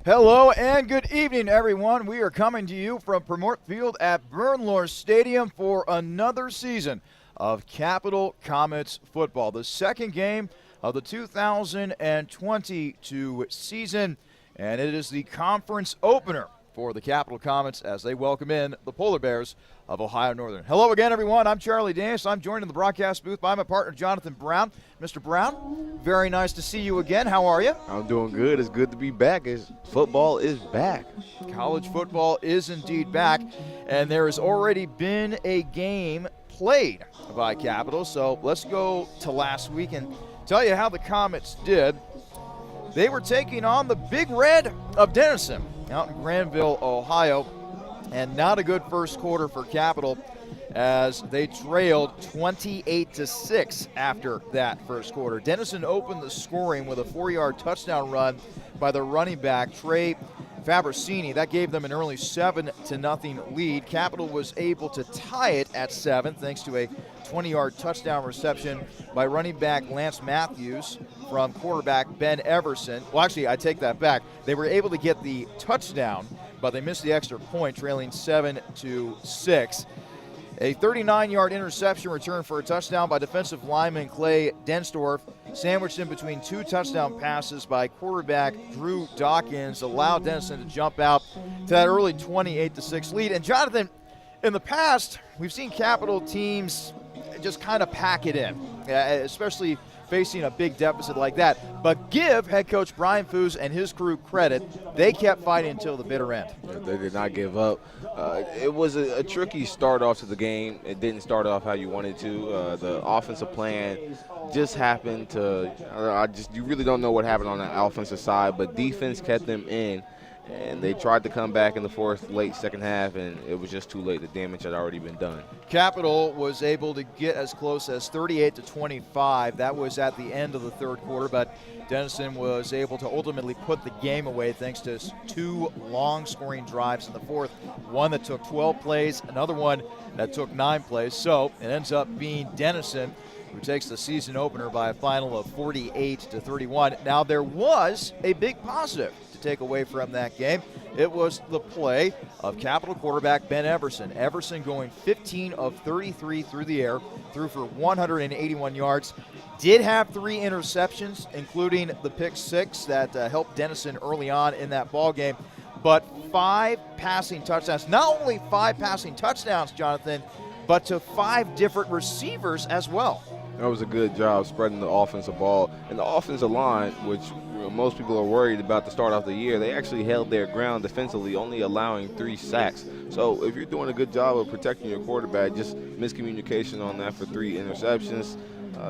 Hello and good evening, everyone. We are coming to you from Primort Field at Bernlohr Stadium for another season of Capital Comets football, the second game of the 2022 season, and it is the conference opener for the Capital Comets as they welcome in the Polar Bears of Ohio Northern. Hello again, everyone. I'm Charlie Danis. I'm joined in the broadcast booth by my partner, Jonathan Brown. Mr. Brown, very nice to see you again. How are you? I'm doing good. It's good to be back. Football is back. College football is indeed back, and there has already been a game played by Capital. So let's go to last week and tell you how the Comets did. They were taking on the Big Red of Denison out in Granville, Ohio, and not a good first quarter for Capital as they trailed 28-6 after that first quarter. Denison opened the scoring with a 4-yard touchdown run by the running back, Trey Fabricini. That gave them an early 7-0 lead. Capital was able to tie it at 7 thanks to a 20-yard touchdown reception by running back Lance Matthews from quarterback Ben Everson. Well, actually, I take that back. They were able to get the touchdown, but they missed the extra point, trailing 7-6. A 39-yard interception return for a touchdown by defensive lineman Clay Densdorf, sandwiched in between two touchdown passes by quarterback Drew Dawkins, allowed Denison to jump out to that early 28-6 lead. And Jonathan, in the past, we've seen Capital teams just kind of pack it in, especially facing a big deficit like that. But give head coach Brian Foos and his crew credit. They kept fighting until the bitter end. They did not give up. It was a tricky start off to the game. It didn't start off how you wanted to. The offensive plan just happened to you really don't know what happened on the offensive side, but defense kept them in. And they tried to come back in the late second half, and it was just too late. The damage had already been done. Capital was able to get as close as 38-25. That was at the end of the third quarter, but Denison was able to ultimately put the game away thanks to two long scoring drives in the fourth, one that took 12 plays, another one that took 9 plays. So it ends up being Denison who takes the season opener by a final of 48-31. Now, there was a big positive to take away from that game. It was the play of Capital quarterback Ben Everson. Everson going 15 of 33 through the air, threw for 181 yards. Did have 3 interceptions, including the pick 6 that helped Denison early on in that ball game. But 5 passing touchdowns. Not only 5 passing touchdowns, Jonathan, but to 5 different receivers as well. That was a good job spreading the offensive ball. And the offensive line, which most people are worried about to start off the year, they actually held their ground defensively, only allowing 3 sacks. So if you're doing a good job of protecting your quarterback, just miscommunication on that for 3 interceptions.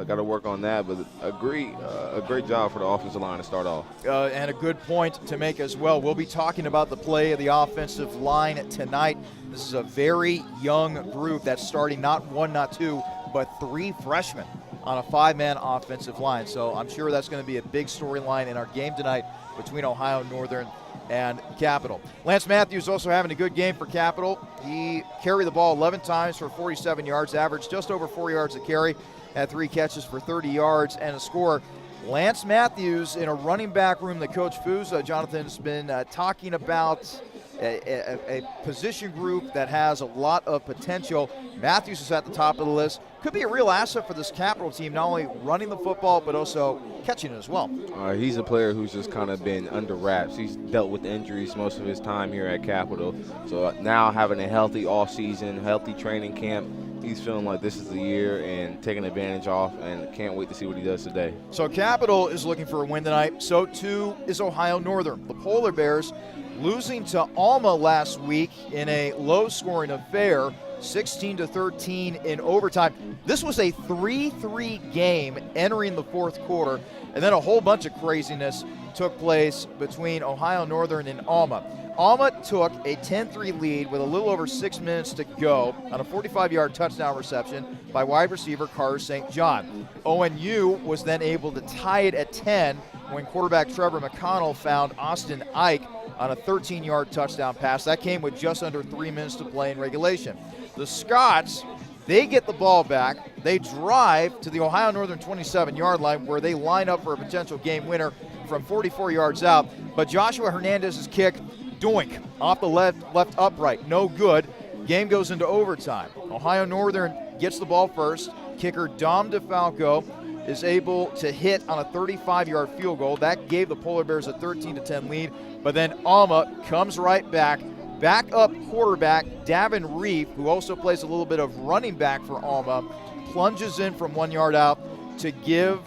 Got to work on that, but a great job for the offensive line to start off. And a good point to make as well. We'll be talking about the play of the offensive line tonight. This is a very young group that's starting not 1, not 2, but 3 freshmen on a 5-man offensive line. So I'm sure that's going to be a big storyline in our game tonight between Ohio Northern and Capital. Lance Matthews also having a good game for Capital. He carried the ball 11 times for 47 yards, averaged just over 4 yards a carry, had 3 catches for 30 yards and a score. Lance Matthews in a running back room that Coach Foos, Jonathan's been talking about a position group that has a lot of potential. Matthews is at the top of the list. Could be a real asset for this Capital team, not only running the football, but also catching it as well. He's a player who's just kind of been under wraps. He's dealt with injuries most of his time here at Capital. So now having a healthy offseason, healthy training camp, he's feeling like this is the year and taking advantage off, and can't wait to see what he does today. So Capital is looking for a win tonight. So too is Ohio Northern. The Polar Bears losing to Alma last week in a low-scoring affair, 16-13 in overtime. This was a 3-3 game entering the fourth quarter, and then a whole bunch of craziness took place between Ohio Northern and Alma. Alma took a 10-3 lead with a little over 6 minutes to go on a 45-yard touchdown reception by wide receiver Carter St. John. ONU was then able to tie it at 10 when quarterback Trevor McConnell found Austin Ike on a 13-yard touchdown pass. That came with just under 3 minutes to play in regulation. The Scots, they get the ball back. They drive to the Ohio Northern 27-yard line where they line up for a potential game winner from 44 yards out, but Joshua Hernandez's kick, doink, off the left upright, no good. Game goes into overtime. Ohio Northern gets the ball first. Kicker Dom DeFalco is able to hit on a 35-yard field goal. That gave the Polar Bears a 13-10 lead, but then Alma comes right back. Backup quarterback Davin Reef, who also plays a little bit of running back for Alma, plunges in from 1 yard out to give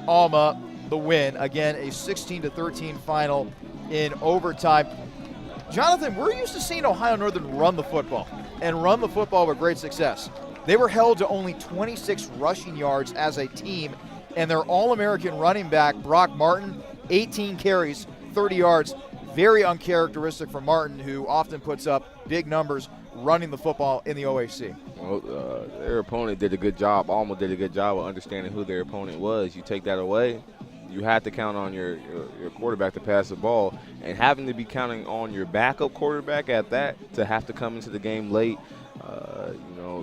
Alma the win. Again, a 16-13 final in overtime. Jonathan, we're used to seeing Ohio Northern run the football, and run the football with great success. They were held to only 26 rushing yards as a team, and their All-American running back, Brock Martin, 18 carries, 30 yards. Very uncharacteristic for Martin, who often puts up big numbers running the football in the OAC. Well, their opponent did a good job. Alma did a good job of understanding who their opponent was. You take that away, you had to count on your quarterback to pass the ball, and having to be counting on your backup quarterback at that to have to come into the game late.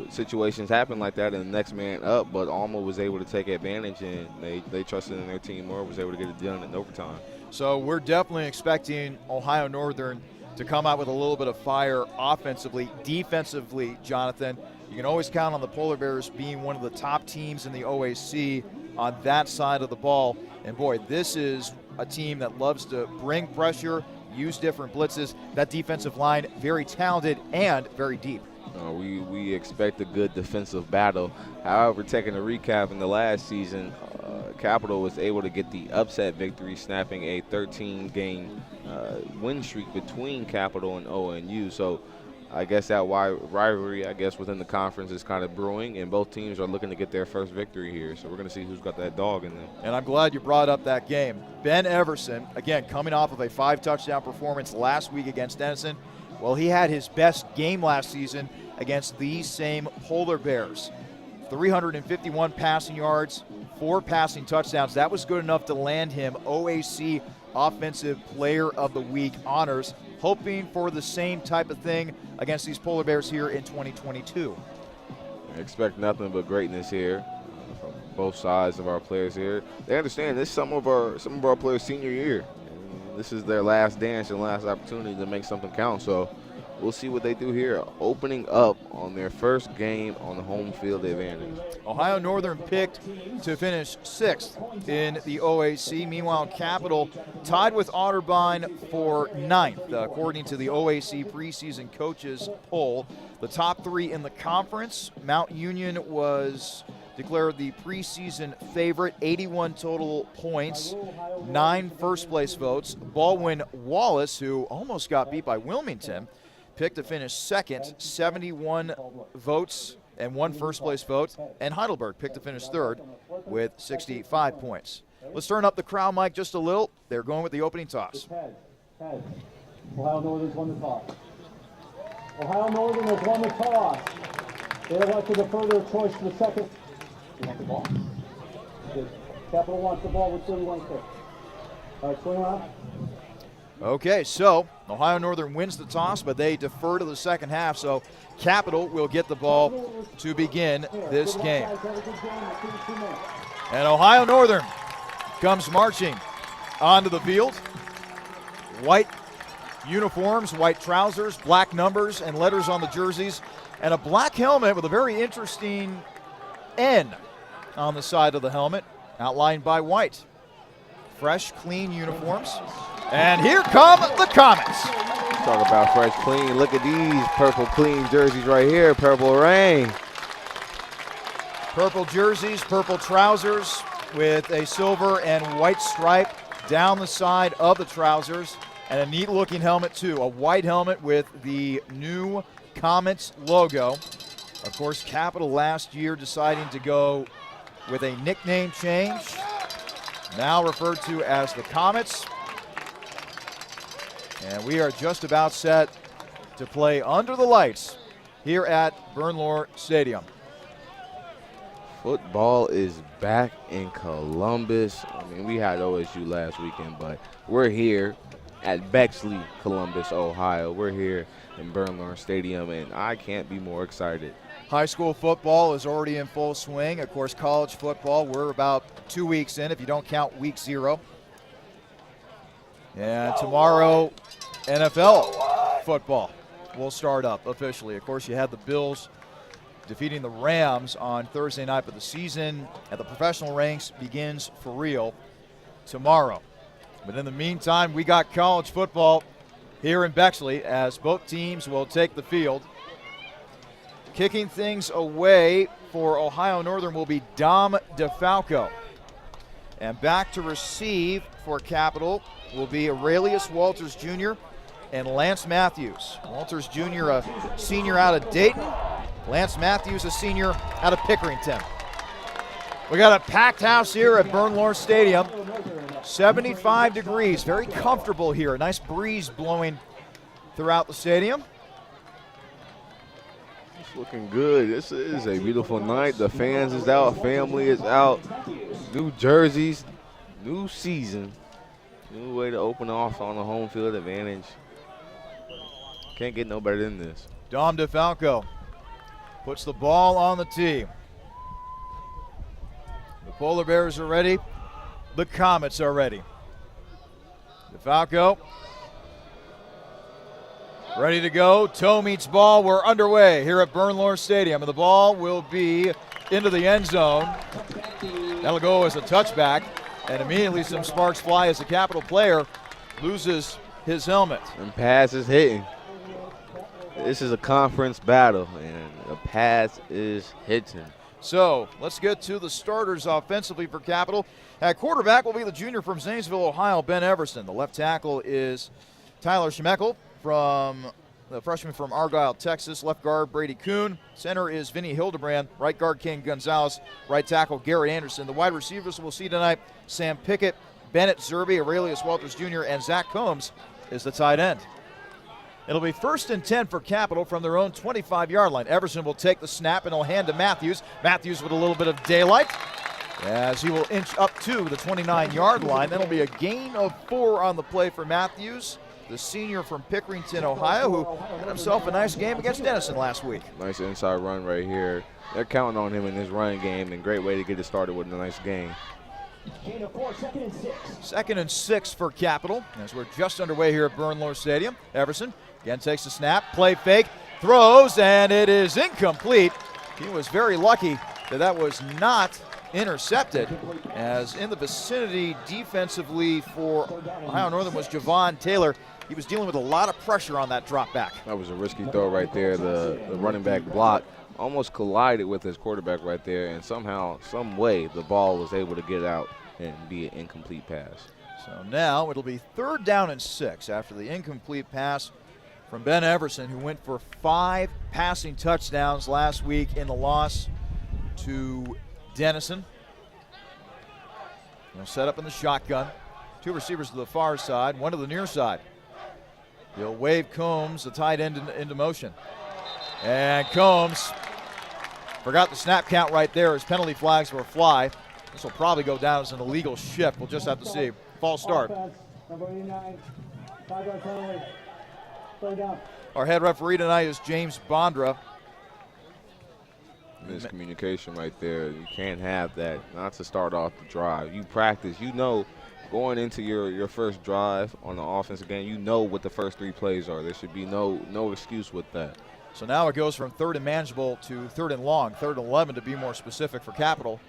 Situations happen like that, and the next man up, but Alma was able to take advantage, and they trusted in their team more, was able to get it done in overtime. So we're definitely expecting Ohio Northern to come out with a little bit of fire offensively. Defensively, Jonathan, you can always count on the Polar Bears being one of the top teams in the OAC on that side of the ball. And boy, this is a team that loves to bring pressure, use different blitzes. That defensive line, very talented and very deep. We expect a good defensive battle. However, taking a recap in the last season, Capital was able to get the upset victory, snapping a 13-game win streak between Capital and ONU. So I guess that rivalry, within the conference is kind of brewing, and both teams are looking to get their first victory here. So we're going to see who's got that dog in them. And I'm glad you brought up that game. Ben Everson, again, coming off of a 5-touchdown performance last week against Denison. Well, he had his best game last season against these same Polar Bears. 351 passing yards, 4 passing touchdowns. That was good enough to land him OAC Offensive Player of the Week honors, hoping for the same type of thing against these Polar Bears here in 2022. I expect nothing but greatness here from both sides of our players here. They understand this is some of our players' senior year. This is their last dance and last opportunity to make something count. So we'll see what they do here, opening up on their first game on the home field advantage. Ohio Northern picked to finish 6th in the OAC. Meanwhile, Capital tied with Otterbein for 9th, according to the OAC preseason coaches poll. The top 3 in the conference, Mount Union was declared the preseason favorite, 81 total points, 9 first-place votes. Baldwin Wallace, who almost got beat by Wilmington, picked to finish 2nd, 71 votes and 1 first-place vote. And Heidelberg picked to finish 3rd with 65 points. Let's turn up the crowd mic just a little. They're going with the opening toss. Ohio Northern's won the toss. Ohio Northern has won the toss. They would like to defer their choice to the second. You want the ball? Capital wants the ball with 31 picks. All right, swing around. Okay, so Ohio Northern wins the toss, but they defer to the second half, so Capital will get the ball to begin this game. And Ohio Northern comes marching onto the field. White uniforms, white trousers, black numbers and letters on the jerseys, and a black helmet with a very interesting N on the side of the helmet, outlined by white. Fresh, clean uniforms. And here come the Comets. Talk about fresh, clean. Look at these purple, clean jerseys right here. Purple rain. Purple jerseys, purple trousers with a silver and white stripe down the side of the trousers. And a neat-looking helmet, too. A white helmet with the new Comets logo. Of course, Capital last year deciding to go with a nickname change, now referred to as the Comets. And we are just about set to play under the lights here at Bernlohr Stadium. Football is back in Columbus. I mean, we had OSU last weekend, but we're here at Bexley, Columbus, Ohio. We're here in Bernlohr Stadium, and I can't be more excited. High school football is already in full swing. Of course, college football, we're about 2 weeks in if you don't count week 0. And tomorrow, NFL football will start up officially. Of course, you had the Bills defeating the Rams on Thursday night, but the season at the professional ranks begins for real tomorrow. But in the meantime, we got college football here in Bexley as both teams will take the field. Kicking things away for Ohio Northern will be Dom DeFalco. And back to receive for Capital will be Aurelius Walters Jr. and Lance Matthews. Walters Jr., a senior out of Dayton. Lance Matthews, a senior out of Pickerington. We got a packed house here at Bernlohr Stadium. 75 degrees, very comfortable here. A nice breeze blowing throughout the stadium. It's looking good. This is a beautiful night. The fans is out, family is out. New jerseys, new season, new way to open off on the home field advantage. Can't get no better than this. Dom DeFalco puts the ball on the tee. The Polar Bears are ready. The Comets are ready. DeFalco ready to go. Toe meets ball. We're underway here at Bernlohr Stadium, and the ball will be into the end zone. That'll go as a touchback, and immediately some sparks fly as the Capital player loses his helmet. And pass is hitting. This is a conference battle, and the pass is hitting. So let's get to the starters offensively for Capital. At quarterback will be the junior from Zanesville, Ohio, Ben Everson. The left tackle is Tyler Schmeckel, from the freshman from Argyle, Texas. Left guard, Brady Kuhn. Center is Vinny Hildebrand. Right guard, Ken Gonzalez. Right tackle, Garrett Anderson. The wide receivers we'll see tonight, Sam Pickett, Bennett Zerby, Aurelius Walters Jr., and Zach Combs is the tight end. It'll be 1st and 10 for Capital from their own 25-yard line. Everson will take the snap and he'll hand to Matthews. Matthews with a little bit of daylight as he will inch up to the 29-yard line. That'll be a gain of 4 on the play for Matthews, the senior from Pickerington, Ohio, who had himself a nice game against Denison last week. Nice inside run right here. They're counting on him in his running game, and great way to get it started with a nice game. Gain of 4, 2nd and 6. 2nd and 6 for Capital as we're just underway here at Bernlohr Stadium. Everson again takes the snap, play fake, throws, and it is incomplete. He was very lucky that was not intercepted, as in the vicinity defensively for Ohio Northern was Javon Taylor. He was dealing with a lot of pressure on that drop back. That was a risky throw right there. The running back block almost collided with his quarterback right there, and somehow, some way, the ball was able to get out and be an incomplete pass. So now it'll be 3rd down and 6 after the incomplete pass from Ben Everson, who went for 5 passing touchdowns last week in the loss to Denison. He'll set up in the shotgun. 2 receivers to the far side, 1 to the near side. He'll wave Combs, the tight end, into motion. And Combs forgot the snap count right there as penalty flags will fly. This will probably go down as an illegal shift. We'll just have to see. False start. Number 89, 5-yard penalty. 3rd down. Our head referee tonight is James Bondra. Miscommunication right there. You can't have that. Not to start off the drive. You practice. You know, going into your first drive on the offensive game, you know what the first 3 plays are. There should be no excuse with that. So now it goes from 3rd and manageable to 3rd and long, 3rd and 11 to be more specific for Capital,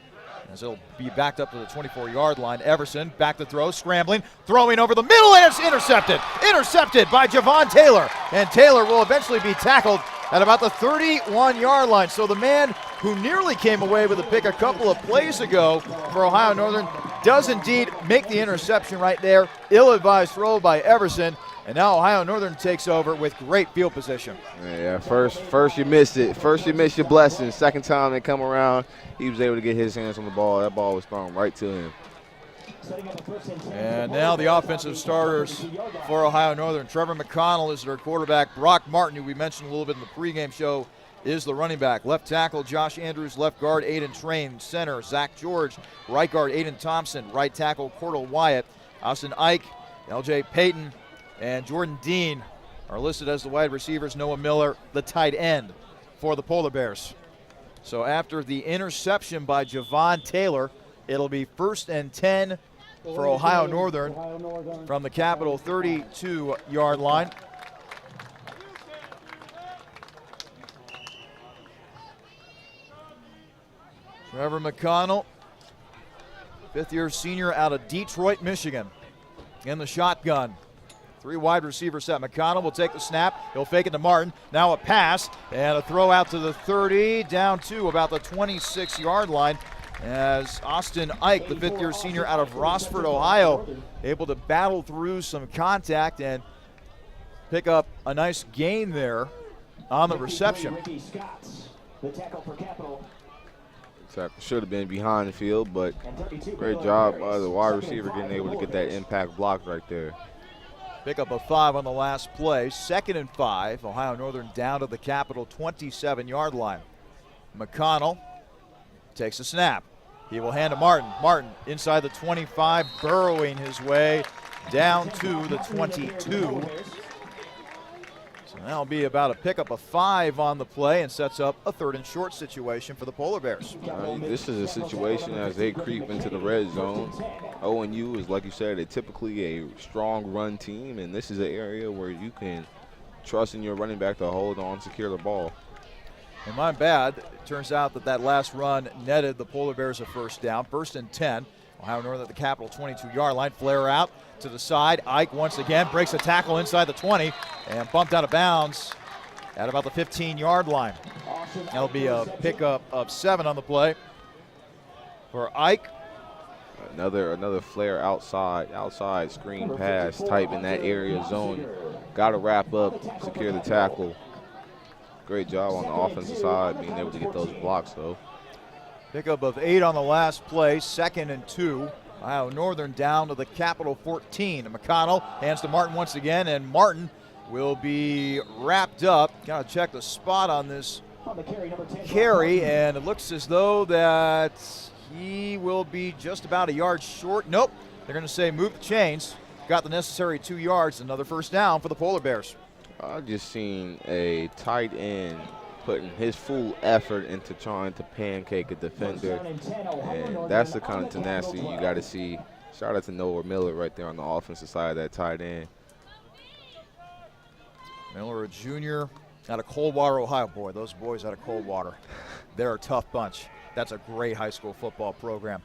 as it'll be backed up to the 24-yard line. Everson back to throw, scrambling, throwing over the middle, and it's intercepted. Intercepted by Javon Taylor, and Taylor will eventually be tackled at about the 31-yard line. So the man who nearly came away with a pick a couple of plays ago for Ohio Northern does indeed make the interception right there. Ill-advised throw by Everson. And now Ohio Northern takes over with great field position. Yeah, first you missed it. First you missed your blessing. Second time they come around, he was able to get his hands on the ball. That ball was thrown right to him. And now the offensive starters for Ohio Northern. Trevor McConnell is their quarterback. Brock Martin, who we mentioned a little bit in the pregame show, is the running back. Left tackle, Josh Andrews. Left guard, Aiden Train. Center, Zach George. Right guard, Aiden Thompson. Right tackle, Cordell Wyatt. Austin Ike, LJ Payton, and Jordan Dean are listed as the wide receivers. Noah Miller, the tight end for the Polar Bears. So after the interception by Javon Taylor, it'll be 1st and 10 for Ohio Northern Ohio Northern. from the Capital 32-yard line. Trevor McConnell, fifth-year senior out of Detroit, Michigan, in the shotgun. 3 wide receiver set. McConnell will take the snap. He'll fake it to Martin. Now a pass and a throw out to the 30, down to about the 26-yard line, as Austin Ike, the fifth-year senior out of Rossford, Ohio, able to battle through some contact and pick up a nice gain there on the reception. The tackle for Capital. Should have been behind the field, but great job by the wide receiver getting able to get that impact block right there. Pick up a 5 on the last play. 2nd and 5. Ohio Northern down to the Capital 27-yard line. McConnell takes a snap. He will hand to Martin. Martin inside the 25, burrowing his way down to the 22. So that'll be about a pickup of 5 on the play and sets up a 3rd and short situation for the Polar Bears. This is a situation as they creep into the red zone. ONU is, like you said, typically a strong run team, and this is an area where you can trust in your running back to hold on, secure the ball. And my bad, it turns out that last run netted the Polar Bears a 1st down. 1st and 10. Ohio Northern at the Capital 22-yard line. Flare out to the side. Ike once again breaks a tackle inside the 20 and bumped out of bounds at about the 15-yard line. That'll be a pickup of 7 on the play for Ike. Another flare outside screen pass type in that area zone. Got to wrap up, secure the tackle. Great job on the offensive side being able to get those blocks though. Pickup of 8 on the last play. 2nd and 2. Ohio Northern down to the Capital 14. McConnell hands to Martin once again, and Martin will be wrapped up. Got to check the spot on this carry, and it looks as though that he will be just about a yard short. Nope, they're going to say move the chains. Got the necessary 2 yards. Another 1st down for the Polar Bears. I've just seen a tight end putting his full effort into trying to pancake a defender, and that's the kind of tenacity you got to see. Shout out to Noah Miller right there on the offensive side of that tight end. Miller, a junior out of Coldwater, Ohio. Boy, those boys out of Coldwater, they're a tough bunch. That's a great high school football program.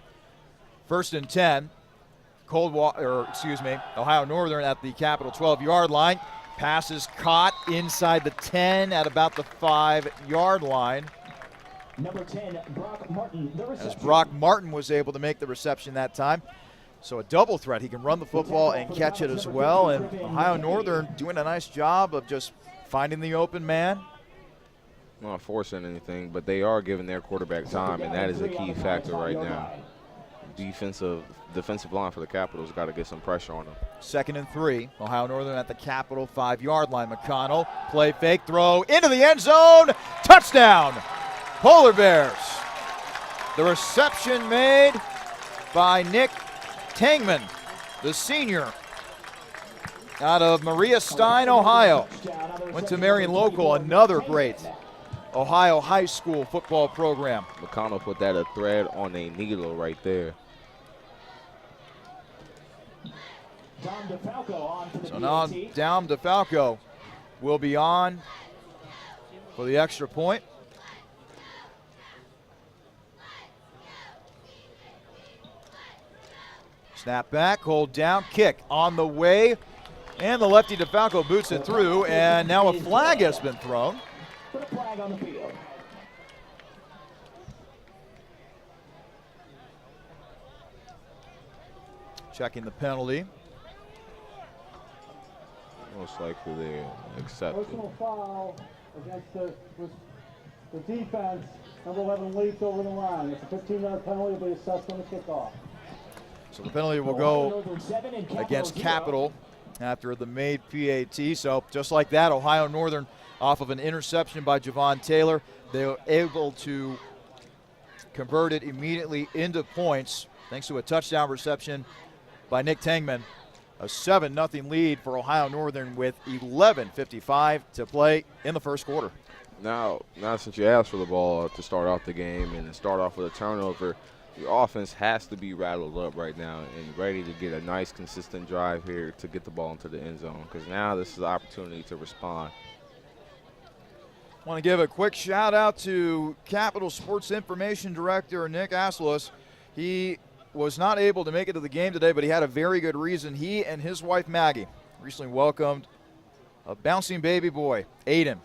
1st and 10. Ohio Northern at the Capital 12-yard line. Pass is caught inside the 10 at about the 5-yard line. Number 10, Brock Martin, the reception. As Brock Martin was able to make the reception that time. So a double threat. He can run the football and catch it as well. And Ohio Northern doing a nice job of just finding the open man. Not forcing anything, but they are giving their quarterback time, and that is a key factor right now. Defensive line for the Capitals got to get some pressure on them. 2nd and 3. Ohio Northern at the Capital 5-yard line. McConnell, play fake, throw into the end zone. Touchdown, Polar Bears. The reception made by Nick Tangman, the senior out of Maria Stein, Ohio. Went to Marion Local, another great Ohio high school football program. McConnell put that a thread on a needle right there. So now Dom DeFalco will be on for the extra point. Snap back, hold down, kick on the way, and the lefty DeFalco boots it through, and now a flag has been thrown. Put a flag on the field. Checking the penalty. Most likely they accept it. Personal foul against the defense. Number 11 leaped over the line. It's a 15-yard penalty. Will be assessed on the kickoff. So the penalty will go against Capital after the made PAT. So just like that, Ohio Northern off of an interception by Javon Taylor. They were able to convert it immediately into points thanks to a touchdown reception by Nick Tangman. A 7-0 lead for Ohio Northern with 11:55 to play in the first quarter. Now since you asked for the ball to start off the game and to start off with a turnover, Your offense has to be rattled up right now and ready to get a nice, consistent drive here to get the ball into the end zone, because now this is the opportunity to respond. Want to give a quick shout out to Capital Sports Information Director Nick Asselis. He was not able to make it to the game today, but he had a very good reason. He and his wife Maggie recently welcomed a bouncing baby boy, Aiden.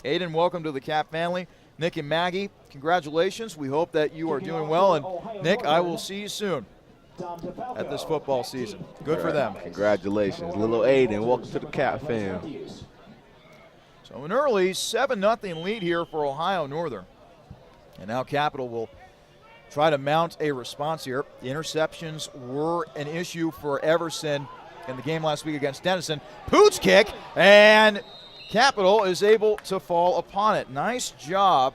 Aiden, welcome to the Cap family. Nick and Maggie, congratulations. We hope that you are doing well. And Nick, I will see you soon at this football season. Good for them. Congratulations. Little Aiden, welcome to the Cap fam. So an early 7-0 lead here for Ohio Northern. And now Capital will try to mount a response here. The interceptions were an issue for Everson in the game last week against Denison. Pooch kick, and Capital is able to fall upon it. Nice job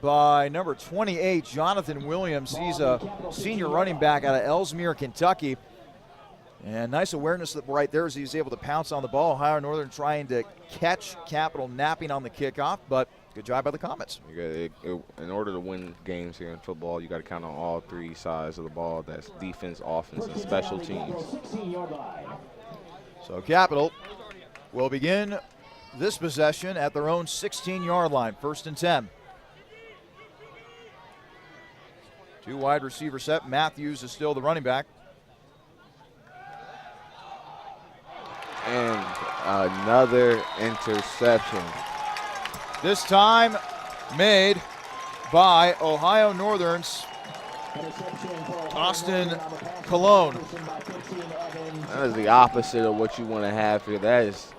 by number 28, Jonathan Williams. He's a senior running back out of Ellesmere, Kentucky. And nice awareness right there as he's able to pounce on the ball. Ohio Northern trying to catch Capital napping on the kickoff, but good job by the Comets. In order to win games here in football, you got to count on all three sides of the ball. That's defense, offense, and special teams. So Capital will begin this possession at their own 16-yard line, 1st and 10. Two wide receiver set. Matthews is still the running back. And another interception. This time made by Ohio Northern's Austin Cologne. That is the opposite of what you want to have here. That is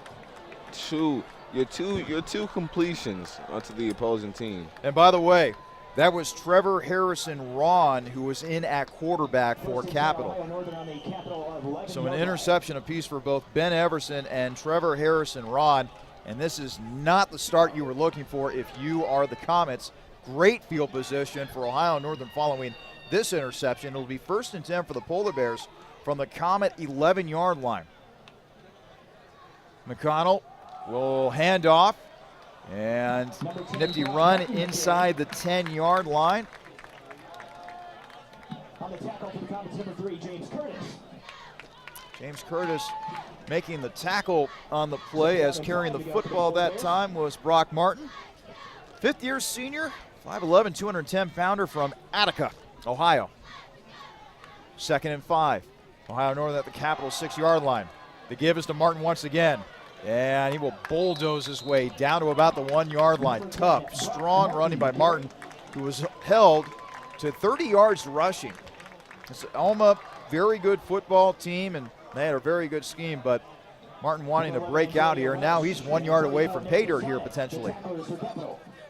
your two completions onto the opposing team. And by the way, that was Trevor Harrison Ron, who was in at quarterback for Capital. So an interception apiece for both Ben Everson and Trevor Harrison Ron. And this is not the start you were looking for if you are the Comets. Great field position for Ohio Northern following this interception. It will be 1st and 10 for the Polar Bears from the Comet 11-yard line. McConnell will hand off. And nifty run inside the 10-yard line. On the tackle for the Comets, number 3, James Curtis. James Curtis making the tackle on the play, as carrying the football that time was Brock Martin. 5th-year senior, 5'11", 210-pounder from Attica, Ohio. 2nd and 5. Ohio Northern at the Capital 6-yard line. The give is to Martin once again. And he will bulldoze his way down to about the 1-yard line. Tough, strong running by Martin, who was held to 30 yards rushing. It's Alma, very good football team, and they had a very good scheme, but Martin wanting to break out here. Now he's 1 yard away from pay dirt here potentially.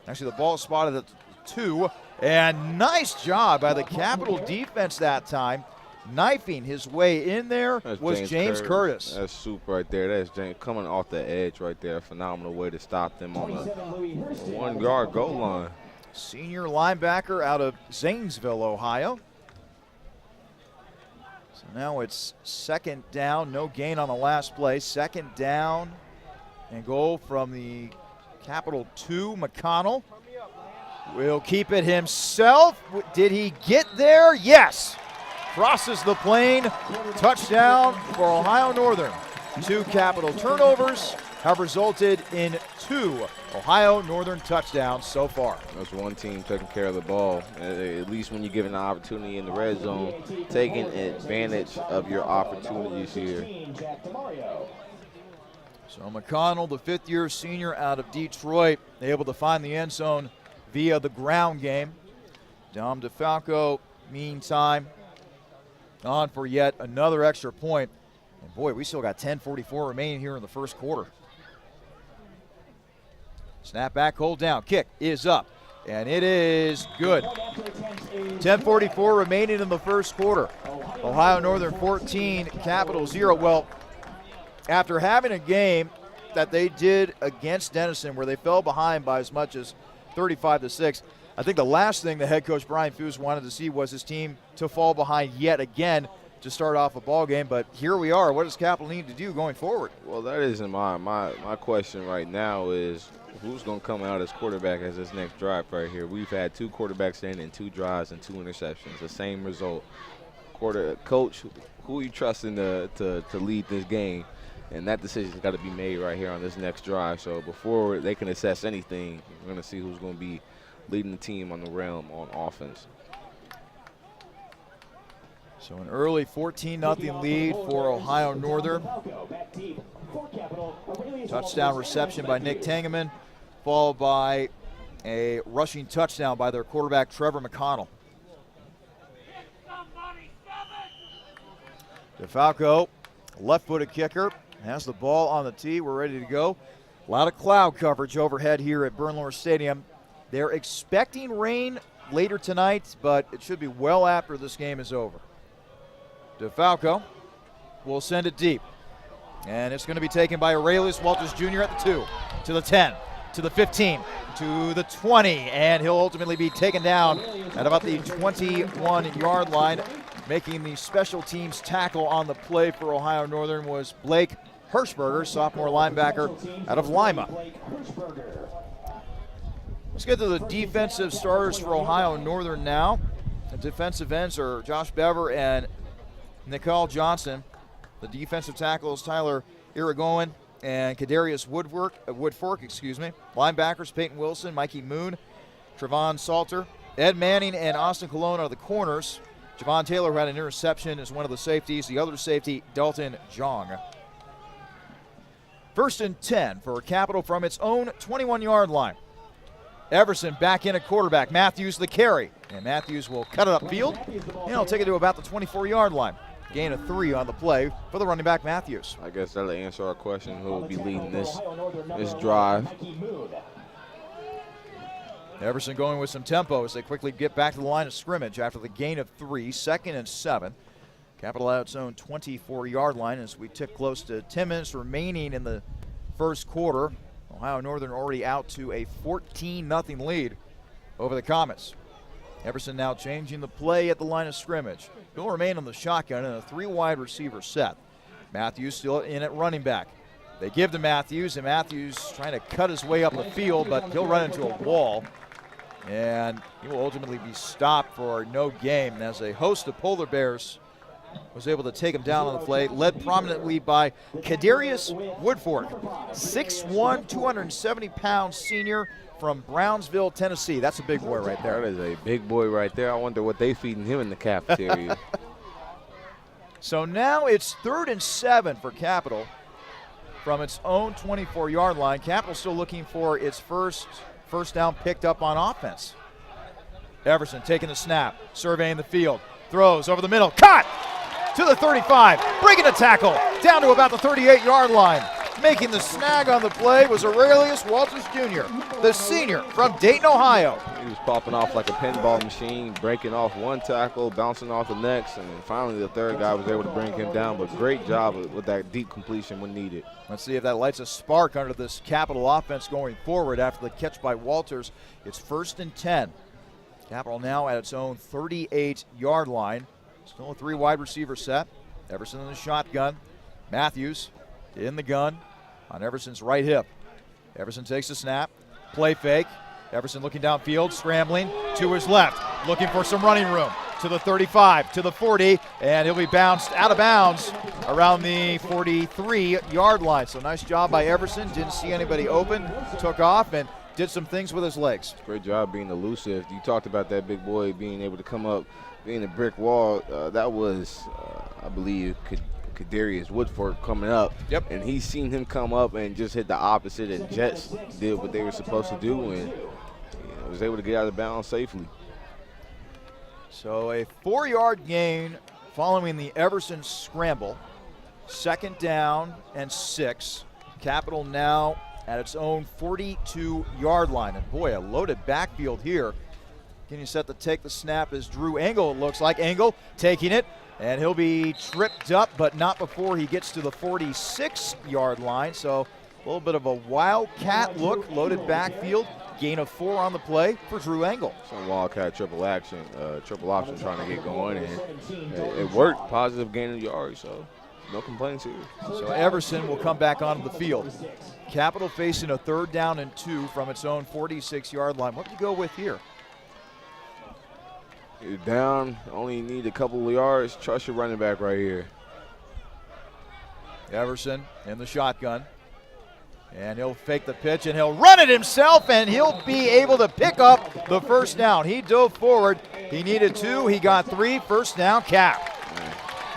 Actually, the ball spotted at 2, and nice job by the Capital defense that time. Knifing his way in there was James Curtis. That's soup right there. That's James coming off the edge right there. Phenomenal way to stop them on the 1-yard goal line. Senior linebacker out of Zanesville, Ohio. So now it's 2nd down. No gain on the last play. 2nd down and goal from the Capital 2. McConnell will keep it himself. Did he get there? Yes. Crosses the plane. Touchdown for Ohio Northern. 2 Capital turnovers have resulted in 2 Ohio Northern touchdowns so far. That's one team taking care of the ball. At least when you're given an opportunity in the red zone, taking advantage of your opportunities here. So McConnell, the 5th-year senior out of Detroit, able to find the end zone via the ground game. Dom DeFalco, meantime, on for yet another extra point. And boy, we still got 10:44 remaining here in the first quarter. Snap back, hold down, kick is up, and it is good. 10:44 remaining in the first quarter. Ohio Northern 14, Capital 0. Well, after having a game that they did against Denison where they fell behind by as much as 35-6, I think the last thing the head coach Brian Foos wanted to see was his team to fall behind yet again. to start off a ball game, but here we are. What does Capital need to do going forward? Well, that isn't my question right now is who's going to come out as quarterback as this next drive right here. We've had 2 quarterbacks in 2 drives and 2 interceptions, the same result. Coach, who are you trusting to lead this game? And that decision's got to be made right here on this next drive. So before they can assess anything, we're going to see who's going to be leading the team on the realm on offense. So an early 14-0 lead for Ohio Northern. Touchdown reception by Nick Tangeman, followed by a rushing touchdown by their quarterback, Trevor McConnell. DeFalco, left-footed kicker, has the ball on the tee. We're ready to go. A lot of cloud coverage overhead here at Bernlohr Stadium. They're expecting rain later tonight, but it should be well after this game is over. DeFalco will send it deep. And it's going to be taken by Aurelius Walters Jr. at the 2, to the 10, to the 15, to the 20, and he'll ultimately be taken down at about the 21-yard line. Making the special teams tackle on the play for Ohio Northern was Blake Hirschberger, sophomore linebacker out of Lima. Let's get to the defensive starters for Ohio Northern now. The defensive ends are Josh Bever and Nicole Johnson. The defensive tackles Tyler Irigoyen and Kadarius Woodfork. Linebackers Peyton Wilson, Mikey Moon, Trevon Salter, Ed Manning, and Austin Colon are the corners. Javon Taylor, who had an interception, is one of the safeties. The other safety, Dalton Jong. 1st and 10 for Capital from its own 21-yard line. Everson back in at quarterback. Matthews the carry. And Matthews will cut it upfield, and he'll take it to about the 24-yard line. Gain of 3 on the play for the running back, Matthews. I guess that'll answer our question, who will be leading this drive. Everson going with some tempo as they quickly get back to the line of scrimmage after the gain of 3, 2nd and 7. Capital out its own 24-yard line as we tick close to 10 minutes remaining in the first quarter. Ohio Northern already out to a 14-0 lead over the Comets. Everson now changing the play at the line of scrimmage. He'll remain on the shotgun in a 3-wide receiver set. Matthews still in at running back. They give to Matthews, and Matthews trying to cut his way up the field, but he'll run into a wall. And he will ultimately be stopped for no gain as a host of polar bears was able to take him down on the play, led prominently by Kadarius Woodfork, 6'1", 270-pound senior from Brownsville, Tennessee. That's a big boy right there. That is a big boy right there. I wonder what they feeding him in the cafeteria. So now it's 3rd and 7 for Capital from its own 24-yard line. Capital still looking for its first down picked up on offense. Everson taking the snap, surveying the field, throws over the middle, caught to the 35, breaking a tackle down to about the 38-yard line. Making the snag on the play was Aurelius Walters Jr., the senior from Dayton, Ohio. He was popping off like a pinball machine, breaking off one tackle, bouncing off the next, and then finally the third guy was able to bring him down, but great job with that deep completion when needed. Let's see if that lights a spark under this Capital offense going forward after the catch by Walters. It's 1st and 10. Capital now at its own 38-yard line. Still a 3-wide receiver set. Everson in the shotgun. Matthews in the gun on Everson's right hip. Everson takes the snap. Play fake. Everson looking downfield, scrambling to his left, looking for some running room. To the 35, to the 40, and he'll be bounced out of bounds around the 43-yard line. So nice job by Everson. Didn't see anybody open, took off, and did some things with his legs. Great job being elusive. You talked about that big boy being able to come up, being a brick wall. That was, I believe, Kadarius Woodfork coming up. Yep. And he's seen him come up and just hit the opposite, and Jets did what they were supposed to do and was able to get out of bounds safely. So a 4-yard gain following the Everson scramble. 2nd down and 6. Capital now at its own 42-yard line. And boy, a loaded backfield here. Getting set to take the snap is Drew Engel, it looks like. Engel taking it, and he'll be tripped up, but not before he gets to the 46-yard line. So a little bit of a wildcat look, loaded backfield. gain of 4 on the play for Drew Engel. Some Wildcat triple option trying to get going, and it worked. Positive gain of yards, so no complaints here. So Everson will come back onto the field. Capital facing a 3rd down and 2 from its own 46-yard line. What do you go with here? You're down, only need a couple of yards. Trust your running back right here. Everson in the shotgun. And he'll fake the pitch, and he'll run it himself, and he'll be able to pick up the first down. He dove forward. He needed 2. He got 3. First down, Cap.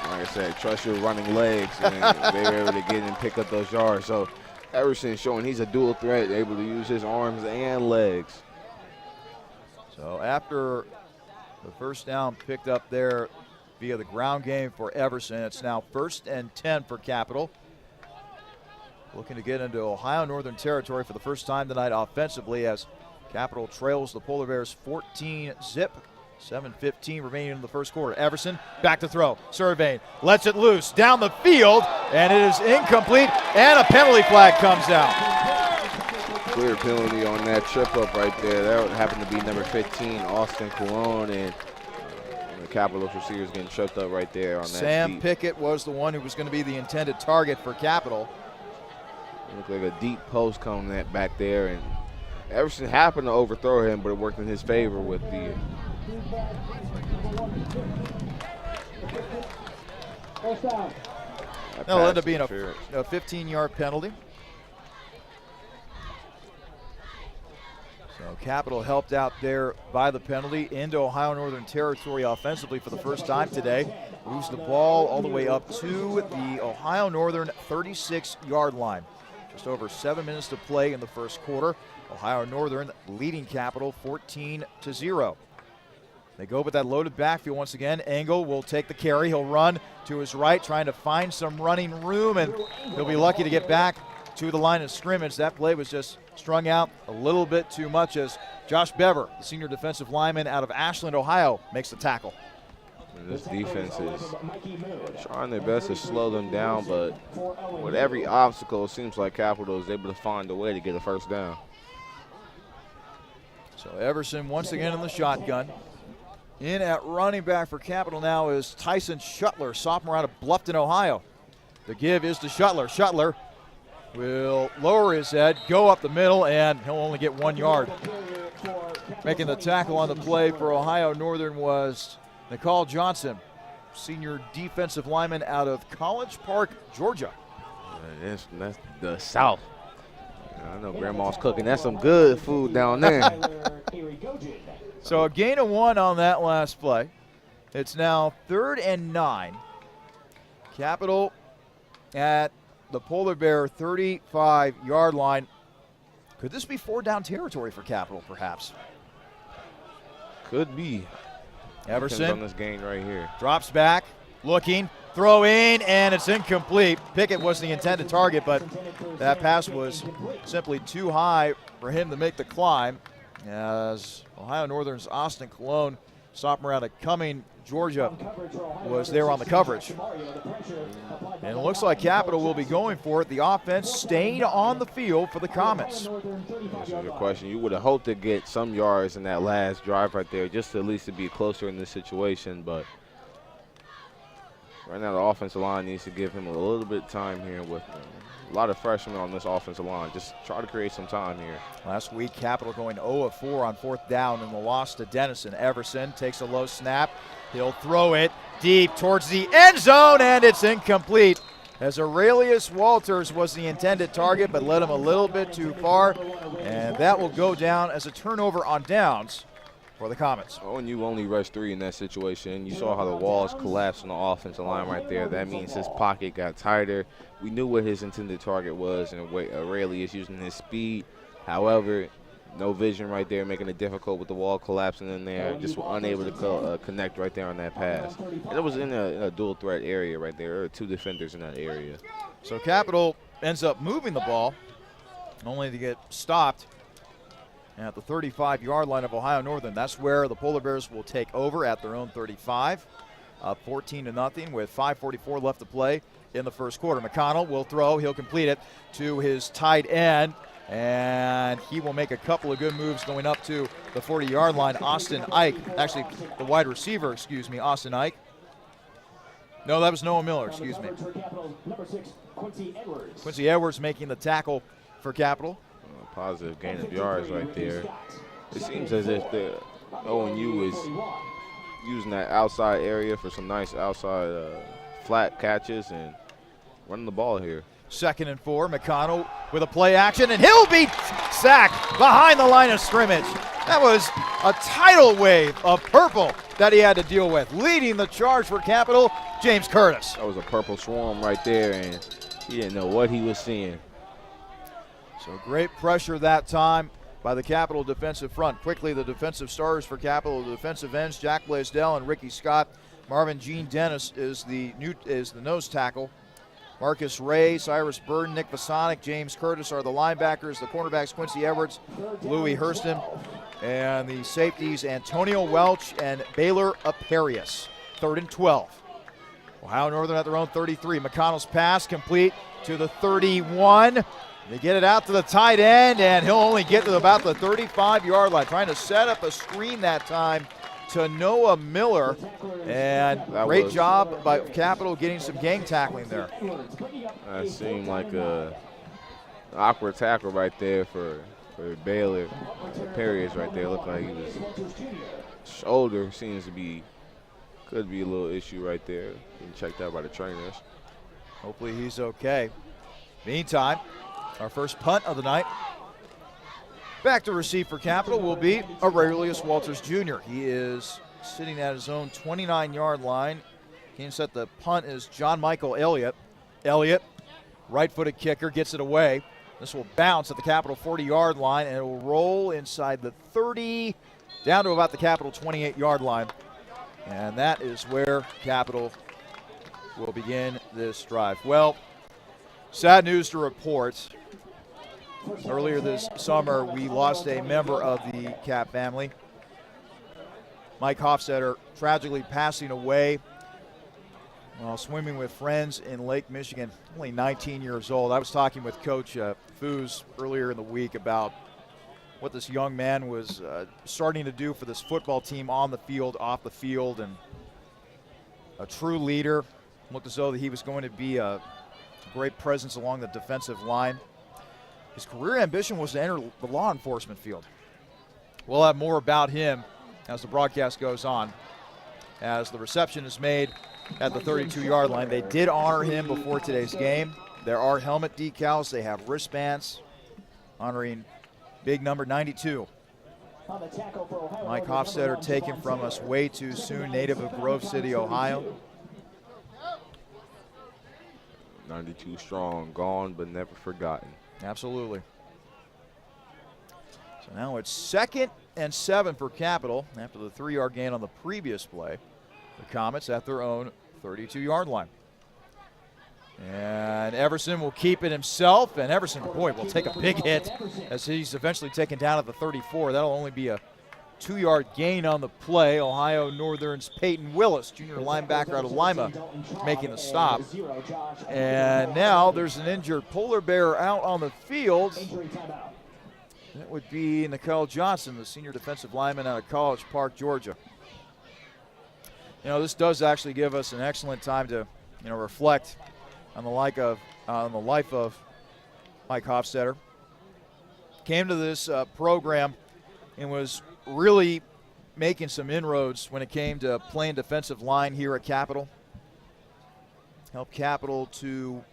Like I said, trust your running legs, and they were able to get and pick up those yards. So Everson showing he's a dual threat, able to use his arms and legs. So after the first down picked up there via the ground game for Everson, it's now 1st and 10 for Capital. Looking to get into Ohio Northern territory for the first time tonight offensively as Capital trails the Polar Bears 14-zip. 7:15 remaining in the first quarter. Everson back to throw. Surveying, lets it loose down the field, and it is incomplete, and a penalty flag comes out. Clear penalty on that trip up right there. That would happen to be number 15, Austin Colon, and the Capital's receivers getting tripped up right there on that. Sam Pickett was the one who was going to be the intended target for Capital. Looked like a deep post coming back there, and Everson happened to overthrow him, but it worked in his favor with the That'll end up being a 15-yard penalty. So Capital helped out there by the penalty into Ohio Northern territory offensively for the first time today. Moves the ball all the way up to the Ohio Northern 36-yard line. Just over 7 minutes to play in the first quarter. Ohio Northern leading Capital 14-0. They go with that loaded backfield once again. Engel will take the carry. He'll run to his right, trying to find some running room, and he'll be lucky to get back to the line of scrimmage. That play was just strung out a little bit too much as Josh Bever, the senior defensive lineman out of Ashland, Ohio, makes the tackle. This defense is trying their best to slow them down, but with every obstacle, it seems like Capital is able to find a way to get a first down. So Everson once again in the shotgun. In at running back for Capital now is Tyson Shuttler, sophomore out of Bluffton, Ohio. The give is to Shuttler. Shuttler will lower his head, go up the middle, and he'll only get 1 yard. Making the tackle on the play for Ohio Northern was Nicole Johnson, senior defensive lineman out of College Park, Georgia. That's the South. I know Grandma's cooking. That's some good food down there. So a gain of 1 on that last play. It's now 3rd and 9. Capital at the Polar Bear 35-yard line. Could this be 4-down territory for Capital, perhaps? Could be. Everson on this gain right here. Drops back, looking, throw in, and it's incomplete. Pickett was the intended target, but that pass was simply too high for him to make the climb, as Ohio Northern's Austin Colon, sophomore out of Cumming, Georgia, was there on the coverage. And it looks like Capital will be going for it. The offense staying on the field for the Comets. That's a good question. You would have hoped to get some yards in that last drive right there, just to at least to be closer in this situation, but right now the offensive line needs to give him a little bit of time here with a lot of freshmen on this offensive line. Just try to create some time here. Last week, Capital going 0 of 4 on 4th down in the loss to Denison. Everson takes a low snap. He'll throw it deep towards the end zone, and it's incomplete, as Aurelius Walters was the intended target but led him a little bit too far, and that will go down as a turnover on downs for the Comets. Oh, and you only rushed 3 in that situation. You saw how the walls collapsed on the offensive line right there. That means his pocket got tighter. We knew what his intended target was, and Aurelius using his speed. However, no vision right there, making it difficult with the wall collapsing in there. Just were unable to connect right there on that pass. And it was in a dual threat area right there. There were 2 defenders in that area. So Capital ends up moving the ball, only to get stopped at the 35-yard line of Ohio Northern. That's where the Polar Bears will take over at their own 35, 14-0 with 5:44 left to play in the first quarter. McConnell will throw. He'll complete it to his tight end, And he will make a couple of good moves going up to the 40-yard line. Austin Ike, actually the wide receiver, Austin Ike. No, that was Noah Miller, excuse me. Quincy Edwards making the tackle for Capital. Positive gain of yards right there. It seems as if the ONU is using that outside area for some nice outside flat catches and running the ball here. 2nd and 4, McConnell with a play action, and he'll be sacked behind the line of scrimmage. That was a tidal wave of purple that he had to deal with. Leading the charge for Capital, James Curtis. That was a purple swarm right there, and he didn't know what he was seeing. So great pressure that time by the Capital defensive front. Quickly, the defensive starters for Capital, the defensive ends, Jack Blaisdell and Ricky Scott. Marvin Gene Dennis is the nose tackle. Marcus Ray, Cyrus Burden, Nick Vasonic, James Curtis are the linebackers. The cornerbacks, Quincy Edwards, Louis Hurston, and the safeties, Antonio Welch and Baylor Aparius. 3rd and 12. Ohio Northern at their own 33. McConnell's pass complete to the 31. They get it out to the tight end, and he'll only get to about the 35-yard line. Trying to set up a screen that time to Noah Miller, and great job by Capital getting some gang tackling there. That seemed like an awkward tackle right there for Baylor. Perry's right there. Looked like he was shoulder could be a little issue right there. Getting checked out by the trainers. Hopefully he's okay. Meantime, our first punt of the night. Back to receive for Capital will be Aurelius Walters Jr. He is sitting at his own 29-yard line. Can set the punt is John Michael Elliott. Elliott, right-footed kicker, gets it away. This will bounce at the Capital 40-yard line, and it will roll inside the 30, down to about the Capital 28-yard line. And that is where Capital will begin this drive. Well, sad news to report. Earlier this summer, we lost a member of the Cap family. Mike Hofstetter tragically passing away while swimming with friends in Lake Michigan, only 19 years old. I was talking with Coach Foos earlier in the week about what this young man was starting to do for this football team on the field, off the field, and a true leader. Looked as though that he was going to be a great presence along the defensive line. His career ambition was to enter the law enforcement field. We'll have more about him as the broadcast goes on. As the reception is made at the 32-yard line, they did honor him before today's game. There are helmet decals. They have wristbands honoring big number 92. Mike Hofstetter taken from us way too soon, native of Grove City, Ohio. 92 strong, gone but never forgotten. Absolutely. So now it's 2nd and 7 for Capital after the 3-yard gain on the previous play. The Comets at their own 32-yard line. And Everson will keep it himself, and Everson, boy, will take a big hit as he's eventually taken down at the 34. That'll only be a 2-yard gain on the play. Ohio Northern's Peyton Willis, junior linebacker out of Lima, making the stop. And now there's an injured polar bear out on the field. That would be Nicole Johnson, the senior defensive lineman out of College Park, Georgia. You know, this does actually give us an excellent time to, reflect on the life of Mike Hofstetter. Came to this program and was really making some inroads when it came to playing defensive line here at Capital. Helped Capital to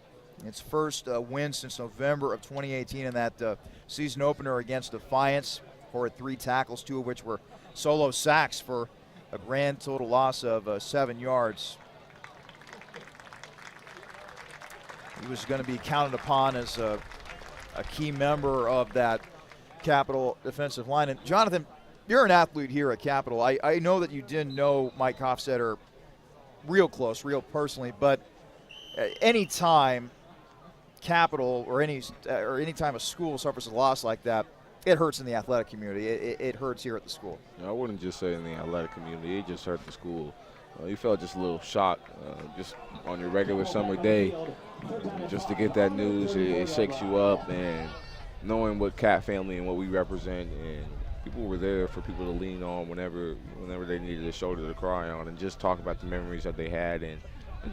its first win since November of 2018 in that season opener against Defiance, for 3 tackles, 2 of which were solo sacks for a grand total loss of 7 yards. He was going to be counted upon as a key member of that Capital defensive line. And Jonathan, you're an athlete here at Capital. I know that you didn't know Mike Hofstetter real close, real personally, but any time Capital or any time a school suffers a loss like that, it hurts in the athletic community. It hurts here at the school. I wouldn't just say in the athletic community. It just hurt the school. You felt just a little shocked just on your regular summer day. Just to get that news, it shakes you up, and knowing what Cat family and what we represent, and people were there for people to lean on whenever they needed a shoulder to cry on, and just talk about the memories that they had and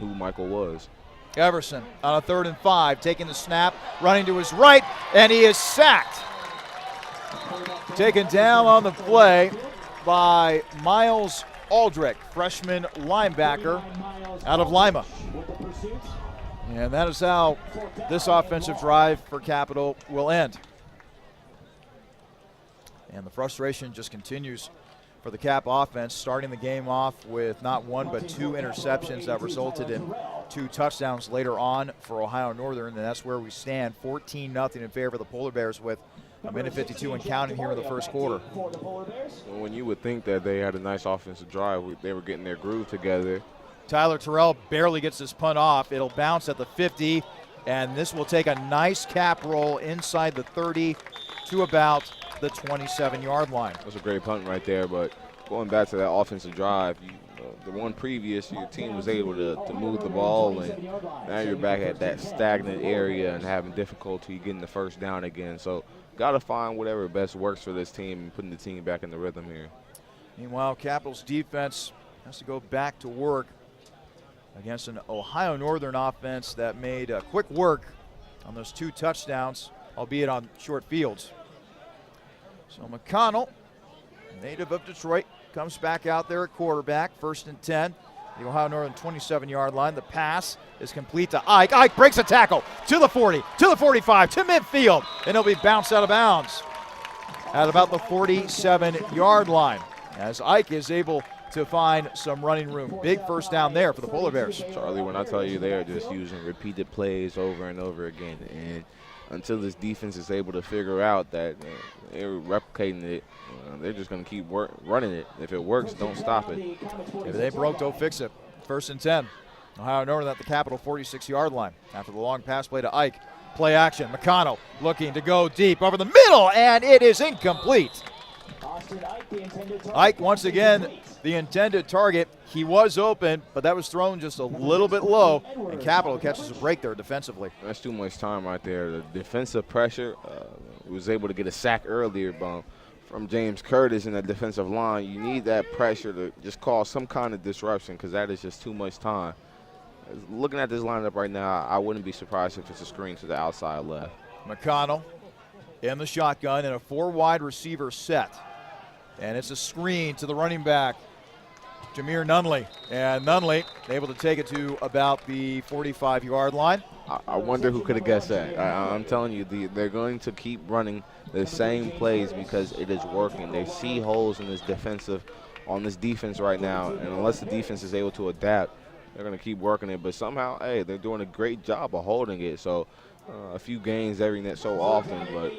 who Michael was. Everson on a 3rd and 5, taking the snap, running to his right, and he is sacked. Taken down on the play by Miles Aldrich, freshman linebacker out of Lima. And that is how this offensive drive for Capital will end. And the frustration just continues for the Cap offense, starting the game off with not one but 2 interceptions that resulted in 2 touchdowns later on for Ohio Northern, and that's where we stand, 14-0 in favor of the Polar Bears with a minute 52 and counting here in the first quarter. When you would think that they had a nice offensive drive, they were getting their groove together. Tyler Terrell barely gets this punt off. It'll bounce at the 50, and this will take a nice Cap roll inside the 30 to about the 27-yard line. That's a great punt right there, but going back to that offensive drive, the one previous, your team was able to move the ball, and now you're back at that stagnant area and having difficulty getting the first down again. So got to find whatever best works for this team and putting the team back in the rhythm here. Meanwhile, Capital's defense has to go back to work against an Ohio Northern offense that made quick work on those 2 touchdowns, albeit on short fields. So McConnell, native of Detroit, comes back out there at quarterback, 1st and 10. The Ohio Northern 27-yard line. The pass is complete to Ike. Ike breaks a tackle to the 40, to the 45, to midfield, and he'll be bounced out of bounds at about the 47-yard line as Ike is able to find some running room. Big first down there for the Polar Bears. Charlie, when I tell you they are just using repeated plays over and over again, and until this defense is able to figure out that they're replicating it, they're just going to keep running it. If it works, don't stop it. If it ain't broke, don't fix it. 1st and 10. Ohio Northern at the Capital 46-yard line. After the long pass play to Ike. Play action. McConnell looking to go deep over the middle, and it is incomplete. Ike, once again, the intended target. He was open, but that was thrown just a little bit low, and Capital catches a break there defensively. That's too much time right there. The defensive pressure was able to get a sack earlier from James Curtis in the defensive line. You need that pressure to just cause some kind of disruption because that is just too much time. Looking at this lineup right now, I wouldn't be surprised if it's a screen to the outside left. McConnell in the shotgun in a 4-wide receiver set. And it's a screen to the running back, Jameer Nunley. And Nunley able to take it to about the 45-yard line. I wonder who could have guessed that. I'm telling you, they're going to keep running the same plays because it is working. They see holes in this defense right now, and unless the defense is able to adapt, they're going to keep working it. But somehow, hey, they're doing a great job of holding it. So a few gains every net so often, but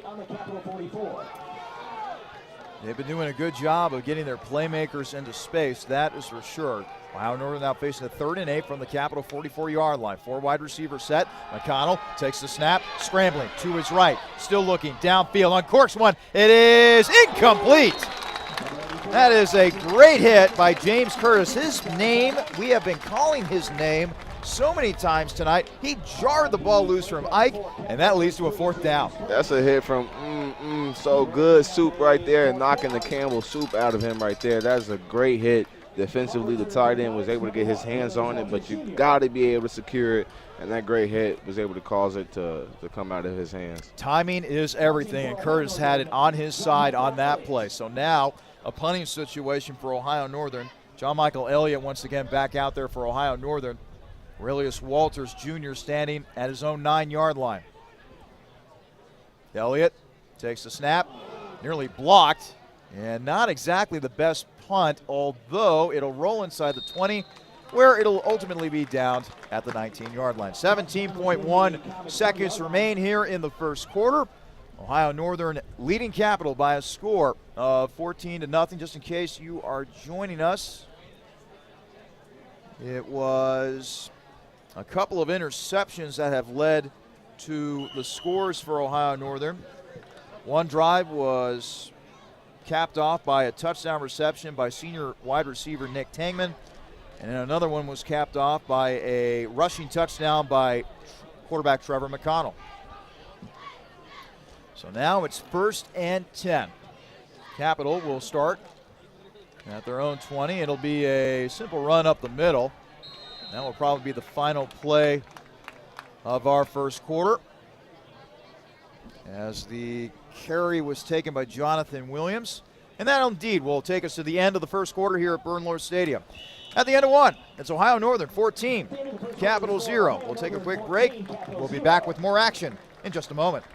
they've been doing a good job of getting their playmakers into space, that is for sure. Ohio Northern now facing a 3rd and 8 from the Capital 44-yard line. 4-wide receiver set. McConnell takes the snap, scrambling to his right. Still looking downfield, uncorks one. It is incomplete. That is a great hit by James Curtis. His name, we have been calling his name so many times tonight. He jarred the ball loose from Ike, and that leads to a 4th down. That's a hit from so good soup right there, and knocking the Campbell soup out of him right there. That's a great hit. Defensively, the tight end was able to get his hands on it, but you got to be able to secure it, and that great hit was able to cause it to come out of his hands. Timing is everything, and Curtis had it on his side on that play. So now a punting situation for Ohio Northern. John Michael Elliott once again back out there for Ohio Northern. Aurelius Walters Jr. standing at his own 9-yard line. Elliott takes the snap, nearly blocked, and not exactly the best punt, although it'll roll inside the 20, where it'll ultimately be downed at the 19-yard line. 17.1 seconds remain here in the first quarter. Ohio Northern leading Capital by a score of 14-0. Just in case you are joining us, it was a couple of interceptions that have led to the scores for Ohio Northern. One drive was capped off by a touchdown reception by senior wide receiver Nick Tangman, and then another one was capped off by a rushing touchdown by quarterback Trevor McConnell. So now it's 1st and 10. Capital will start at their own 20. It'll be a simple run up the middle. That will probably be the final play of our first quarter, as the carry was taken by Jonathan Williams. And that indeed will take us to the end of the first quarter here at Bernlohr Stadium. At the end of one, it's Ohio Northern 14, Capital 0. We'll take a quick break. We'll be back with more action in just a moment.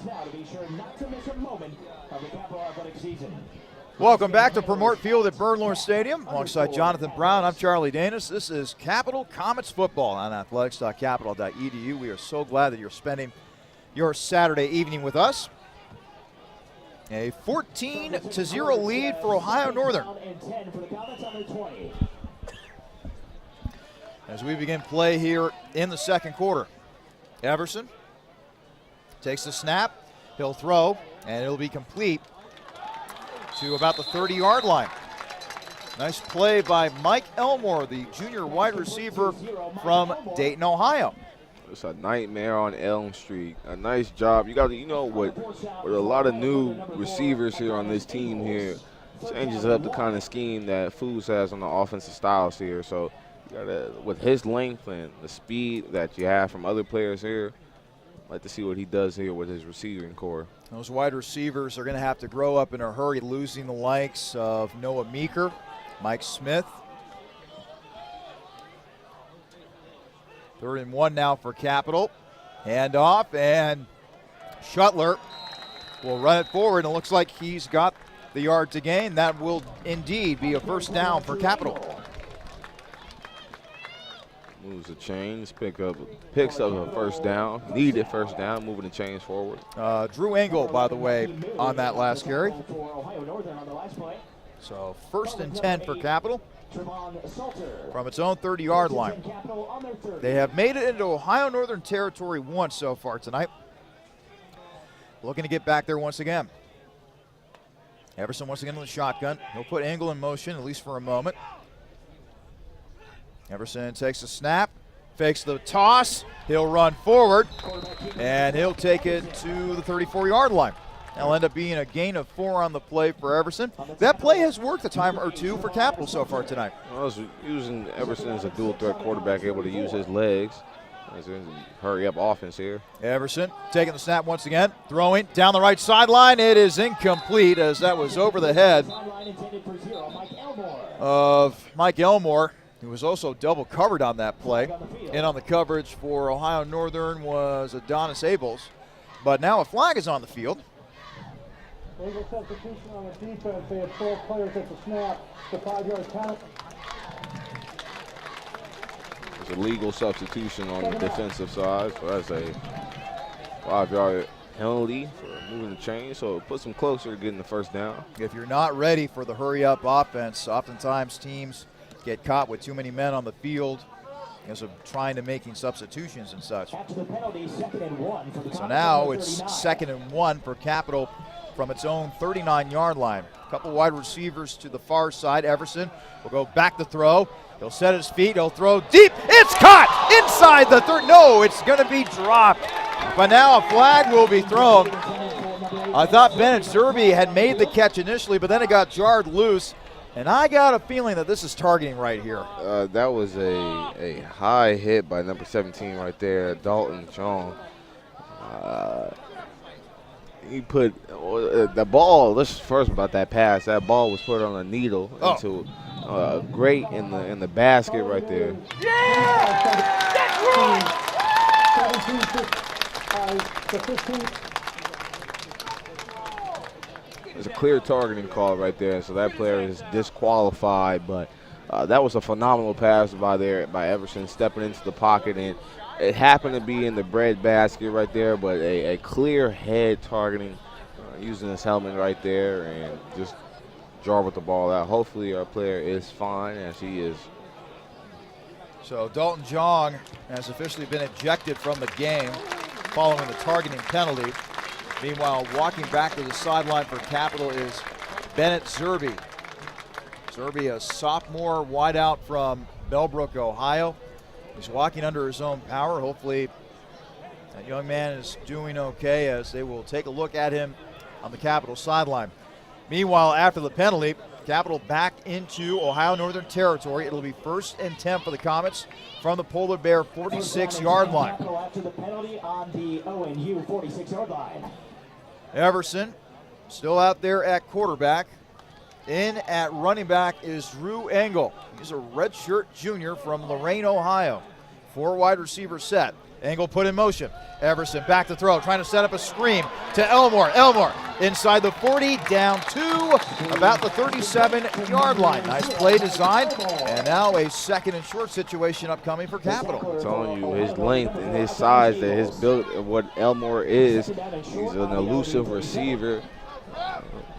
Now to be sure not to miss a moment of the Capital Athletic season. Welcome back to Promort Field at Bernlohr Stadium. Alongside Jonathan Brown, I'm Charlie Danis. This is Capital Comets football on athletics.capital.edu. We are so glad that you're spending your Saturday evening with us. A 14-0 lead for Ohio Northern. As we begin play here in the second quarter, Everson takes the snap, he'll throw, and it'll be complete to about the 30-yard line. Nice play by Mike Elmore, the junior wide receiver from Dayton, Ohio. It's a nightmare on Elm Street. A nice job. You got to, with a lot of new receivers here on this team here, changes up the kind of scheme that Foos has on the offensive styles here. So you got to, with his length and the speed that you have from other players here, I'd like to see what he does here with his receiving core. Those wide receivers are going to have to grow up in a hurry, losing the likes of Noah Meeker, Mike Smith. 3rd and 1 now for Capital. Hand off, and Shuttler will run it forward, and it looks like he's got the yard to gain. That will indeed be a first down for Capital. Moves the chains, picks up a first down, needed first down, moving the chains forward. Drew Engel, by the way, on that last carry. So 1st and 10 for Capital from its own 30-yard line. They have made it into Ohio Northern territory once so far tonight. Looking to get back there once again. Everson once again in the shotgun. He'll put Engel in motion, at least for a moment. Everson takes the snap, fakes the toss. He'll run forward, and he'll take it to the 34-yard line. That'll end up being a gain of 4 on the play for Everson. That play has worked a time or two for Capital so far tonight. I was using Everson as a dual-threat quarterback, able to use his legs. As a hurry-up offense here. Everson taking the snap once again, throwing down the right sideline. It is incomplete, as that was over the head of Mike Elmore, who was also double covered on that play. In on the coverage for Ohio Northern was Adonis Abels. But now a flag is on the field. Legal substitution on the defense. They had 12 players at the snap. The 5-yard count. There's a legal substitution on the defensive side, so that's a 5-yard penalty for moving the chain. So it puts them closer to getting the first down. If you're not ready for the hurry-up offense, oftentimes teams get caught with too many men on the field because of trying to making substitutions and such. So now it's 2nd and 1 for Capital from its own 39-yard line. A couple wide receivers to the far side. Everson will go back to throw. He'll set his feet. He'll throw deep. It's caught inside the 30. No, it's going to be dropped. But now a flag will be thrown. I thought Bennett Zerby had made the catch initially, but then it got jarred loose. And I got a feeling that this is targeting right here. That was a high hit by number 17 right there, Dalton Chong. He put the ball. Let's first about that pass. That ball was put on a needle into great in the basket right there. Yeah! That's right! to 15. There's a clear targeting call right there, so that player is disqualified. But that was a phenomenal pass by Everson, stepping into the pocket, and it happened to be in the bread basket right there, but a clear head targeting, using his helmet right there, and just draw with the ball out. Hopefully our player is fine, as he is. So Dalton Jong has officially been ejected from the game following the targeting penalty. Meanwhile, walking back to the sideline for Capital is Bennett Zerby. Zerby, a sophomore wideout from Bellbrook, Ohio. He's walking under his own power. Hopefully that young man is doing okay, as they will take a look at him on the Capital sideline. Meanwhile, after the penalty, Capital back into Ohio Northern territory. It'll be 1st and 10 for the Comets from the Polar Bear 46-yard line. Capital after the penalty on the ONU 46-yard line. Everson still out there at quarterback. In at running back is Drew Engel. He's a redshirt junior from Lorain, Ohio. 4 wide receiver set. Engel put in motion. Everson back to throw, trying to set up a screen to Elmore. Elmore inside the 40, down to about the 37-yard line. Nice play design, and now a 2nd and short situation upcoming for Capital. I'm telling you, his length and his size, that his build, what Elmore is, he's an elusive receiver.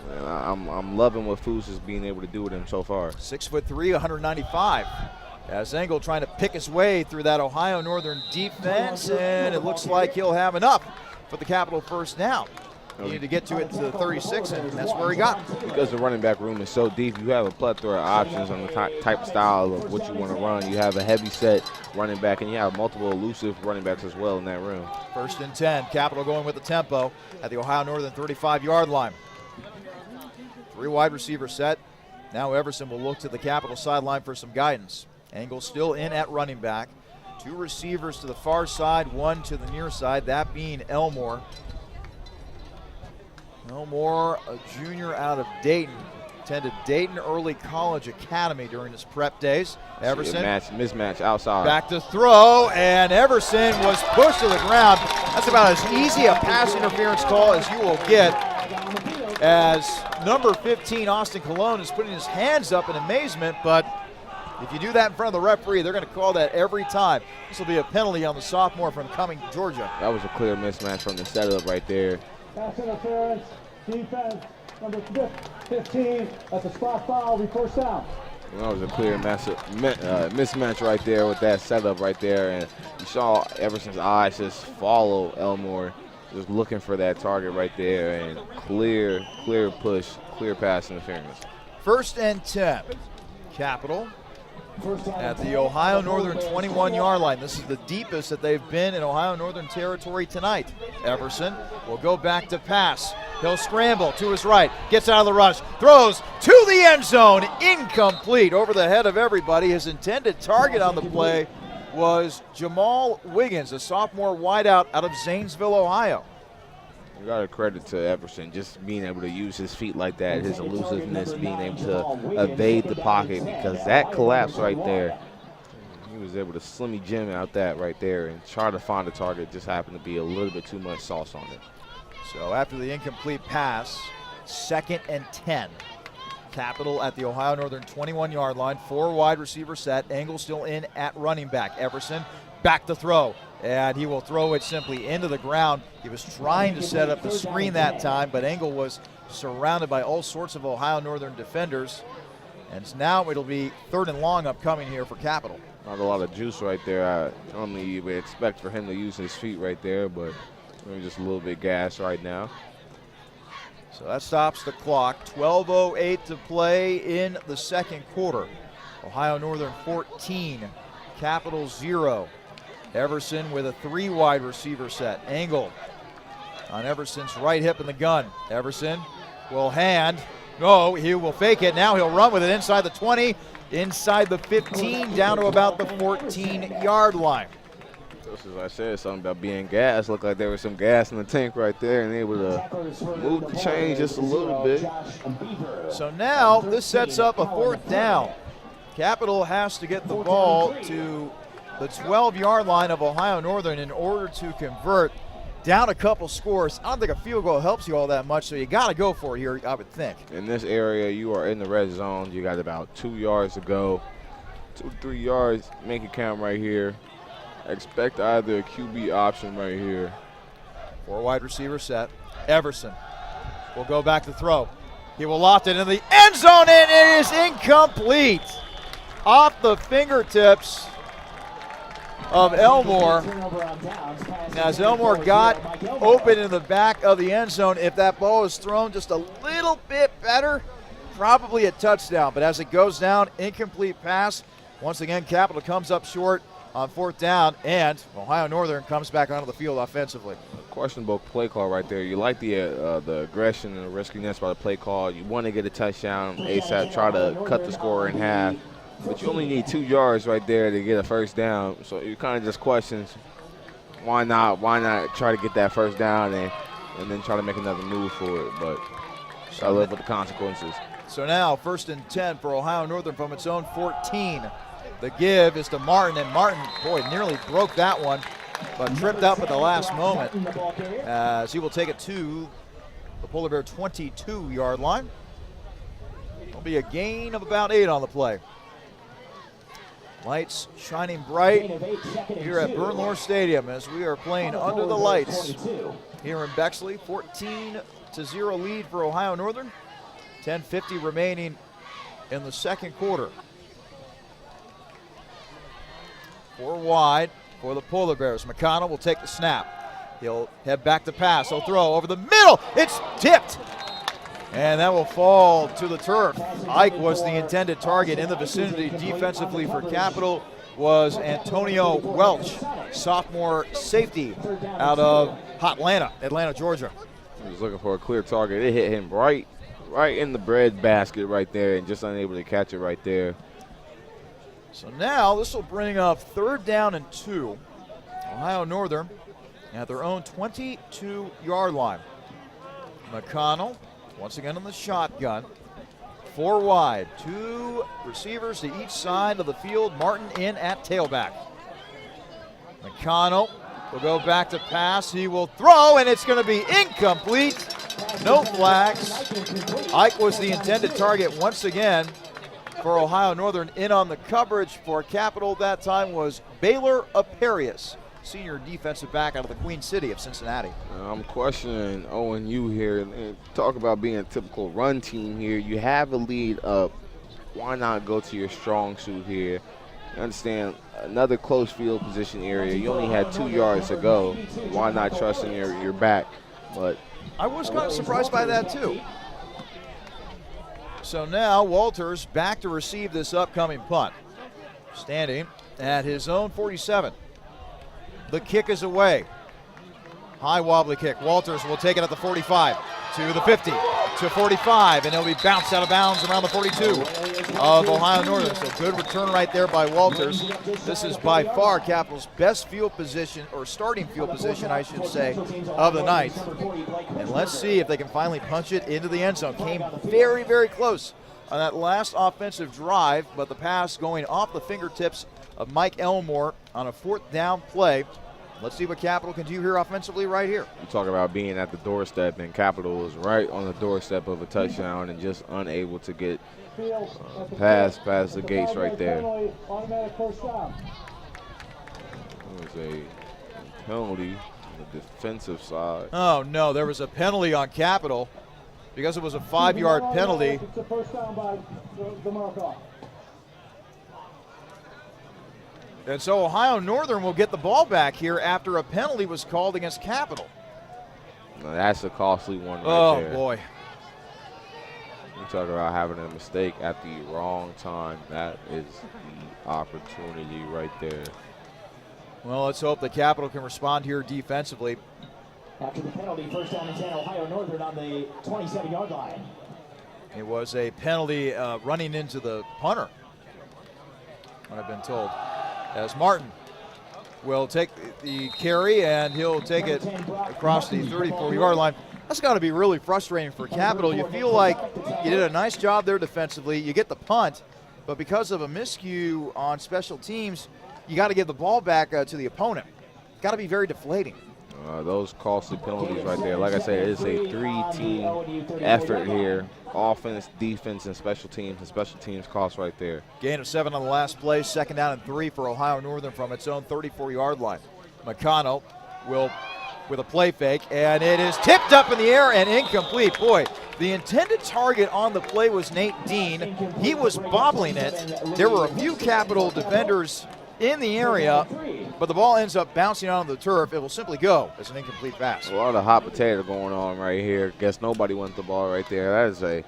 I'm loving what Foos is being able to do with him so far. 6'3", 195. As Engel trying to pick his way through that Ohio Northern defense, and it looks like he'll have enough for the Capital first down. He needed to get to it to the 36, and that's where he got. Because the running back room is so deep, you have a plethora of options on the type of style of what you want to run. You have a heavy set running back, and you have multiple elusive running backs as well in that room. 1st and 10, Capital going with the tempo at the Ohio Northern 35-yard line. 3 wide receiver set. Now Everson will look to the Capital sideline for some guidance. Engel still in at running back. 2 receivers to the far side, 1 to the near side, that being Elmore. Elmore, a junior out of Dayton. Attended Dayton Early College Academy during his prep days. Everson. Mismatch outside. Back to throw, and Everson was pushed to the ground. That's about as easy a pass interference call as you will get, as number 15, Austin Colon, is putting his hands up in amazement, but if you do that in front of the referee, they're going to call that every time. This will be a penalty on the sophomore from Cumming, Georgia. That was a clear mismatch from the setup right there. Pass interference, defense, number 15, that's a spot foul, be 1st down. That was a clear mismatch right there with that setup right there, and you saw Everson's eyes just follow Elmore, just looking for that target right there, and clear push, clear pass interference. 1st and 10, Capital at the Ohio Northern 21-yard line. This is the deepest that they've been in Ohio Northern territory tonight. Everson will go back to pass. He'll scramble to his right, gets out of the rush, throws to the end zone, incomplete, over the head of everybody. His intended target on the play was Jamal Wiggins, a sophomore wideout out of Zanesville, Ohio. You got to credit to Everson just being able to use his feet like that, his elusiveness, being able to evade the pocket, because that collapse right there, he was able to slimmy Jim out that right there and try to find a target. Just happened to be a little bit too much sauce on it. So after the incomplete pass, 2nd and 10. Capital at the Ohio Northern 21-yard line, 4 wide receiver set. Engel still in at running back. Everson back to throw, and he will throw it simply into the ground. He was trying to set up the screen that time, but Engel was surrounded by all sorts of Ohio Northern defenders. And now it'll be 3rd and long upcoming here for Capital. Not a lot of juice right there. Normally you would expect for him to use his feet right there, but maybe just a little bit gas right now. So that stops the clock. 12:08 to play in the 2nd quarter. Ohio Northern 14, Capital 0. Everson with a 3 wide receiver set. Engel on Everson's right hip in the gun. Everson will hand. No, he will fake it. Now he'll run with it inside the 20, inside the 15, down to about the 14-yard line. Just as I said, something about being gas. Looked like there was some gas in the tank right there, and able to move the chain just a little bit. So now this sets up a 4th down. Capital has to get the ball to the 12-yard line of Ohio Northern in order to convert. down a couple scores. I don't think a field goal helps you all that much, so you got to go for it here, I would think. In this area, you are in the red zone. You got about 2 yards to go. 2 to 3 yards, make it count right here. Expect either a QB option right here. 4 wide receiver set. Everson will go back to throw. He will loft it in the end zone, and it is incomplete. Off the fingertips of Elmore. Now, as Elmore got open in the back of the end zone, if that ball is thrown just a little bit better, probably a touchdown. But as it goes down, incomplete pass. Once again, Capital comes up short on 4th down, and Ohio Northern comes back onto the field offensively. Questionable play call right there. You like the aggression and the riskiness by the play call. You want to get a touchdown ASAP, try to cut the score in half. But you only need 2 yards right there to get a first down. So you kind of just questions, why not try to get that first down and then try to make another move for it. But I live with the consequences. So now 1st and 10 for Ohio Northern from its own 14. The give is to Martin, and Martin, boy, nearly broke that one, but tripped up at the last moment as he will take it to the Polar Bear 22-yard line. It'll be a gain of about 8 on the play. Lights shining bright here at Bernlohr Stadium as we are playing under the lights here in Bexley. 14-0 lead for Ohio Northern. 10:50 remaining in the second quarter. 4 wide for the Polar Bears. McConnell will take the snap. He'll head back to pass. He'll throw over the middle. It's tipped. And that will fall to the turf. Ike was the intended target. In the vicinity defensively for Capital was Antonio Welch, sophomore safety out of Atlanta, Georgia. He was looking for a clear target. It hit him right in the bread basket right there, and just unable to catch it right there. So now this will bring up 3rd down and 2. Ohio Northern at their own 22-yard line. McConnell once again on the shotgun. 4 wide, 2 receivers to each side of the field. Martin in at tailback. McConnell will go back to pass. He will throw, and it's going to be incomplete. No flags. Ike was the intended target once again for Ohio Northern. In on the coverage for Capital that time was Baylor Aparius, senior defensive back out of the Queen City of Cincinnati. I'm questioning ONU here. And talk about being a typical run team here. You have a lead up. Why not go to your strong suit here? You understand, another close field position area. You only had 2 yards to go. Why not trust in your back? But I was kind of surprised by that too. So now Walters back to receive this upcoming punt. Standing at his own 47. The kick is away. High wobbly kick. Walters will take it at the 45 to the 50 to 45, and he'll be bounced out of bounds around the 42 of Ohio Northern. So good return right there by Walters. This is by far Capital's best field position, or starting field position, I should say, of the night. And let's see if they can finally punch it into the end zone. Came very, very close on that last offensive drive, but the pass going off the fingertips of Mike Elmore on a 4th down play. Let's see what Capital can do here offensively right here. You talk about being at the doorstep, and Capital was right on the doorstep of a touchdown and just unable to get past the gates right there. There was a penalty on the defensive side. Oh, no, there was a penalty on Capital because it was a 5-yard penalty. It's a first down by the mark-off. And so Ohio Northern will get the ball back here after a penalty was called against Capital. Now that's a costly one right there. Oh, boy. You talk about having a mistake at the wrong time. That is the opportunity right there. Well, let's hope the Capital can respond here defensively. After the penalty, 1st down and 10, Ohio Northern on the 27-yard line. It was a penalty running into the punter, what I've been told. As Martin will take the carry, and he'll take it across the 34-yard line. That's got to be really frustrating for Capital. You feel like you did a nice job there defensively. You get the punt, but because of a miscue on special teams, you got to give the ball back to the opponent. Got to be very deflating. Those costly penalties right there. Like I said, it's a 3-team effort here. Offense, defense, and special teams. And special teams cost right there. Gain of 7 on the last play. 2nd down and 3 for Ohio Northern from its own 34-yard line. McConnell will with a play fake, and it is tipped up in the air and incomplete. Boy, the intended target on the play was Nate Dean. He was bobbling it. There were a few Capital defenders in the area, but the ball ends up bouncing onto the turf. It will simply go as an incomplete pass. A lot of hot potato going on right here. Guess nobody wants the ball right there. That is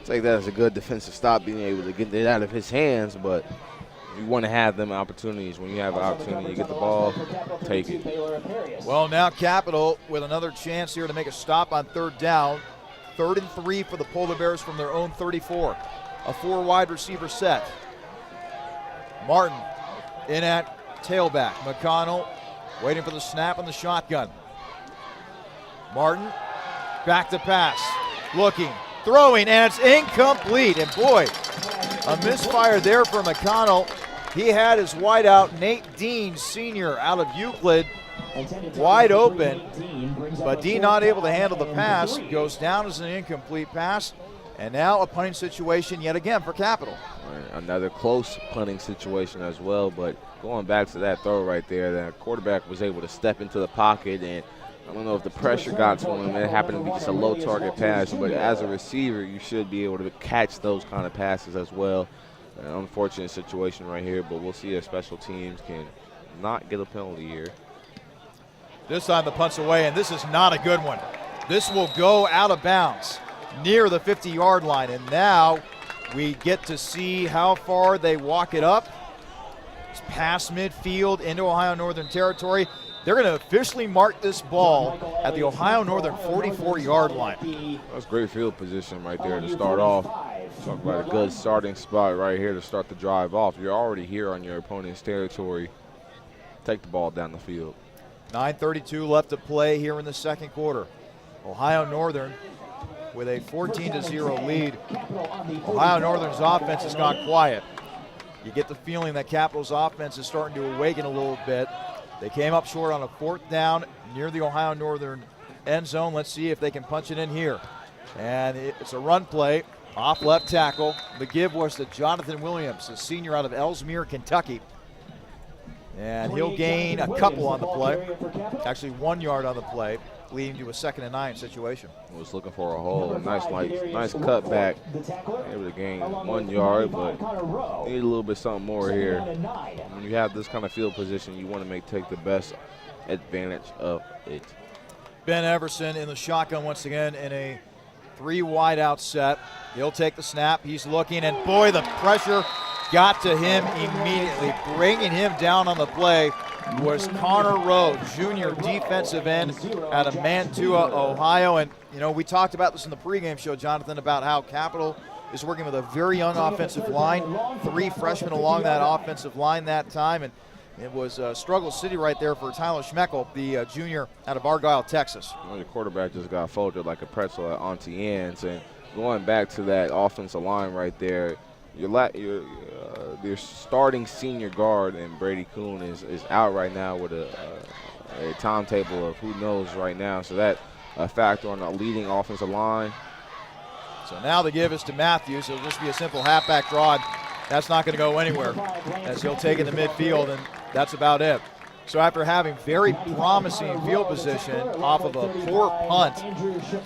take that as a good defensive stop, being able to get it out of his hands, but you want to have them opportunities. When you have an opportunity to get the ball, take it. Well, now Capital with another chance here to make a stop on 3rd down. 3rd and 3 for the Polar Bears from their own 34. A 4-wide receiver set. Martin in at tailback. McConnell waiting for the snap on the shotgun. Martin back to pass. Looking, throwing, and it's incomplete. And boy, a misfire there for McConnell. He had his wideout, Nate Dean, senior, out of Euclid, wide open, but Dean not able to handle the pass. Goes down as an incomplete pass, and now a punting situation yet again for Capital. Another close punting situation as well, but going back to that throw right there, the quarterback was able to step into the pocket, and I don't know if the pressure got to him. It happened to be just a low target pass, but as a receiver, you should be able to catch those kind of passes as well. An unfortunate situation right here, but we'll see if special teams can not get a penalty here. This time the punt's away, and this is not a good one. This will go out of bounds near the 50-yard line, and now we get to see how far they walk it up. It's past midfield into Ohio Northern territory. They're going to officially mark this ball at the Ohio Northern 44-yard line. That's great field position right there to start off. Talk about a good starting spot right here to start the drive off. You're already here on your opponent's territory. Take the ball down the field. 9:32 left to play here in the second quarter. Ohio Northern with a 14-0 lead. Ohio Northern's offense has gone quiet. You get the feeling that Capital's offense is starting to awaken a little bit. They came up short on a 4th down near the Ohio Northern end zone. Let's see if they can punch it in here. And it's a run play off left tackle. The give was to Jonathan Williams, a senior out of Ellesmere, Kentucky. And he'll gain a couple on the play. Actually 1 yard on the play, leading to a 2nd and 9 situation. Was looking for a hole. Nice cut back. Able to gain 1 yard, but need a little bit something more here. When you have this kind of field position, you want to take the best advantage of it. Ben Everson in the shotgun once again in a 3-wide out set. He'll take the snap. He's looking, and boy, the pressure got to him immediately. Bringing him down on the play was Connor Rowe, junior defensive end out of Mantua, Ohio. And, you know, we talked about this in the pregame show, Jonathan, about how Capital is working with a very young offensive line. 3 freshmen along that offensive line that time. And it was struggle city right there for Tyler Schmeckel, the junior out of Argyle, Texas. Well, the quarterback just got folded like a pretzel at Auntie Anne's. And going back to that offensive line right there, your starting senior guard and Brady Kuhn is out right now with a timetable of who knows right now. So that a factor on the leading offensive line. So now the give is to Matthews. It'll just be a simple halfback draw. That's not going to go anywhere as he'll take it to midfield, and that's about it. So after having very promising field position off of a poor punt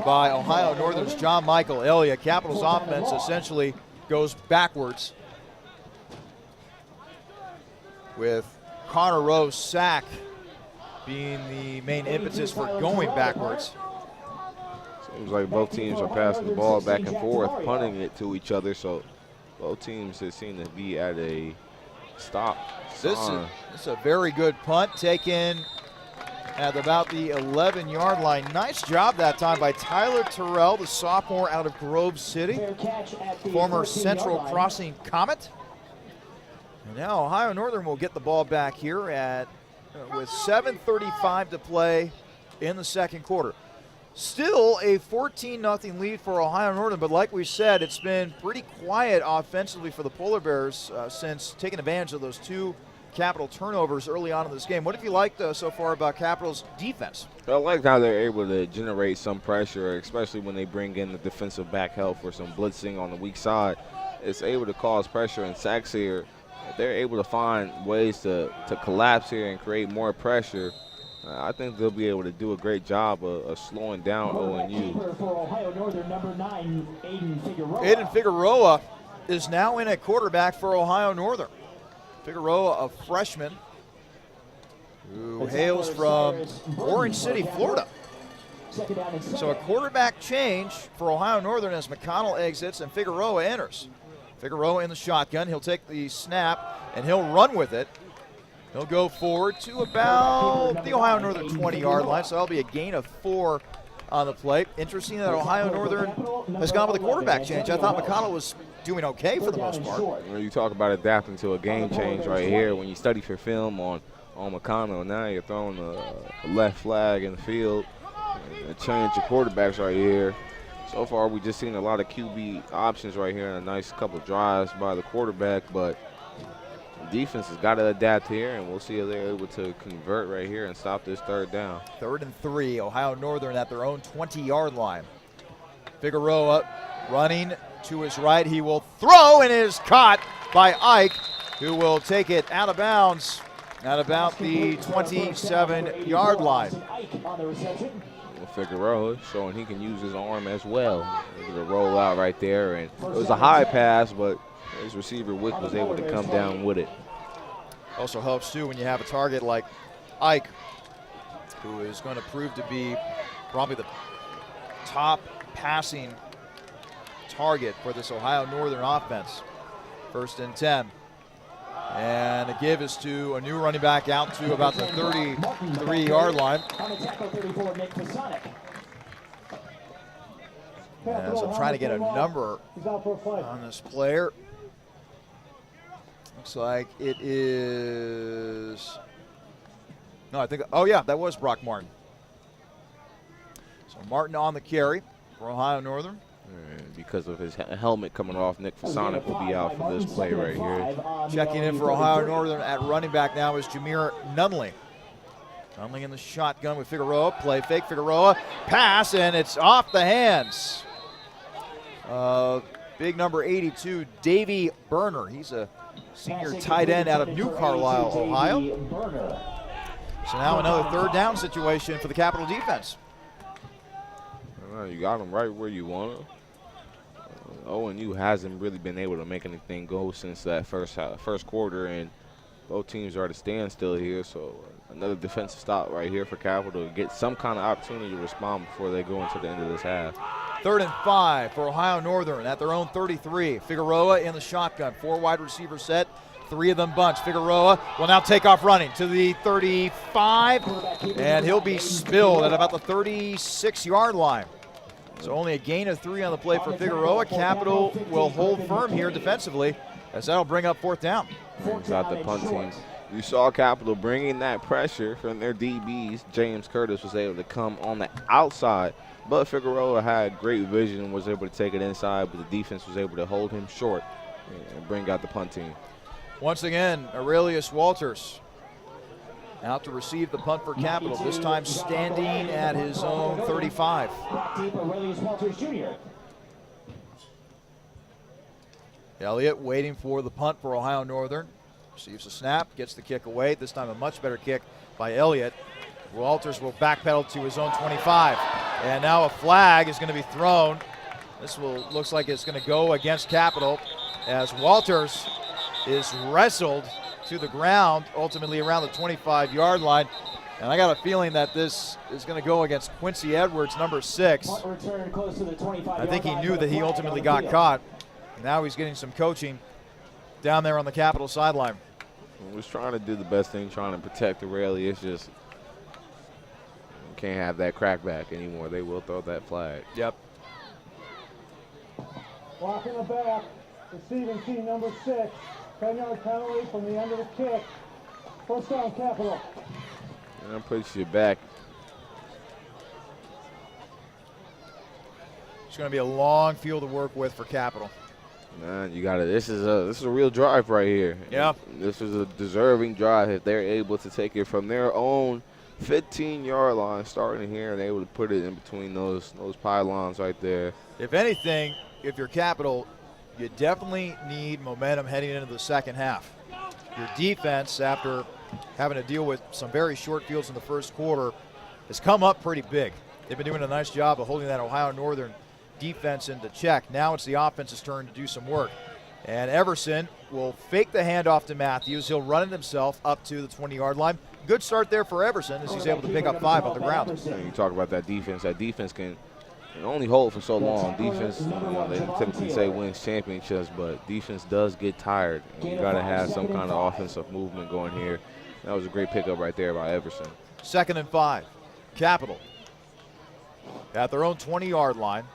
by Ohio Northern's John Michael Elliott, Capital's offense essentially goes backwards with Connor Rowe's sack being the main impetus for going backwards. Seems like both teams are passing the ball back and forth, punting it to each other, so both teams seem to be at a stop. This is a very good punt taken at about the 11-yard line. Nice job that time by Tyler Terrell, the sophomore out of Grove City, former Central Crossing Comet. And now Ohio Northern will get the ball back here at with 7:35 to play in the second quarter. Still a 14-0 lead for Ohio Northern, but like we said, it's been pretty quiet offensively for the Polar Bears since taking advantage of those 2 Capital turnovers early on in this game. What have you liked so far about Capital's defense? I like how they're able to generate some pressure, especially when they bring in the defensive back help for some blitzing on the weak side. It's able to cause pressure and sacks here. They're able to find ways to collapse here and create more pressure. I think they'll be able to do a great job of slowing down ONU. For Ohio Northern, number 9, Aiden Figueroa. Aiden Figueroa is now in at quarterback for Ohio Northern. Figueroa, a freshman who hails from Orange City, Florida. So a quarterback change for Ohio Northern as McConnell exits and Figueroa enters. Figueroa in the shotgun. He'll take the snap and he'll run with it. He'll go forward to about the Ohio Northern 20-yard line, so that'll be a gain of 4 on the play. Interesting that Ohio Northern has gone with a quarterback change. I thought McConnell was doing okay for the most part. You talk about adapting to a game change right here. When you study for film on McConnell, now you're throwing a left flag in the field and change your quarterbacks right here. So far, we just seen a lot of QB options right here and a nice couple drives by the quarterback, but defense has got to adapt here, and we'll see if they're able to convert right here and stop this third down. 3rd and 3, Ohio Northern at their own 20-yard line. Figueroa running to his right. He will throw and is caught by Ike, who will take it out of bounds at about the 27-yard line. Figueroa showing he can use his arm as well. Able to roll out right there, and it was a high pass, but his receiver Wick was able to come down with it. Also helps too when you have a target like Ike, who is going to prove to be probably the top passing target for this Ohio Northern offense. 1st and 10. And the give is to a new running back out to about the 33-yard line. As I'm trying to get a number on this player. Looks like it is, no, I think, oh yeah, that was Brock Martin. So Martin on the carry for Ohio Northern. And because of his helmet coming off, Nick Fasonic will be out for this play right here. Checking in for Ohio Northern at running back now is Jameer Nunley. Nunley in the shotgun with Figueroa. Play fake, Figueroa. Pass, and it's off the hands. Big number 82, Davey Berner. He's a senior tight end out of New Carlisle, Ohio. So now another 3rd down situation for the Capital defense. You got him right where you want him. ONU hasn't really been able to make anything go since that first quarter, and both teams are at a standstill here. So another defensive stop right here for Capital to get some kind of opportunity to respond before they go into the end of this half. 3rd and 5 for Ohio Northern at their own 33. Figueroa in the shotgun, 4 wide receiver set, 3 of them bunch. Figueroa will now take off running to the 35, and he'll be spilled at about the 36-yard line. So only a gain of 3 on the play for Figueroa. Capital will hold firm here defensively, as that'll bring up 4th down. Brings out the punt team. You saw Capital bringing that pressure from their DBs. James Curtis was able to come on the outside, but Figueroa had great vision and was able to take it inside, but the defense was able to hold him short and bring out the punt team. Once again, Aurelius Walters out to receive the punt for Capital, this time standing at his own 35. Elliott waiting for the punt for Ohio Northern. Receives a snap, gets the kick away. This time a much better kick by Elliott. Walters will backpedal to his own 25. And now a flag is going to be thrown. This looks like it's going to go against Capital as Walters is wrestled to the ground, ultimately around the 25-yard line. And I got a feeling that this is going to go against Quincy Edwards, number 6. I think he knew that he ultimately got caught. Now he's getting some coaching down there on the Capital sideline. He was trying to do the best thing, trying to protect Aurelia. It's just can't have that crackback anymore. They will throw that flag. Yep. Block in the back, receiving team number 6. 10-yard penalty from the end of the kick. 1st down, Capital. And that puts you back. It's going to be a long field to work with for Capital. Man, you got it. This is a real drive right here. Yeah. This is a deserving drive if they're able to take it from their own 15-yard line, starting here, and able to put it in between those pylons right there. If anything, if you're Capital, you definitely need momentum heading into the second half. Your defense, after having to deal with some very short fields in the first quarter, has come up pretty big. They've been doing a nice job of holding that Ohio Northern defense into check. Now it's the offense's turn to do some work. And Everson will fake the handoff to Matthews. He'll run it himself up to the 20-yard line. Good start there for Everson as he's able to pick up 5 on the ground. And you talk about that defense. That defense can only hold for so long. Defense, they typically say wins championships, but defense does get tired. And you got to have some kind of offensive movement going here. That was a great pickup right there by Everson. 2nd and 5. Capital at their own 20-yard line.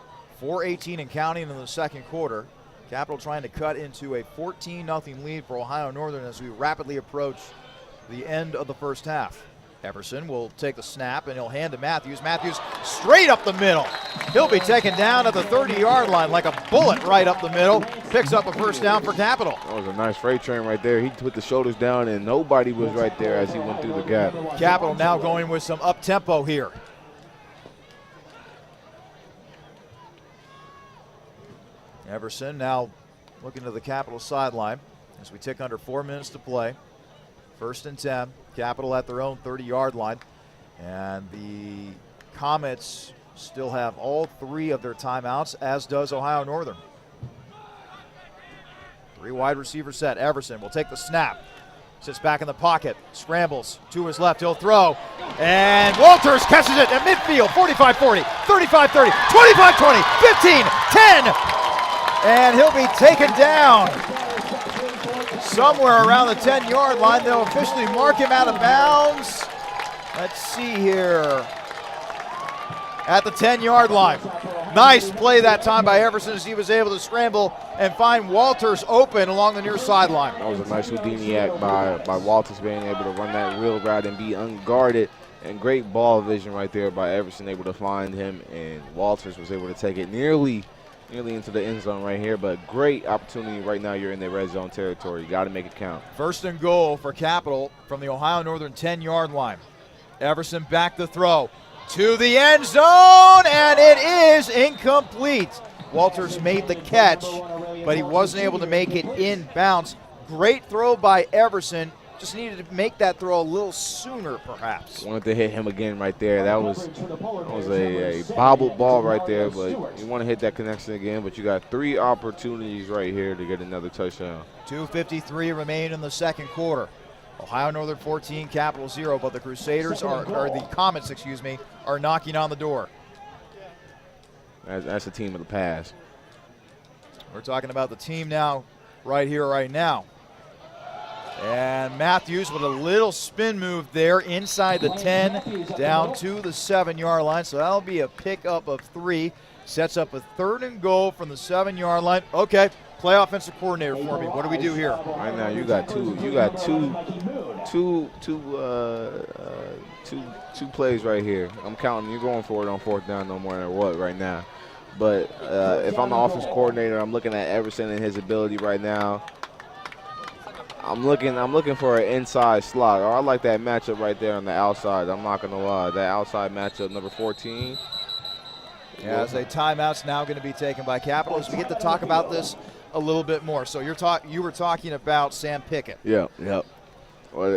4:18 and counting in the second quarter. Capital trying to cut into a 14-0 lead for Ohio Northern as we rapidly approach the end of the first half. Everson will take the snap and he'll hand to Matthews. Matthews straight up the middle. He'll be taken down at the 30-yard line like a bullet right up the middle. Picks up a first down for Capital. That was a nice freight train right there. He put the shoulders down and nobody was right there as he went through the gap. Capital now going with some up-tempo here. Everson now looking to the Capital sideline as we tick under 4 minutes to play. 1st and 10, Capital at their own 30-yard line. And the Comets still have all 3 of their timeouts, as does Ohio Northern. 3 wide receiver set. Everson will take the snap. Sits back in the pocket, scrambles to his left, he'll throw. And Walters catches it at midfield, 45-40, 35-30, 25-20, 15, 10. And he'll be taken down somewhere around the 10-yard line. They'll officially mark him out of bounds. Let's see here. At the 10-yard line. Nice play that time by Everson as he was able to scramble and find Walters open along the near sideline. That was a nice Houdini act by Walters, being able to run that wheel route and be unguarded. And great ball vision right there by Everson, able to find him. And Walters was able to take it nearly into the end zone right here, but great opportunity right now. You're in the red zone territory. You got to make it count. 1st and goal for Capital from the Ohio Northern 10-yard line. Everson back to throw to the end zone, and it is incomplete. Walters made the catch, but he wasn't able to make it in bounds. Great throw by Everson. Just needed to make that throw a little sooner, perhaps. Wanted to hit him again right there. That was a bobbled ball right there, but you want to hit that connection again. But you got 3 opportunities right here to get another touchdown. 2:53 remain in the second quarter. Ohio Northern 14, Capital 0, but the Crusaders or the Comets, are knocking on the door. That's a team of the past. We're talking about the team now, right here, right now. And Matthews with a little spin move there inside the 10 down to the 7-yard line. So that'll be a pickup of 3. Sets up a 3rd and goal from the 7-yard line. Okay, play offensive coordinator for me. What do we do here? Right now you got two plays right here. I'm counting. You're going for it on 4th down no matter what right now. But if I'm the offense coordinator, I'm looking at Everson and his ability right now. I'm looking for an inside slot. I like that matchup right there on the outside. I'm not going to lie. That outside matchup, number 14. Yeah, as a timeout's now going to be taken by Capital as we get to talk about this a little bit more. So you were talking about Sam Pickett. Yep. Well,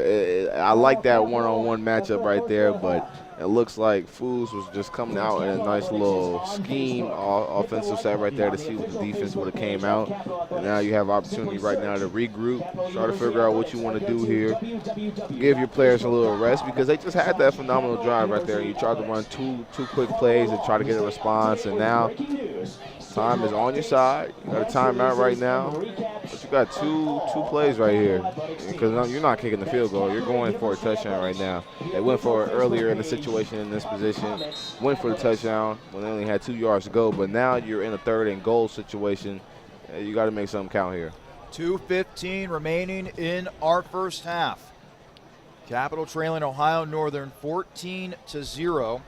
I like that one-on-one matchup right there, but it looks like Foos was just coming out in a nice little scheme offensive set right there to see what the defense would have came out. And now you have opportunity right now to regroup, try to figure out what you want to do here, give your players a little rest because they just had that phenomenal drive right there. You tried to run two quick plays and try to get a response, and now time is on your side. You got a timeout right now, but you got two plays right here because you're not kicking the field goal. You're going for a touchdown right now. They went for it earlier in the situation in this position, went for the touchdown when they only had 2 yards to go, but now you're in a 3rd and goal situation. You got to make something count here. 2:15 remaining in our first half. Capital trailing Ohio Northern 14-0.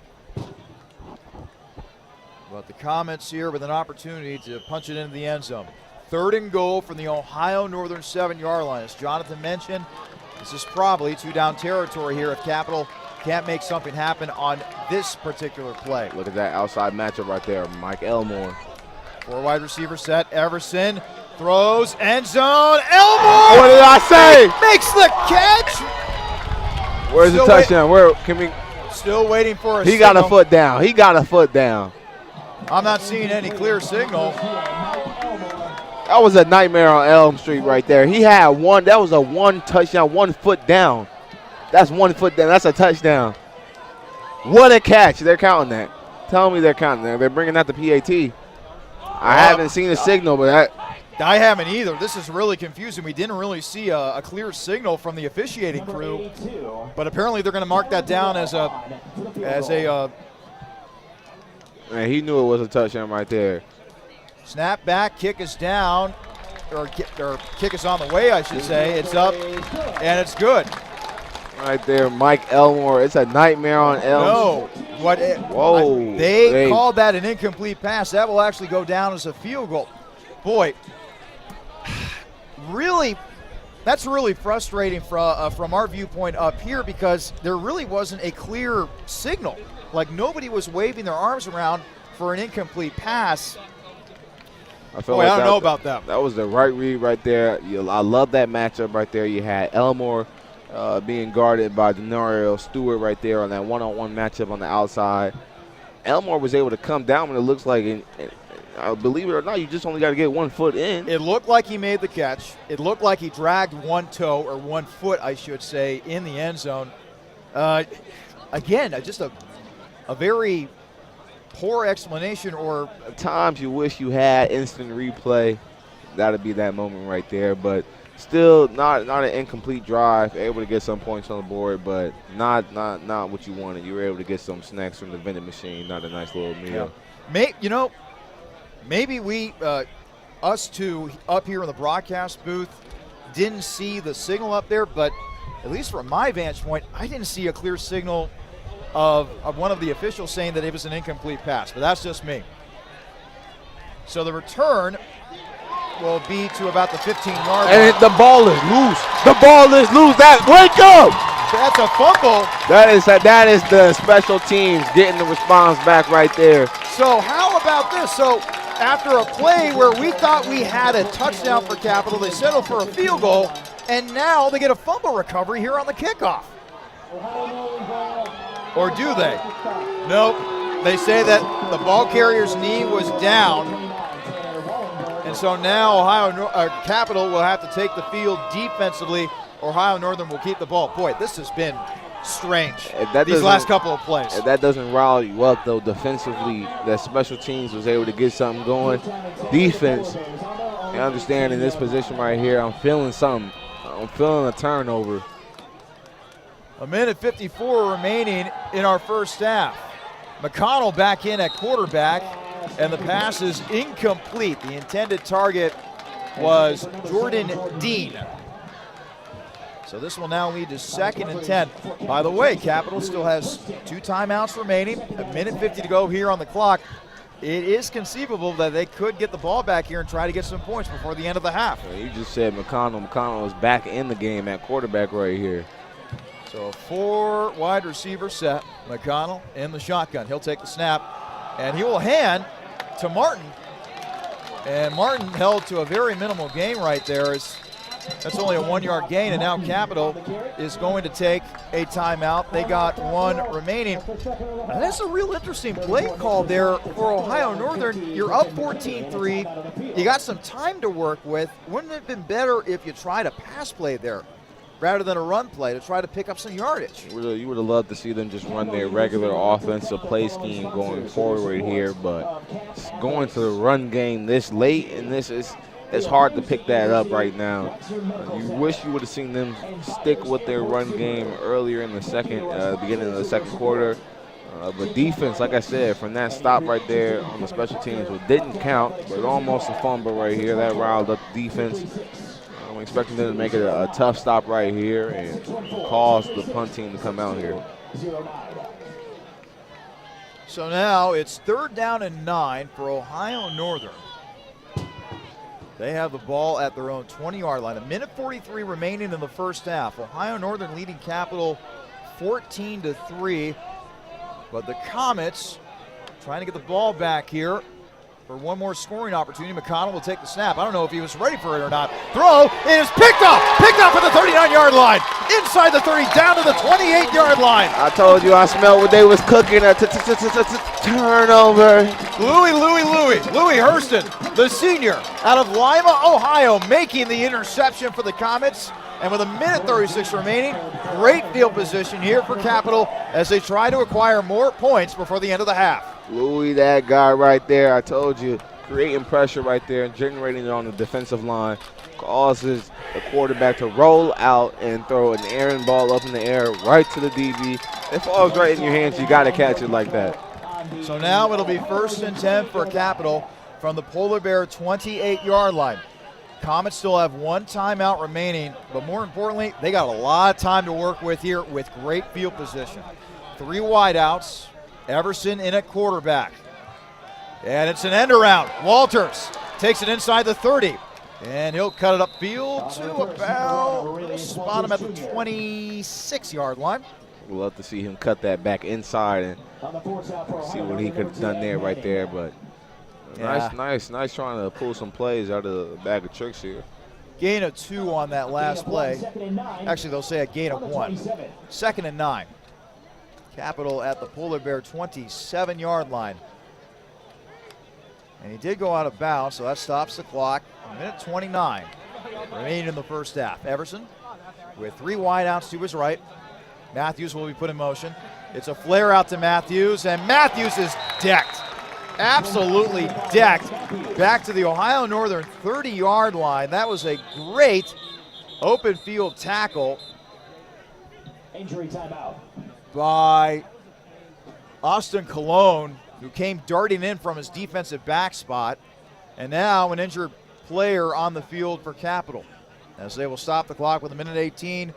But the Comets here with an opportunity to punch it into the end zone. 3rd and goal from the Ohio Northern 7-yard line. As Jonathan mentioned, this is probably 2-down territory here if Capital can't make something happen on this particular play. Look at that outside matchup right there. Mike Elmore. 4 wide receiver set. Everson throws, end zone. Elmore! What did I say? Makes the catch. Where's the touchdown? Where can we? Still waiting for a He signal. got a foot down. He got a foot down. I'm not seeing any clear signal. That was a nightmare on Elm Street right there. He had one. That was a 1 touchdown, 1 foot down. That's 1 foot down. That's a touchdown. What a catch. They're counting that. Tell me they're counting that. They're bringing out the PAT. I haven't seen a signal, but I haven't either. This is really confusing. We didn't really see a clear signal from the officiating crew, but apparently they're going to mark that down as a man, he knew it was a touchdown right there. snap back, kick is down, or kick is on the way, I should say. It's up, and it's good. Right there, Mike Elmore. It's a nightmare on Elm. No. Whoa. They called that an incomplete pass. That will actually go down as a field goal. Boy, really, that's really frustrating from our viewpoint up here because there really wasn't a clear signal. Like nobody was waving their arms around for an incomplete pass. I don't know about that. That was the right read right there. I love that matchup right there. You had Elmore being guarded by Denario Stewart right there on that one-on-one matchup on the outside. Elmore was able to come down when it looks like, believe it or not, you just only got to get 1 foot in. It looked like he made the catch. It looked like he dragged 1 toe, or 1 foot, I should say, in the end zone. Again, just a very poor explanation. Or at times you wish you had instant replay. That'd be that moment right there, but still not an incomplete drive. Able to get some points on the board, but not what you wanted. You were able to get some snacks from the vending machine, not a nice little meal. Yeah. Maybe we, us two up here in the broadcast booth, didn't see the signal up there, but at least from my vantage point, I didn't see a clear signal of one of the officials saying that it was an incomplete pass, but that's just me. So the return will be to about the 15-yard line. And the ball is loose. The ball is loose. Wake up! That's a fumble. That is the special teams getting the response back right there. So how about this? So after a play where we thought we had a touchdown for Capital, they settled for a field goal, and now they get a fumble recovery here on the kickoff. Or do they? Nope. They say that the ball carrier's knee was down. And so now Capital will have to take the field defensively. Ohio Northern will keep the ball. Boy, this has been strange these last couple of plays. If that doesn't rile you up, though, defensively, that special teams was able to get something going. Defense, you understand in this position right here, I'm feeling something. I'm feeling a turnover. 1:54 remaining in our first half. McConnell back in at quarterback, and the pass is incomplete. The intended target was Jordan Dean. So this will now lead to 2nd and 10. By the way, Capital still has 2 timeouts remaining, 1:50 to go here on the clock. It is conceivable that they could get the ball back here and try to get some points before the end of the half. You just said McConnell. McConnell is back in the game at quarterback right here. So 4 wide receiver set. McConnell in the shotgun. He'll take the snap, and he will hand to Martin. And Martin held to a very minimal gain right there. That's only a 1-yard gain, and now Capital is going to take a timeout. They got 1 remaining. And that's a real interesting play call there for Ohio Northern. You're up 14-3. You got some time to work with. Wouldn't it have been better if you tried a pass play there rather than a run play to try to pick up some yardage? You would have loved to see them just run their regular offensive play scheme going forward here, but going to the run game this late, and it's hard to pick that up right now. You wish you would have seen them stick with their run game earlier in the beginning of the second quarter. But defense, like I said, from that stop right there on the special teams, it didn't count, but almost a fumble right here. That riled up the defense. I'm expecting them to make it a tough stop right here and cause the punt team to come out here. So now it's 3rd down and 9 for Ohio Northern. They have the ball at their own 20-yard line. 1:43 remaining in the first half. Ohio Northern leading Capital 14-3. But the Comets trying to get the ball back here for one more scoring opportunity. McConnell will take the snap. I don't know if he was ready for it or not. Throw is picked up at the 39-yard line. Inside the 30, down to the 28-yard line. I told you I smelled what they was cooking. A turnover. Louis Hurston, the senior out of Lima, Ohio, making the interception for the Comets. And with 1:36 remaining, great field position here for Capital as they try to acquire more points before the end of the half. Louis, that guy right there, I told you, creating pressure right there and generating it on the defensive line, causes the quarterback to roll out and throw an errant ball up in the air right to the DB. It falls right in your hands. You got to catch it like that. So now it'll be 1st and 10 for Capital from the Polar Bear 28-yard line. Comets still have one timeout remaining, but more importantly, they got a lot of time to work with here with great field position. 3 wideouts, Everson in at quarterback. And it's an end around. Walters takes it inside the 30, and he'll cut it upfield to about, spot him at the 26-yard line. We'd love to see him cut that back inside and see what he could have done there right there, but Yeah. Nice trying to pull some plays out of the bag of tricks here. Gain of 2 on that last play. Actually, they'll say a gain of 1. 2nd and 9. Capital at the Polar Bear 27-yard line. And he did go out of bounds, so that stops the clock. 1:29 remaining in the first half. Everson with 3 wideouts to his right. Matthews will be put in motion. It's a flare out to Matthews, and Matthews is decked. Absolutely decked. Back to the Ohio Northern 30-yard line. That was a great open field tackle Injury timeout. by Austin Colon, who came darting in from his defensive back spot. And now an injured player on the field for Capital, as they will stop the clock with 1:18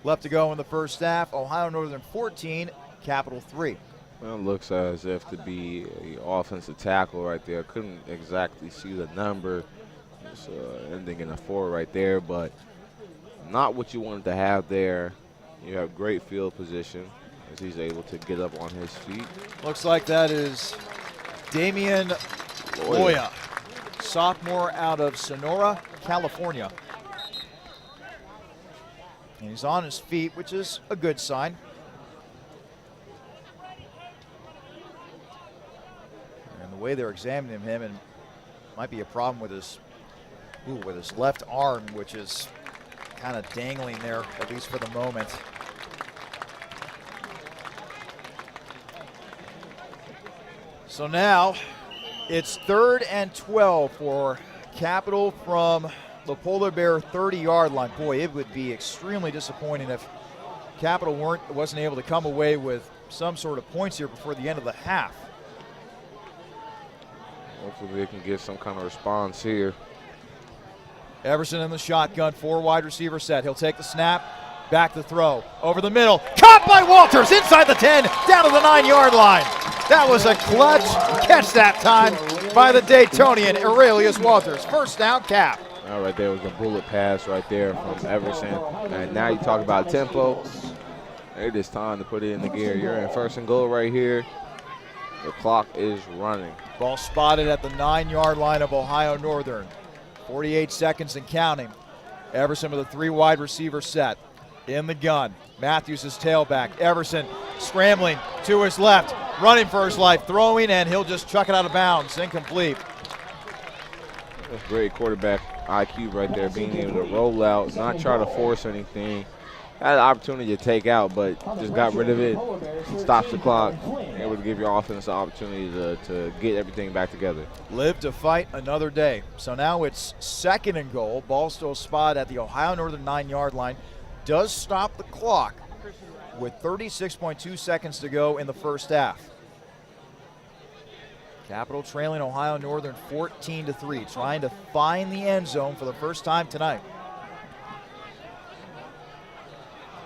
left to go in the first half. Ohio Northern 14, Capital 3. Well, it looks as if to be an offensive tackle right there. Couldn't exactly see the number. It's ending in a 4 right there, but not what you wanted to have there. You have great field position as he's able to get up on his feet. Looks like that is Damian Loya, sophomore out of Sonora, California. And he's on his feet, which is a good sign. And the way they're examining him, and might be a problem with his left arm, which is kind of dangling there, at least for the moment. So now it's 3rd and 12 for Capital from the Polar Bear 30-yard line. Boy, it would be extremely disappointing if Capital wasn't able to come away with some sort of points here before the end of the half. Hopefully they can get some kind of response here. Everson in the shotgun, 4 wide receiver set. He'll take the snap, back to throw, over the middle, caught by Walters, inside the 10, down to the 9-yard line. That was a clutch catch that time by the Daytonian, Aurelius Walters. First down, Cap. All right, there was a bullet pass right there from Everson. And now you talk about tempo. It is time to put it in the gear. You're in 1st and goal right here. The clock is running. Ball spotted at the 9-yard line of Ohio Northern. 48 seconds and counting. Everson with a 3 wide receiver set. In the gun. Matthews is tailback. Everson scrambling to his left, running for his life, throwing, and he'll just chuck it out of bounds. Incomplete. That's great quarterback IQ right there, being able to roll out, not try to force anything. Had an opportunity to take out, but just got rid of it. Stops the clock. Able to give your offense an opportunity to get everything back together. Live to fight another day. So now it's 2nd and goal. Ball still spotted at the Ohio Northern 9-yard line. Does stop the clock with 36.2 seconds to go in the first half. Capital trailing Ohio Northern 14-3, trying to find the end zone for the first time tonight.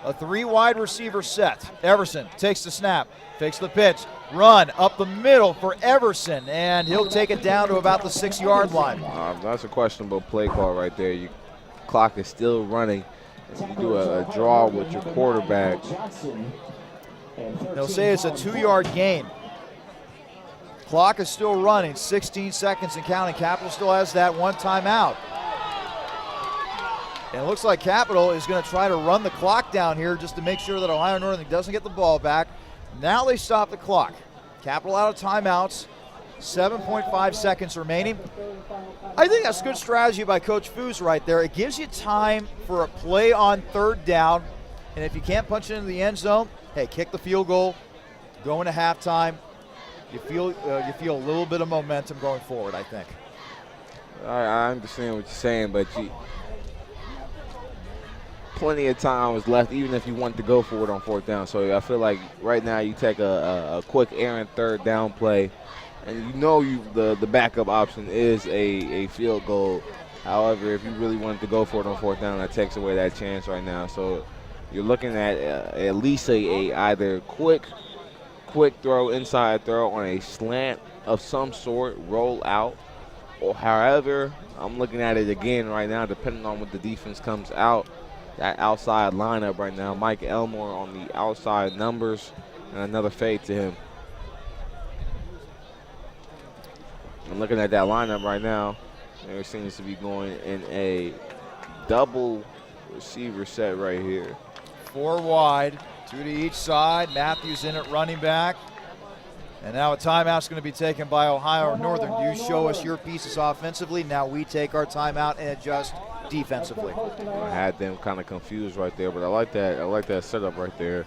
A 3 wide receiver set. Everson takes the snap, fakes the pitch, run up the middle for Everson, and he'll take it down to about the 6-yard line. That's a questionable play call right there. Your clock is still running. You do a draw with your quarterback. They'll say it's a 2-yard gain. Clock is still running, 16 seconds and counting. Capital still has that 1 timeout. And it looks like Capital is going to try to run the clock down here just to make sure that Ohio Northern doesn't get the ball back. Now they stop the clock. Capital out of timeouts, 7.5 seconds remaining. I think that's good strategy by Coach Foos right there. It gives you time for a play on 3rd down. And if you can't punch it into the end zone, hey, kick the field goal, go into halftime. You feel a little bit of momentum going forward, I think. I understand what you're saying, but plenty of time was left, even if you want to go for it on 4th down. So I feel like right now you take a quick errant 3rd down play, and you know the backup option is a field goal. However, if you really wanted to go for it on 4th down, that takes away that chance right now. So you're looking at least a either quick throw, inside throw on a slant of some sort, roll out, or however, I'm looking at it again right now, depending on what the defense comes out. That outside lineup right now, Mike Elmore on the outside numbers, and another fade to him. I'm looking at that lineup right now. There seems to be going in a double receiver set right here. 4 wide, 2 to each side. Matthews in at running back. And now a timeout's going to be taken by Ohio Northern. You show us your pieces offensively. Now we take our timeout and adjust defensively. I had them kind of confused right there, but I like that. I like that setup right there.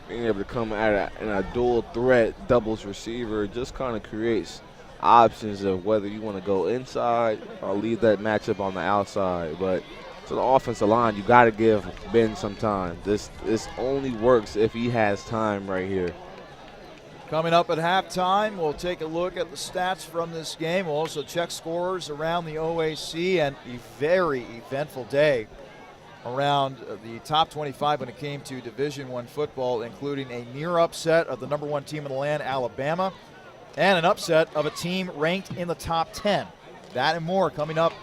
Being able to come at in a dual threat doubles receiver just kind of creates options of whether you want to go inside or leave that matchup on the outside. But to the offensive line, you got to give Ben some time. This only works if he has time right here. Coming up at halftime, we'll take a look at the stats from this game. We'll also check scores around the OAC, and a very eventful day around the top 25 when it came to Division I football, including a near upset of the number 1 team in the land, Alabama, and an upset of a team ranked in the top 10. That and more coming up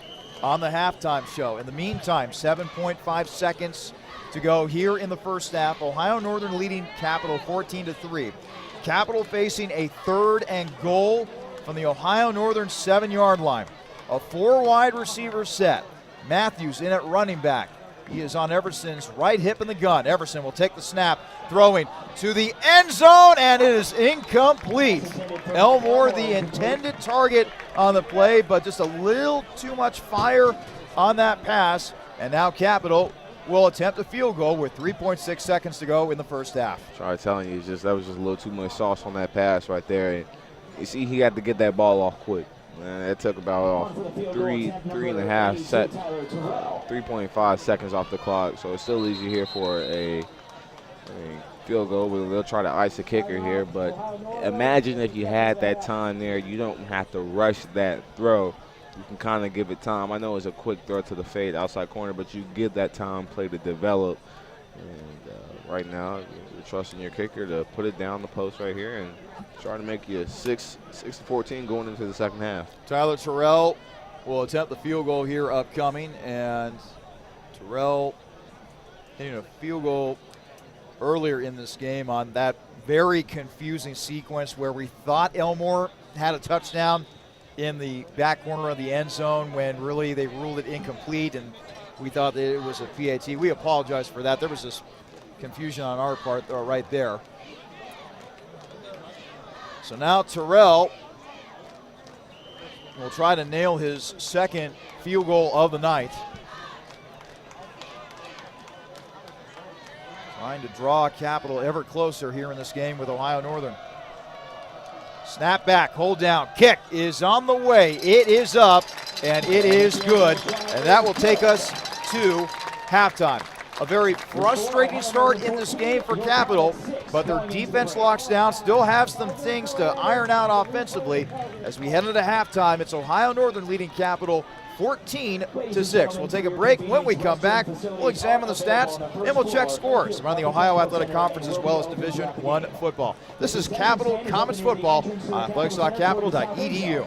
on the halftime show. In the meantime, 7.5 seconds to go here in the first half. Ohio Northern leading Capital 14-3. Capital facing a 3rd and goal from the Ohio Northern 7-yard line. A 4 wide receiver set. Matthews in at running back. He is on Everson's right hip in the gun. Everson will take the snap, throwing to the end zone, and it is incomplete. Elmore, the intended target on the play, but just a little too much fire on that pass. And now Capital will attempt a field goal with 3.6 seconds to go in the first half. Try telling you, that was just a little too much sauce on that pass right there. And you see, he had to get that ball off quick. And it took about 3.5 seconds off the clock. So it still leaves you here for a field goal. They'll try to ice the kicker here. But imagine if you had that time there, you don't have to rush that throw. You can kind of give it time. I know it's a quick throw to the fade outside corner, but you give that time play to develop. And right now, you're trusting your kicker to put it down the post right here and try to make you 6-14 going into the second half. Tyler Terrell will attempt the field goal here upcoming, and Terrell hitting a field goal earlier in this game on that very confusing sequence where we thought Elmore had a touchdown in the back corner of the end zone when really they ruled it incomplete, and we thought that it was a PAT. We apologize for that. There was this confusion on our part right there. So now Terrell will try to nail his second field goal of the night. Trying to draw Capital ever closer here in this game with Ohio Northern. Snap back, hold down, kick is on the way. It is up, and it is good. And that will take us to halftime. A very frustrating start in this game for Capital, but their defense locks down, still have some things to iron out offensively. As we head into halftime, it's Ohio Northern leading Capital 14-6. We'll take a break. When we come back, we'll examine the stats and we'll check scores around the Ohio Athletic Conference as well as Division I football. This is Capital Comets Football on athletics.capital.edu.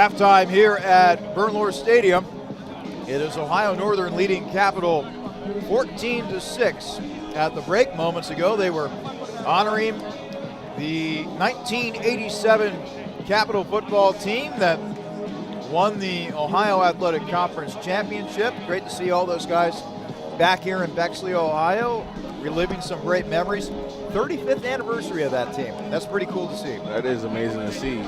Halftime here at Bernlohr Stadium. It is Ohio Northern leading Capital 14-6. At the break moments ago, they were honoring the 1987 Capital football team that won the Ohio Athletic Conference Championship. Great to see all those guys back here in Bexley, Ohio, reliving some great memories. 35th anniversary of that team. That's pretty cool to see. That is amazing to see.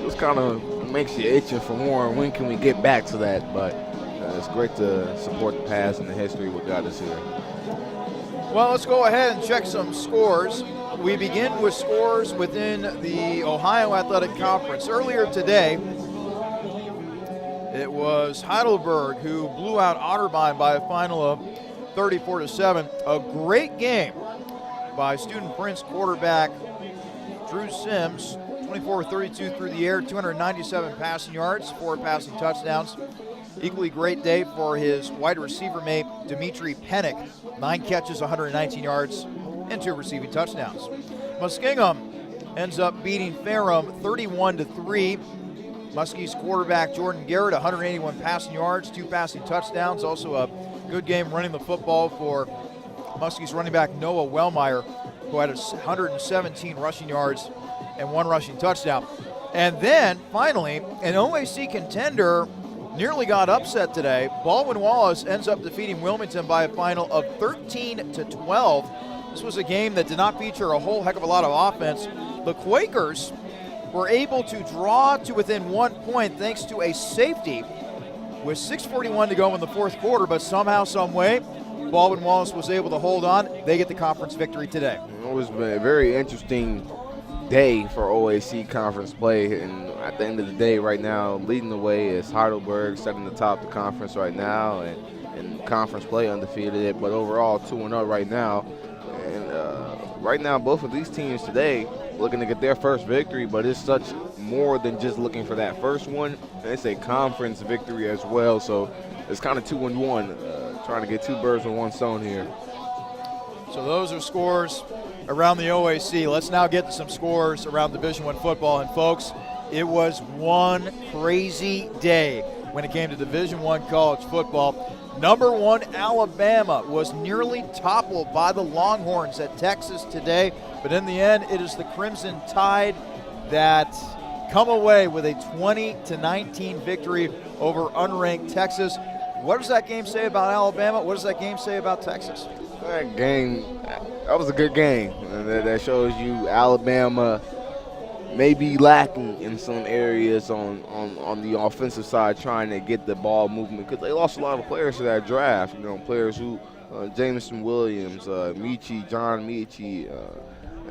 This kind of makes you itching for more. When can we get back to that? But it's great to support the past and the history what got us here. Well, let's go ahead and check some scores. We begin with scores within the Ohio Athletic Conference. Earlier today, it was Heidelberg who blew out Otterbein by a final of 34-7. A great game by Student Prince quarterback Drew Sims, 24-32 through the air, 297 passing yards, 4 passing touchdowns. Equally great day for his wide receiver mate, Dimitri Pennick, 9 catches, 119 yards, and 2 receiving touchdowns. Muskingum ends up beating Ferrum 31-3. Muskie's quarterback, Jordan Garrett, 181 passing yards, 2 passing touchdowns. Also a good game running the football for Muskie's running back, Noah Wellmeyer, who had 117 rushing yards and 1 rushing touchdown. And then, finally, an OAC contender nearly got upset today. Baldwin Wallace ends up defeating Wilmington by a final of 13-12. This was a game that did not feature a whole heck of a lot of offense. The Quakers were able to draw to within 1 point thanks to a safety with 6:41 to go in the fourth quarter, but somehow, some way, Baldwin Wallace was able to hold on. They get the conference victory today. It was a very interesting day for OAC conference play, and at the end of the day right now, leading the way is Heidelberg, setting the top of the conference right now, and conference play undefeated, but overall 2-0 right now. And right now, both of these teams today looking to get their first victory, but it's such more than just looking for that first one. It's a conference victory as well, so it's kind of 2-1, trying to get 2 birds with 1 stone here. So those are scores around the OAC. Let's now get to some scores around Division I football. And folks, it was one crazy day when it came to Division I college football. Number 1 Alabama was nearly toppled by the Longhorns at Texas today, but in the end, it is the Crimson Tide that come away with a 20-19 victory over unranked Texas. What does that game say about Alabama? What does that game say about Texas? That game, that was a good game. And that shows you Alabama may be lacking in some areas on the offensive side, trying to get the ball movement, because they lost a lot of players to that draft. Players who Jameson Williams, John Michie,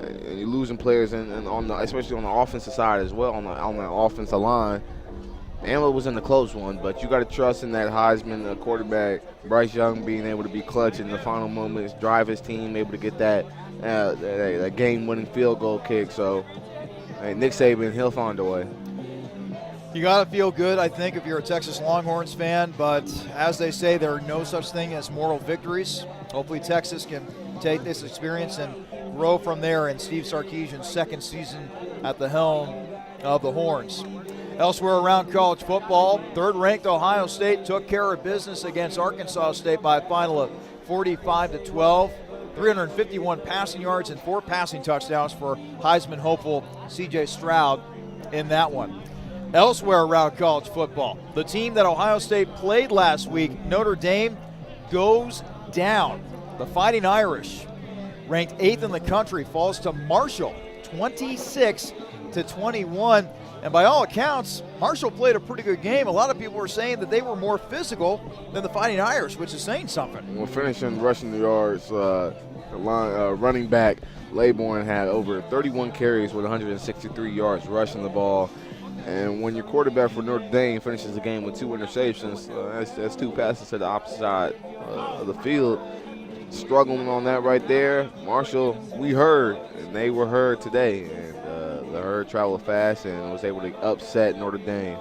and you're losing players, and especially on the offensive side as well, on the offensive line. Bama was in the close one, but you got to trust in that Heisman quarterback, Bryce Young, being able to be clutch in the final moments, drive his team, able to get that game-winning field goal kick. So, Nick Saban, he'll find a way. You got to feel good, I think, if you're a Texas Longhorns fan, but as they say, there are no such thing as moral victories. Hopefully Texas can take this experience and grow from there in Steve Sarkisian's second season at the helm of the Horns. Elsewhere around college football, third-ranked Ohio State took care of business against Arkansas State by a final of 45-12. 351 passing yards and 4 passing touchdowns for Heisman hopeful C.J. Stroud in that one. Elsewhere around college football, the team that Ohio State played last week, Notre Dame, goes down. The Fighting Irish, ranked 8th in the country, falls to Marshall, 26-21. And by all accounts, Marshall played a pretty good game. A lot of people were saying that they were more physical than the Fighting Irish, which is saying something. Well, finishing rushing the yards, running back Laybourne had over 31 carries with 163 yards rushing the ball. And when your quarterback for Notre Dame finishes the game with 2 interceptions, that's 2 passes to the opposite side of the field. Struggling on that right there. Marshall, we heard, and they were heard today. And the herd traveled fast and was able to upset Notre Dame.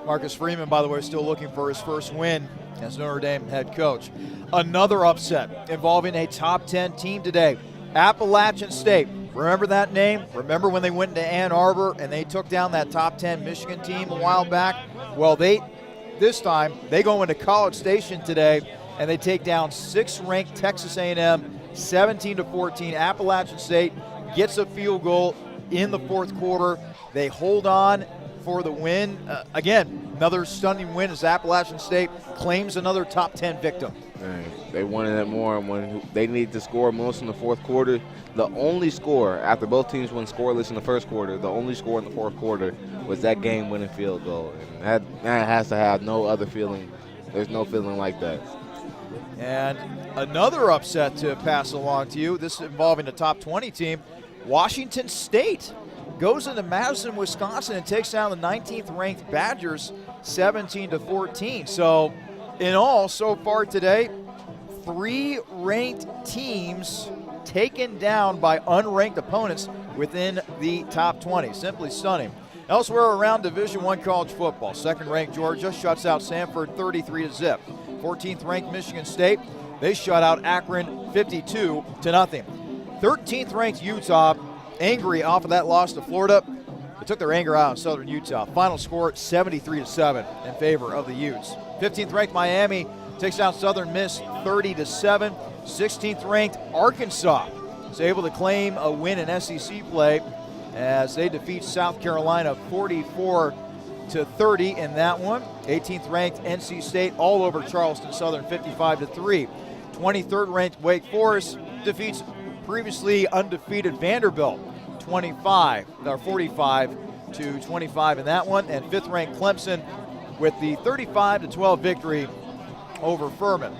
Marcus Freeman, by the way, still looking for his first win as Notre Dame head coach. Another upset involving a top 10 team today. Appalachian State Remember that name? Remember when they went into Ann Arbor and they took down that top 10 Michigan team a while back? Well, this time they go into College Station today and they take down 6th-ranked Texas A&M 17-14. Appalachian State gets a field goal in the fourth quarter. They hold on for the win. Again, another stunning win as Appalachian State claims another top 10 victim. They wanted it more, and when they needed to score most in the fourth quarter, the only score after both teams went scoreless in the first quarter, the only score in the fourth quarter was that game-winning field goal. And that has to have no other feeling. There's no feeling like that. And another upset to pass along to you, this involving the top 20 team. Washington State goes into Madison, Wisconsin, and takes down the 19th-ranked Badgers 17-14. So, in all, so far today, 3 ranked teams taken down by unranked opponents within the top 20. Simply stunning. Elsewhere around Division I college football, 2nd-ranked Georgia shuts out Samford 33-0. 14th-ranked Michigan State, they shut out Akron 52-0. 13th-ranked Utah, angry off of that loss to Florida. They took their anger out on Southern Utah. Final score 73-7 in favor of the Utes. 15th-ranked Miami takes down Southern Miss 30-7. 16th-ranked Arkansas is able to claim a win in SEC play as they defeat South Carolina 44-30 in that one. 18th-ranked NC State all over Charleston Southern 55-3. 23rd-ranked Wake Forest defeats previously undefeated Vanderbilt 45-25 in that one. And 5th-ranked Clemson with the 35-12 victory over Furman.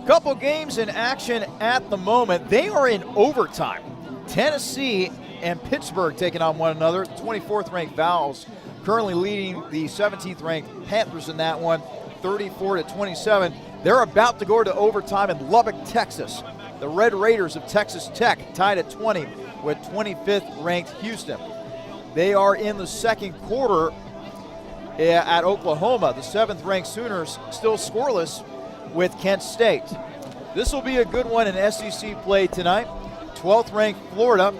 Couple games in action at the moment. They are in overtime. Tennessee and Pittsburgh taking on one another. 24th-ranked Vols currently leading the 17th-ranked Panthers in that one, 34-27. They're about to go to overtime in Lubbock, Texas. The Red Raiders of Texas Tech tied at 20 with 25th-ranked Houston. They are in the second quarter at Oklahoma. The 7th-ranked Sooners still scoreless with Kent State. This will be a good one in SEC play tonight. 12th-ranked Florida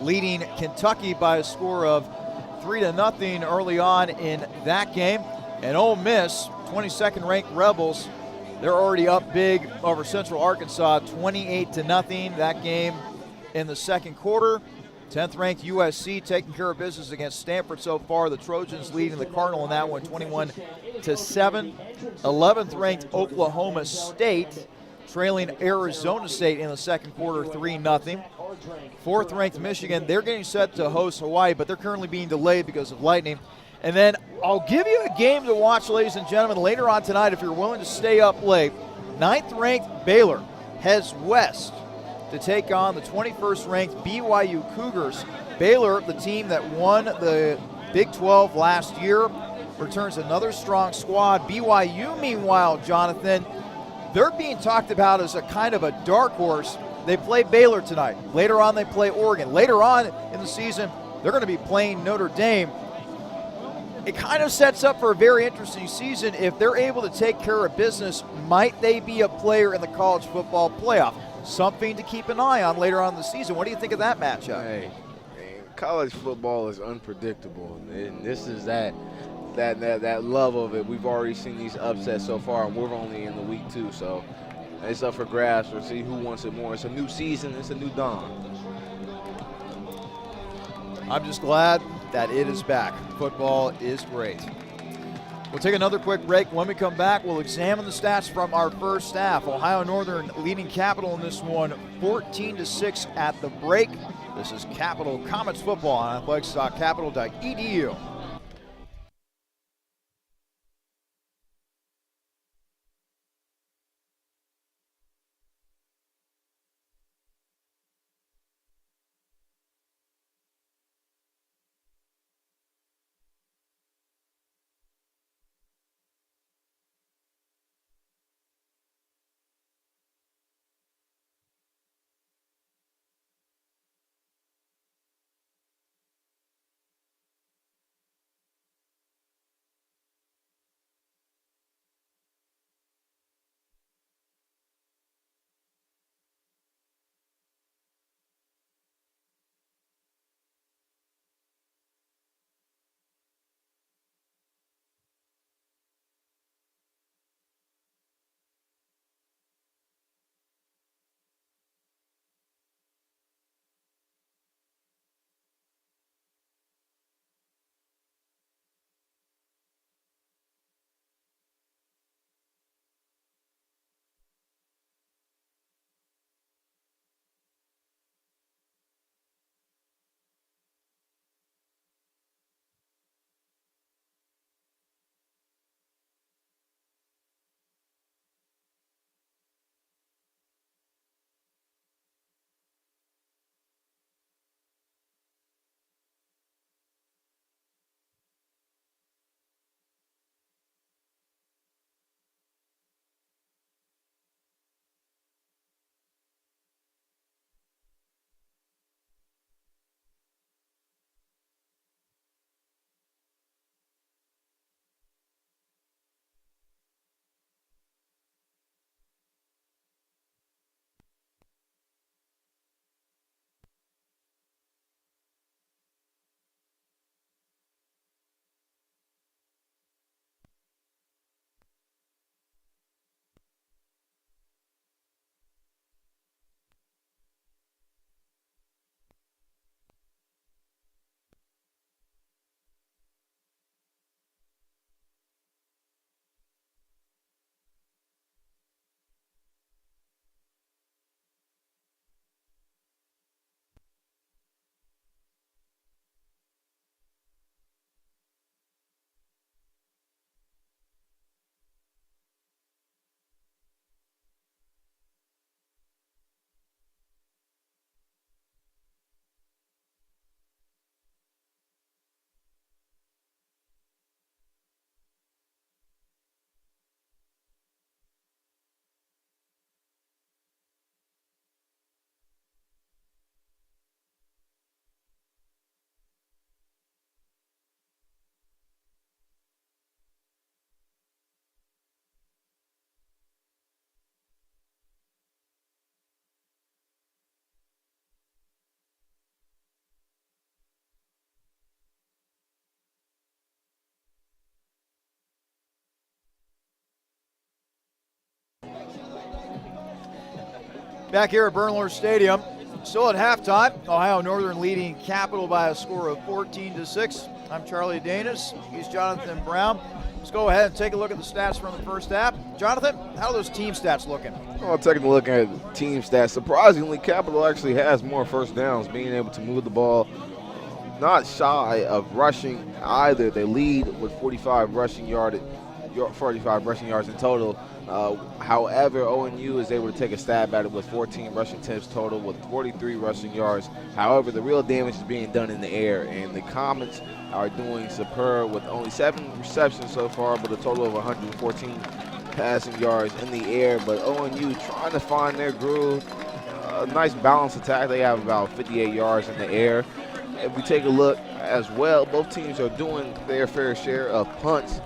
leading Kentucky by a score of 3-0 early on in that game. And Ole Miss, 22nd-ranked Rebels, they're already up big over Central Arkansas, 28-0. That game in the second quarter. 10th-ranked USC taking care of business against Stanford so far. The Trojans leading the Cardinal in that one, 21-7. 11th-ranked Oklahoma State trailing Arizona State in the second quarter, 3-0. 4th-ranked Michigan, they're getting set to host Hawaii, but they're currently being delayed because of lightning. And then I'll give you a game to watch, ladies and gentlemen, later on tonight if you're willing to stay up late. 9th-ranked Baylor heads west to take on the 21st-ranked BYU Cougars. Baylor, the team that won the Big 12 last year, returns another strong squad. BYU, meanwhile, Jonathan, they're being talked about as a kind of a dark horse. They play Baylor tonight. Later on, they play Oregon. Later on in the season, they're going to be playing Notre Dame. It kind of sets up for a very interesting season. If they're able to take care of business, might they be a player in the college football playoff? Something to keep an eye on later on in the season. What do you think of that matchup? Hey, college football is unpredictable, and this is that love of it. We've already seen these upsets so far, and we're only in the week 2, so it's up for grabs. We'll see who wants it more. It's a new season. It's a new dawn. I'm just glad that it is back. Football is great. We'll take another quick break. When we come back, we'll examine the stats from our first half. Ohio Northern leading Capital in this one, 14-6 at the break. This is Capital Comets football on athletics.capital.edu. Back here at Bernlohr Stadium, still at halftime. Ohio Northern leading Capital by a score of 14-6. I'm Charlie Danis. He's Jonathan Brown. Let's go ahead and take a look at the stats from the first half. Jonathan, how are those team stats looking? Well, taking a look at team stats, surprisingly, Capital actually has more first downs, being able to move the ball. Not shy of rushing either. They lead with 45 rushing yards in total. However, ONU is able to take a stab at it with 14 rushing attempts total with 43 rushing yards. However, the real damage is being done in the air, and the Comets are doing superb with only 7 receptions so far, but a total of 114 passing yards in the air. But ONU trying to find their groove. A nice balanced attack. They have about 58 yards in the air. If we take a look as well, both teams are doing their fair share of punts.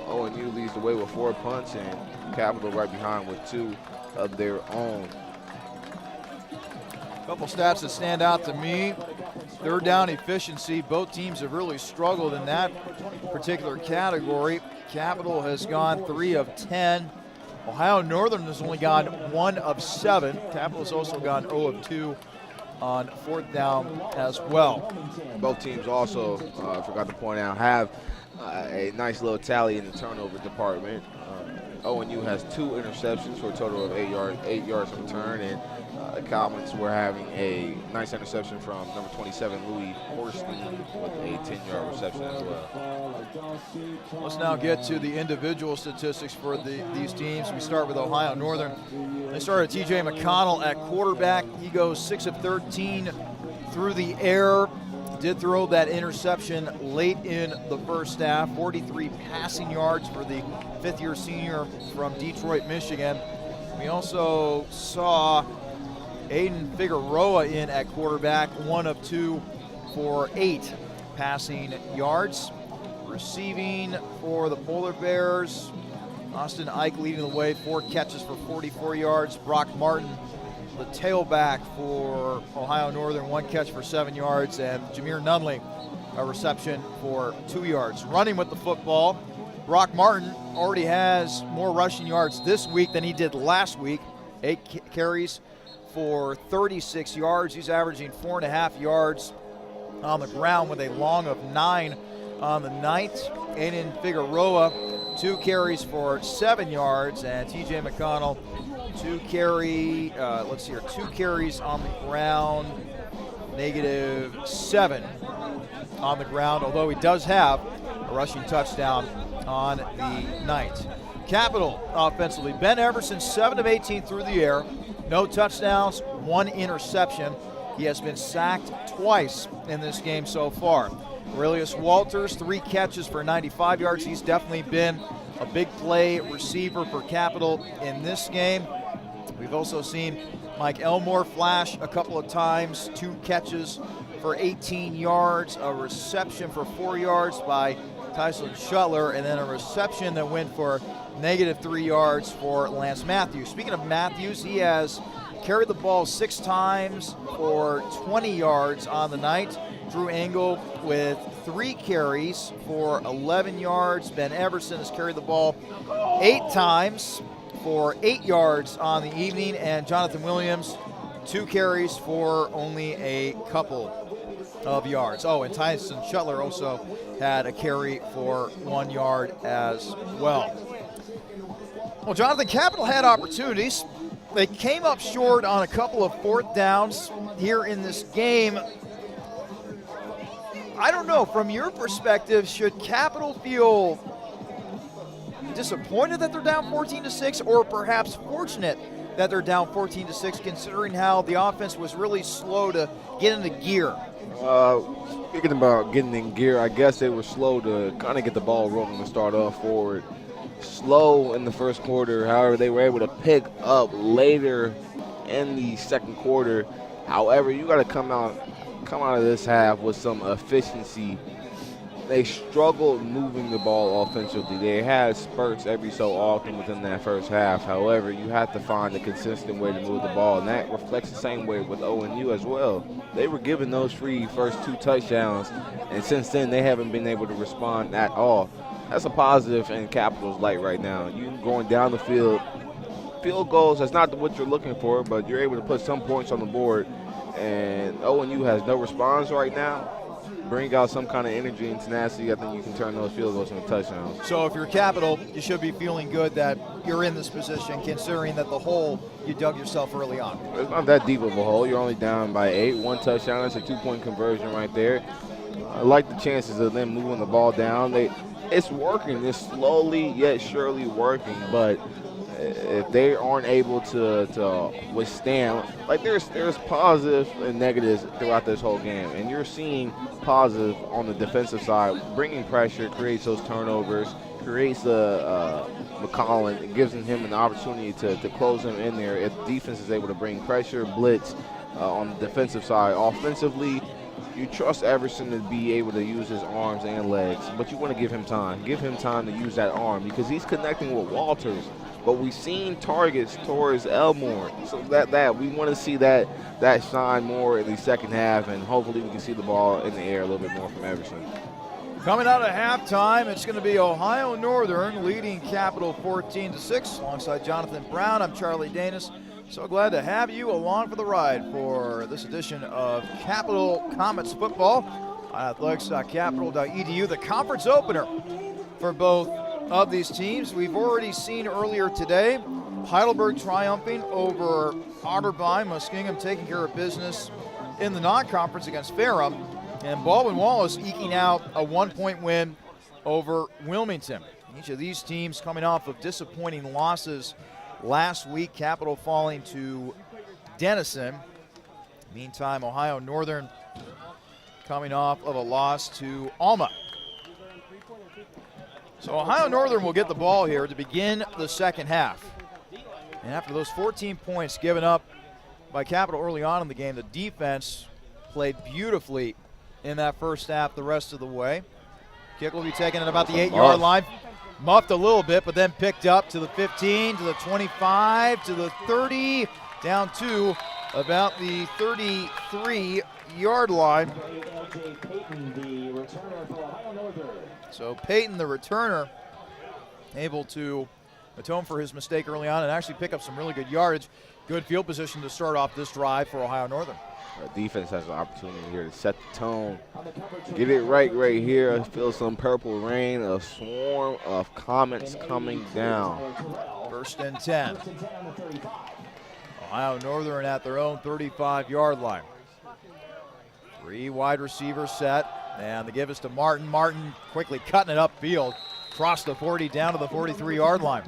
ONU leads the way with 4 punts, and Capital right behind with 2 of their own. A couple stats that stand out to me. Third down efficiency. Both teams have really struggled in that particular category. Capital has gone 3 of 10. Ohio Northern has only gone 1 of 7. Capital has also gone 0 of 2 on 4th down as well. Both teams also, I forgot to point out, have a nice little tally in the turnover department. ONU has 2 interceptions for a total of 8 yards of return, and the Comets were having a nice interception from number 27, Louis Horstein, with a 10-yard reception as well. Let's now get to the individual statistics for these teams. We start with Ohio Northern. They started T.J. McConnell at quarterback. He goes 6 of 13 through the air. Did throw that interception late in the first half. 43 passing yards for the 5th-year senior from Detroit, Michigan. We also saw Aiden Figueroa in at quarterback, 1 of 2 for 8 passing yards. Receiving for the Polar Bears, Austin Ike leading the way, 4 catches for 44 yards. Brock Martin, the tailback for Ohio Northern, 1 catch for 7 yards, and Jameer Nunley, a reception for 2 yards. Running with the football, Brock Martin already has more rushing yards this week than he did last week. 8 carries for 36 yards. He's averaging 4.5 yards on the ground with a long of 9 on the night. Aiden Figueroa, 2 carries for 7 yards, and T.J. McConnell, 2 carries on the ground, -7 on the ground, although he does have a rushing touchdown on the night. Capital offensively, Ben Everson, 7 of 18 through the air, no touchdowns, 1 interception. He has been sacked twice in this game so far. Aurelius Walters, 3 catches for 95 yards. He's definitely been a big play receiver for Capital in this game. We've also seen Mike Elmore flash a couple of times, 2 catches for 18 yards, a reception for 4 yards by Tyson Shuttler, and then a reception that went for -3 yards for Lance Matthews. Speaking of Matthews, he has carried the ball 6 times for 20 yards on the night. Drew Engel with 3 carries for 11 yards. Ben Everson has carried the ball 8 times for 8 yards on the evening, and Jonathan Williams, 2 carries for only a couple of yards. Oh, and Tyson Shuttler also had a carry for 1 yard as well. Well, Jonathan, Capital had opportunities. They came up short on a couple of 4th downs here in this game. I don't know, from your perspective, should Capital feel disappointed that they're down 14-6, or perhaps fortunate that they're down 14-6, considering how the offense was really slow to get into gear? Speaking about getting in gear, I guess they were slow to kind of get the ball rolling to start off forward. Slow in the first quarter, however, they were able to pick up later in the second quarter. However, you got to come out of this half with some efficiency. They struggled moving the ball offensively. They had spurts every so often within that first half. However, you have to find a consistent way to move the ball, and that reflects the same way with ONU as well. They were given those free first 2 touchdowns, and since then they haven't been able to respond at all. That's a positive in Capital's light right now. You going down the field field goals, that's not what you're looking for, but you're able to put some points on the board. And ONU has no response right now. Bring out some kind of energy and tenacity. I think you can turn those field goals into touchdowns. So if you're Capital, you should be feeling good that you're in this position, considering that the hole you dug yourself early on. It's not that deep of a hole. You're only down by 8. 1 touchdown. That's a 2-point conversion right there. I like the chances of them moving the ball down. It's working. It's slowly yet surely working, but if they aren't able to withstand, like there's positives and negatives throughout this whole game, and you're seeing positive on the defensive side, bringing pressure, creates those turnovers, creates McCollin, it gives him an opportunity to close him in there. If defense is able to bring pressure, blitz on the defensive side, offensively, you trust Everson to be able to use his arms and legs, but you want to give him time. Give him time to use that arm because he's connecting with Walters. But we've seen targets towards Elmore, so that we want to see that shine more in the second half, and hopefully we can see the ball in the air a little bit more from Everson. Coming out of halftime, it's going to be Ohio Northern leading Capital 14-6. Alongside Jonathan Brown, I'm Charlie Danis. So glad to have you along for the ride for this edition of Capital Comets Football on athletics.capital.edu. The conference opener for both of these teams. We've already seen earlier today Heidelberg triumphing over Otterbein, Muskingum taking care of business in the non-conference against Ferrum, and Baldwin-Wallace eking out a 1-point win over Wilmington. Each of these teams coming off of disappointing losses last week, Capital falling to Denison. Meantime, Ohio Northern coming off of a loss to Alma. So Ohio Northern will get the ball here to begin the second half. And after those 14 points given up by Capital early on in the game, the defense played beautifully in that first half the rest of the way. Kick will be taken at about the 8-yard line. Muffed a little bit, but then picked up to the 15, to the 25, to the 30, down to about the 33-yard line. So Peyton, the returner, able to atone for his mistake early on and actually pick up some really good yardage. Good field position to start off this drive for Ohio Northern. Our defense has an opportunity here to set the tone. Get it right here. I feel some purple rain, a swarm of comets coming down. 1st and 10. Ohio Northern at their own 35-yard line. 3 wide receivers set, and the give is to Martin. Martin quickly cutting it upfield, across the 40, down to the 43-yard line.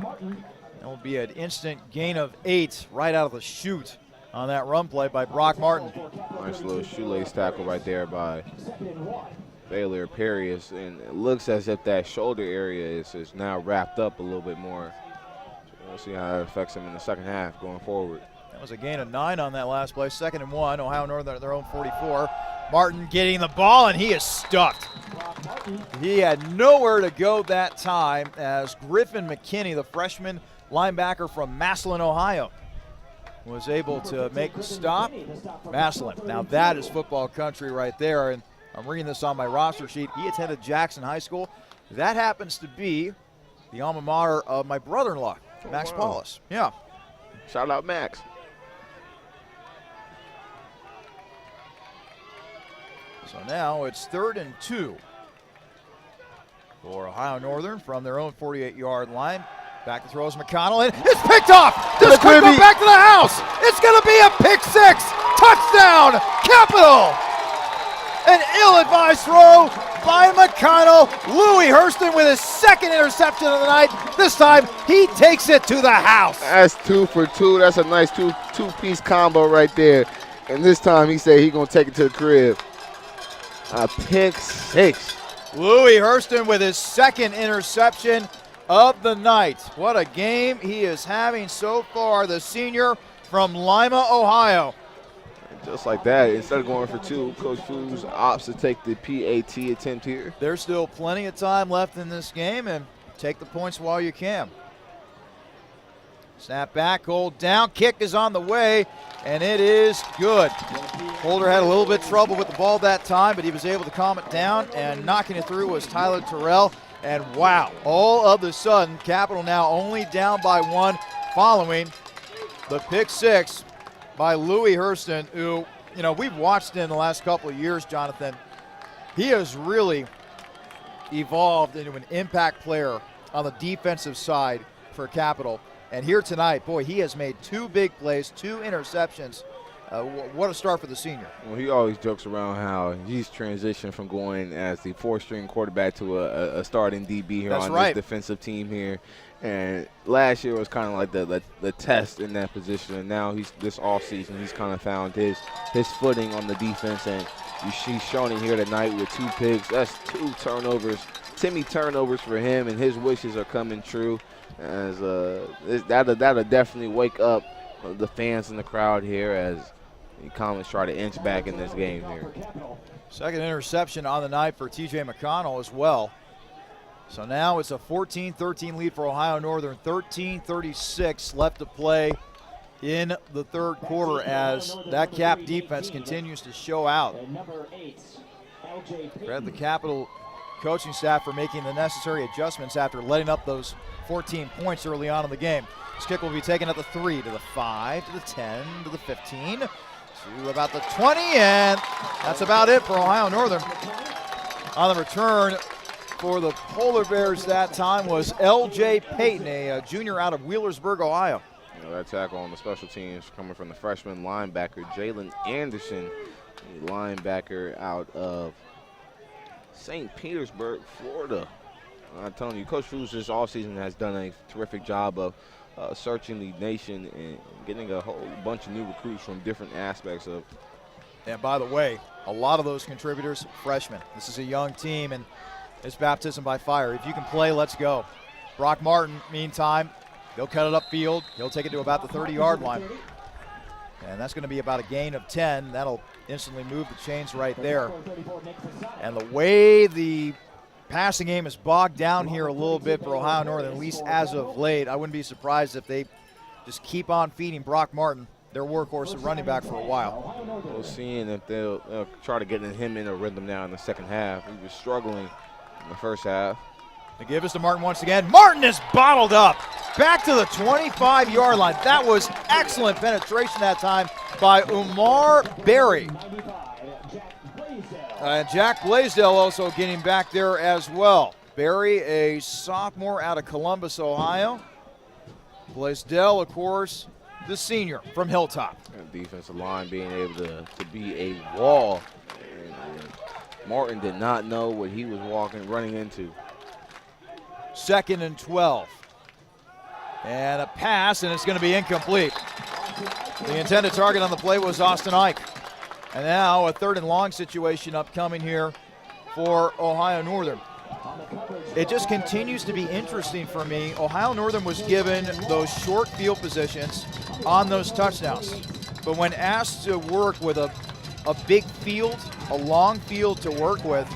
That will be an instant gain of 8 right out of the chute on that run play by Brock Martin. Nice little shoelace tackle right there by Baylor Perius, and it looks as if that shoulder area is now wrapped up a little bit more. So we'll see how that affects him in the second half going forward. That was a gain of 9 on that last play. 2nd and 1, Ohio Northern at their own 44. Martin getting the ball, and he is stuffed. He had nowhere to go that time as Griffin McKinney, the freshman linebacker from Massillon, Ohio, was able to make the stop. Massillon, now that is football country right there, and I'm reading this on my roster sheet. He attended Jackson High School. That happens to be the alma mater of my brother-in-law, Max Paulus. Yeah. Shout out Max. So now it's 3rd and 2 for Ohio Northern from their own 48-yard line. Back to throws McConnell, and it's picked off. This could go back to the house. It's going to be a pick 6. Touchdown, Capital. An ill-advised throw by McConnell. Louis Hurston with his 2nd interception of the night. This time, he takes it to the house. That's 2 for 2. That's a nice two-piece combo right there. And this time, he said he's going to take it to the crib. A pick 6. Louis Hurston with his 2nd interception of the night. What a game he is having so far, the senior from Lima, Ohio. Just like that, instead of going for 2, Coach Foos opts to take the PAT attempt here. There's still plenty of time left in this game, and take the points while you can. Snap back, hold down, kick is on the way, and it is good. Holder had a little bit of trouble with the ball that time, but he was able to calm it down, and knocking it through was Tyler Terrell. And wow, all of a sudden, Capital now only down by 1 following The pick six by Louis Hurston, who, you know, we've watched in the last couple of years, Jonathan. He has really evolved into an impact player on the defensive side for Capital. And here tonight, boy, he has made 2 big plays, 2 interceptions. What a start for the senior. Well, he always jokes around how he's transitioned from going as the 4th-string quarterback to a starting DB here on this defensive team here. And last year was kind of like the test in that position. And now this offseason, he's kind of found his footing on the defense. And he's shown it here tonight with 2 picks. That's 2 turnovers. Timmy turnovers for him, and his wishes are coming true. As that'll definitely wake up the fans in the crowd here as the Comets try to inch back in this game here. Second interception on the night for TJ McConnell as well. So now it's a 14-13 lead for Ohio Northern. 13:36 left to play in the third quarter as that Cap defense continues to show out. Credit the Capital coaching staff for making the necessary adjustments after letting up those 14 points early on in the game. This kick will be taken at the 3, to the 5, to the 10, to the 15, to about the 20, and that's about it for Ohio Northern. On the return for the Polar Bears that time was L.J. Payton, a junior out of Wheelersburg, Ohio. You know, that tackle on the special teams coming from the freshman linebacker Jalen Anderson, a linebacker out of St. Petersburg, Florida. I'm telling you, Coach Foos this offseason has done a terrific job of searching the nation and getting a whole bunch of new recruits from different aspects of. And by the way, a lot of those contributors, freshmen. This is a young team, and it's baptism by fire. If you can play, let's go. Brock Martin, meantime, he'll cut it upfield. He'll take it to about the 30-yard line. And that's going to be about a gain of 10. That'll instantly move the chains right there. And the way the passing game is bogged down here a little bit for Ohio Northern, at least as of late, I wouldn't be surprised if they just keep on feeding Brock Martin, their workhorse at running back, for a while. We'll see if they'll try to get him in a rhythm now in the second half. He was struggling in the first half. They give us to Martin once again. Martin is bottled up. Back to the 25-yard line. That was excellent penetration that time by Umar Berry. And Jack Blaisdell also getting back there as well. Berry, a sophomore out of Columbus, Ohio. Blaisdell, of course, the senior from Hilltop. And defensive line being able to be a wall. And Martin did not know what he was running into. 2nd and 12. And a pass, and it's going to be incomplete. The intended target on the play was Austin Ike. And now a 3rd and long situation upcoming here for Ohio Northern. It just continues to be interesting for me. Ohio Northern was given those short field positions on those touchdowns. But when asked to work with a big field, a long field to work with,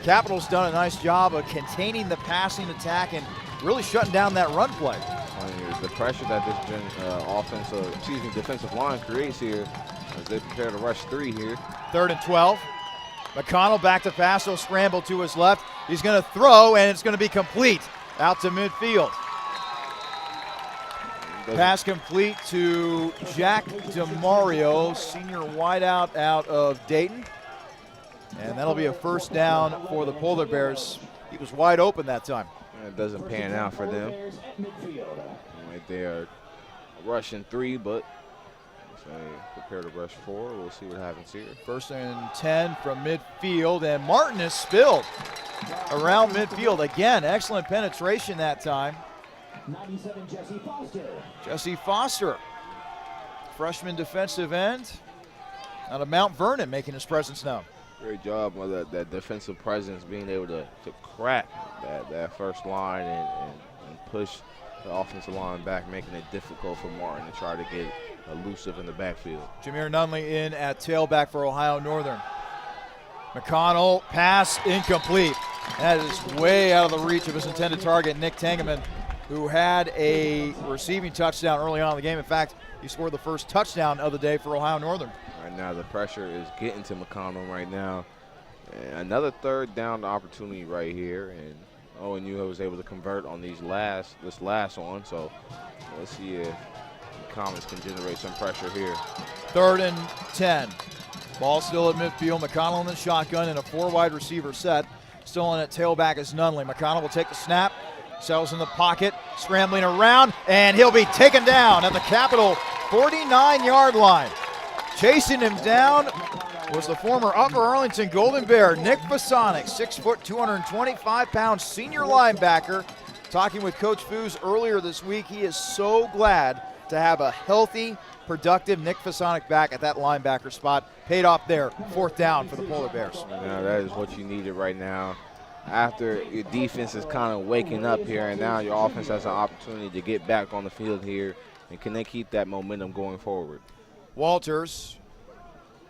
Capital's done a nice job of containing the passing attack and really shutting down that run play. The pressure that this defensive line creates here as they prepare to rush 3 here. 3rd and 12. McConnell back to pass. He'll scramble to his left. He's going to throw, and it's going to be complete out to midfield. Pass complete to Jack DeMario, senior wideout out of Dayton. And that'll be a first down for the Polar Bears. He was wide open that time. It doesn't pan out for them. Right there, rushing 3, but prepare to rush 4. We'll see what happens here. 1st and 10 from midfield, and Martin is spilled around midfield. Again, excellent penetration that time. 97, Jesse Foster. Jesse Foster, freshman defensive end out of Mount Vernon, making his presence known. Great job with that defensive presence, being able to crack that first line and push the offensive line back, making it difficult for Martin to try to get elusive in the backfield. Jameer Nunley in at tailback for Ohio Northern. McConnell, pass incomplete. That is way out of the reach of his intended target, Nick Tangeman, who had a receiving touchdown early on in the game. In fact, he scored the first touchdown of the day for Ohio Northern. Right now, the pressure is getting to McConnell right now. And another 3rd down opportunity right here, and ONU was able to convert on this last one. So let's see if Comets can generate some pressure here. 3rd and 10. Ball still at midfield. McConnell in the shotgun in a 4-wide receiver set. Still in at tailback is Nunley. McConnell will take the snap, settles in the pocket, scrambling around, and he'll be taken down at the Capital 49-yard line. Chasing him down was the former Upper Arlington Golden Bear, Nick Fasonic, 6 foot, 225-pound senior linebacker. Talking with Coach Foos earlier this week, he is so glad to have a healthy, productive Nick Fasonic back at that linebacker spot. Paid off there, 4th down for the Polar Bears. Now that is what you needed right now. After your defense is kind of waking up here, and now your offense has an opportunity to get back on the field here, and can they keep that momentum going forward? Walters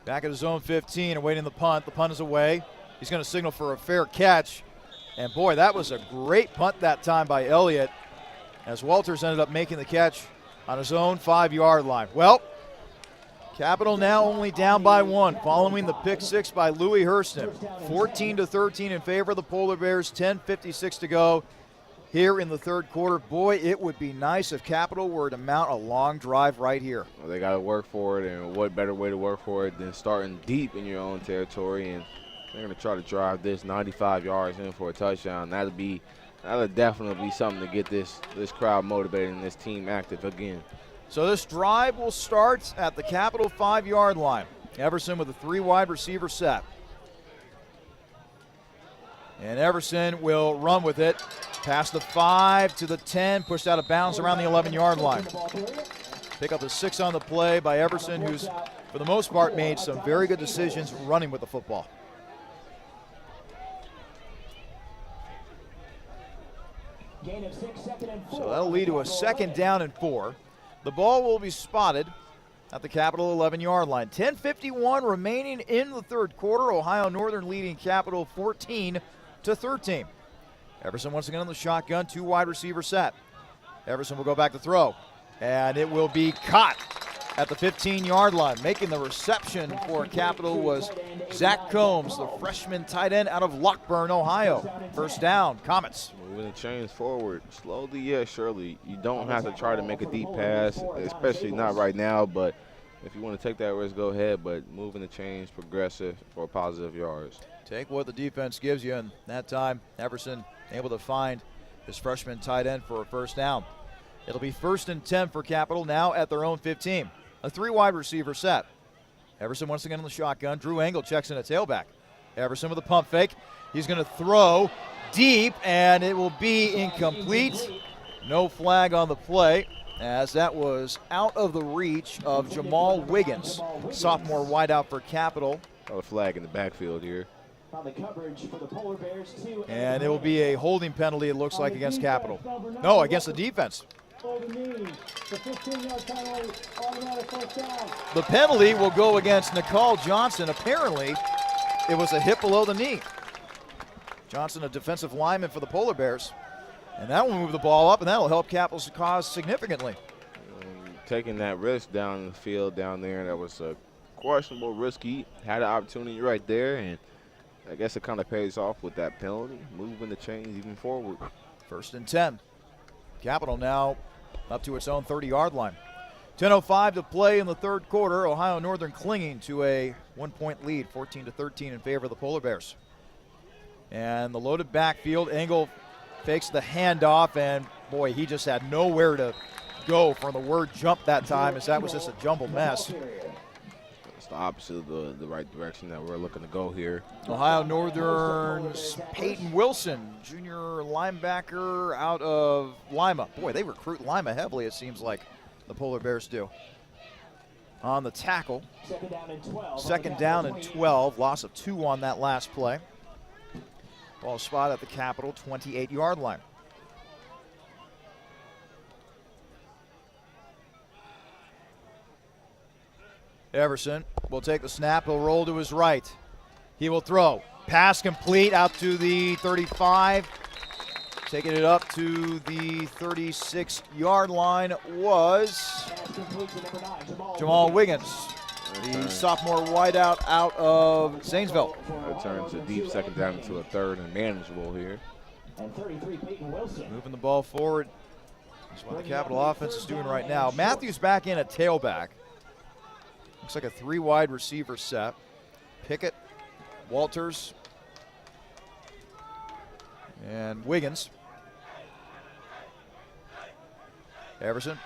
back at his own 15, awaiting the punt. The punt is away. He's going to signal for a fair catch. And boy, that was a great punt that time by Elliott, as Walters ended up making the catch on his own 5-yard line. Well, Capital now only down by 1 following the pick 6 by Louis Hurston. 14-13 in favor of the Polar Bears, 10:56 to go here in the 3rd quarter. Boy, it would be nice if Capital were to mount a long drive right here. Well, they got to work for it, and what better way to work for it than starting deep in your own territory, and they're going to try to drive this 95 yards in for a touchdown. That'll definitely be something to get this crowd motivated and this team active again. So this drive will start at the Capital 5-yard line. Everson with a 3-wide receiver set. And Everson will run with it. Past the 5 to the 10, pushed out of bounds around the 11-yard line. Pick up a 6 on the play by Everson, who's, for the most part, made some very good decisions running with the football. Gain of 6, 2nd and 4. So that'll lead to a 2nd down and 4. The ball will be spotted at the Capital 11-yard line. 10:51 remaining in the 3rd quarter. Ohio Northern leading Capital 14-13. Everson once again on the shotgun, 2-wide receiver set. Everson will go back to throw, and it will be caught at the 15-yard line. Making the reception for Capital was Zach Combs, the freshman tight end out of Lockburn, Ohio. 1st down, Comets. Moving the chains forward, slowly yet surely. You don't have to try to make a deep pass, especially not right now, but if you want to take that risk, go ahead, but moving the chains progressive for positive yards. Take what the defense gives you, and that time, Everson able to find his freshman tight end for a 1st down. It'll be 1st and 10 for Capital now at their own 15. A 3-wide receiver set. Everson once again in the shotgun. Drew Engel checks in at tailback. Everson with a pump fake. He's going to throw deep, and it will be incomplete. No flag on the play, as that was out of the reach of Jamal Wiggins, sophomore wideout for Capital. Got a flag in the backfield here. On the coverage for the Polar Bears, 2. And it will be a holding penalty, it looks like, against Capital. No, against the defense. The penalty will go against Nicole Johnson. Apparently, it was a hit below the knee. Johnson, a defensive lineman for the Polar Bears. And that will move the ball up, and that will help Capital's cause significantly. Taking that risk down the field down there, that was a questionable, risky. Had an opportunity right there, and I guess it kind of pays off with that penalty, moving the chains even forward. 1st and 10. Capital now up to its own 30-yard line. 10:05 to play in the 3rd quarter. Ohio Northern clinging to a 1-point lead, 14-13 in favor of the Polar Bears. And the loaded backfield, Engel fakes the handoff, and boy, he just had nowhere to go from the word jump that time, as that was just a jumbled mess. It's the opposite of the right direction that we're looking to go here. Ohio Northern's Peyton Wilson, junior linebacker out of Lima. Boy, they recruit Lima heavily, it seems like the Polar Bears do. On the tackle. 2nd down and 12. 2nd down and 12. Loss of 2 on that last play. Ball spot at the Capital 28-yard line. Everson will take the snap. He'll roll to his right. He will throw. Pass complete out to the 35. Taking it up to the 36-yard line was Jamal Wiggins, the sophomore wideout out of Zanesville. It turns a deep 2nd down into a 3rd and manageable here. And 33, Peyton Wilson. Moving the ball forward. That's what the Capital offense is doing right now. Matthews back in at tailback. Looks like a 3 wide receiver set. Pickett, Walters, and Wiggins. Everson,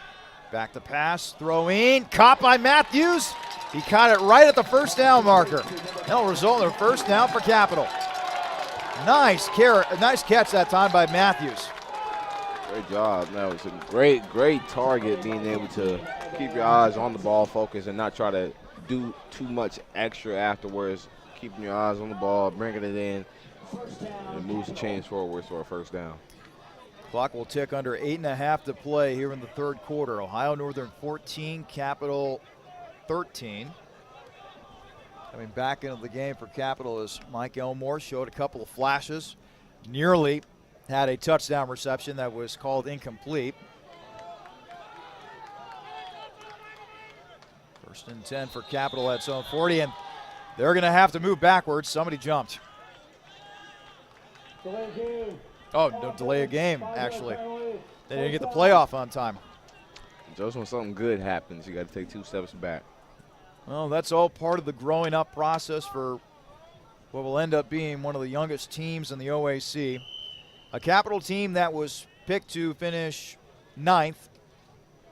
back to pass, throwing, caught by Matthews. He caught it right at the first down marker. That'll result in a first down for Capital. Nice catch that time by Matthews. Great job. That was a great target, being able to keep your eyes on the ball, focus, and not try to do too much extra afterwards. Keeping your eyes on the ball, bringing it in, and moves the chains forward for a first down. Clock will tick under 8.5 to play here in the third quarter. Ohio Northern 14, Capital 13. Coming back into the game for Capital is Mike Elmore. Showed a couple of flashes. Nearly had a touchdown reception that was called incomplete. First and 10 for Capital at zone 40, and they're going to have to move backwards. Somebody jumped. Oh, no, delay a game, actually. They didn't get the playoff on time. Just when something good happens, you got to take 2 steps back. Well, that's all part of the growing up process for what will end up being one of the youngest teams in the OAC. A Capital team that was picked to finish 9th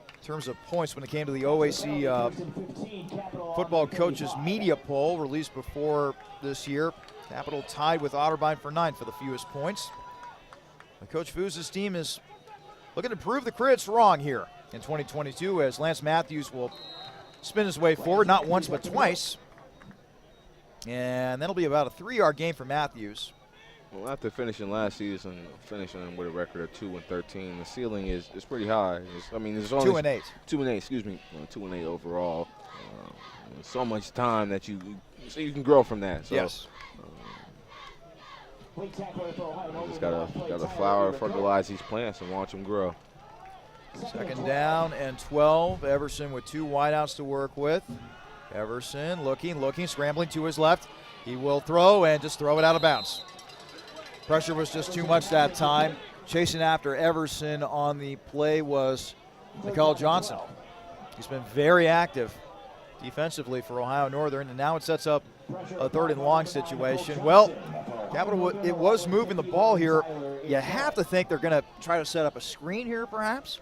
in terms of points when it came to the OAC football coaches media poll released before this year. Capital tied with Otterbein for 9th for the fewest points. Coach Foos' team is looking to prove the critics wrong here in 2022, as Lance Matthews will spin his way forward, not once but twice. And that'll be about a 3-yard gain for Matthews. Well, after finishing last season, finishing with a record of 2-13, the ceiling is pretty high. There's only 2-8. 2-8, excuse me. 2-8 overall. So much time that you can grow from that. So, yes. Just gotta flower, fertilize these plants, and watch them grow. Second down and 12. Everson with 2 wideouts to work with. Everson looking, scrambling to his left. He will throw and just throw it out of bounds. Pressure was just too much that time. Chasing after Everson on the play was Nicole Johnson. He's been very active defensively for Ohio Northern, and now it sets up a 3rd and long situation. Well, Capital, it was moving the ball here. You have to think they're going to try to set up a screen here, perhaps?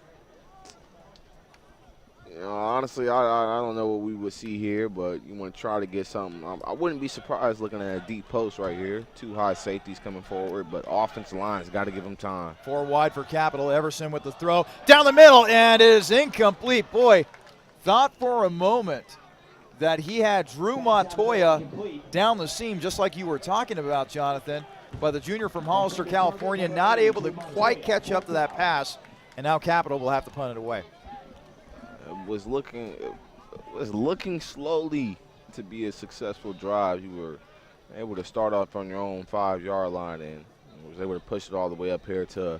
Honestly, I don't know what we would see here, but you want to try to get something. I wouldn't be surprised looking at a deep post right here. 2 high safeties coming forward, but offensive line's got to give them time. 4 wide for Capital. Everson with the throw down the middle, and it is incomplete. Boy, thought for a moment that he had Drew Montoya down the seam, just like you were talking about, Jonathan. But the junior from Hollister, California, not able to quite catch up to that pass, and now Capital will have to punt it away. It was looking slowly to be a successful drive. You were able to start off on your own 5-yard line and was able to push it all the way up here to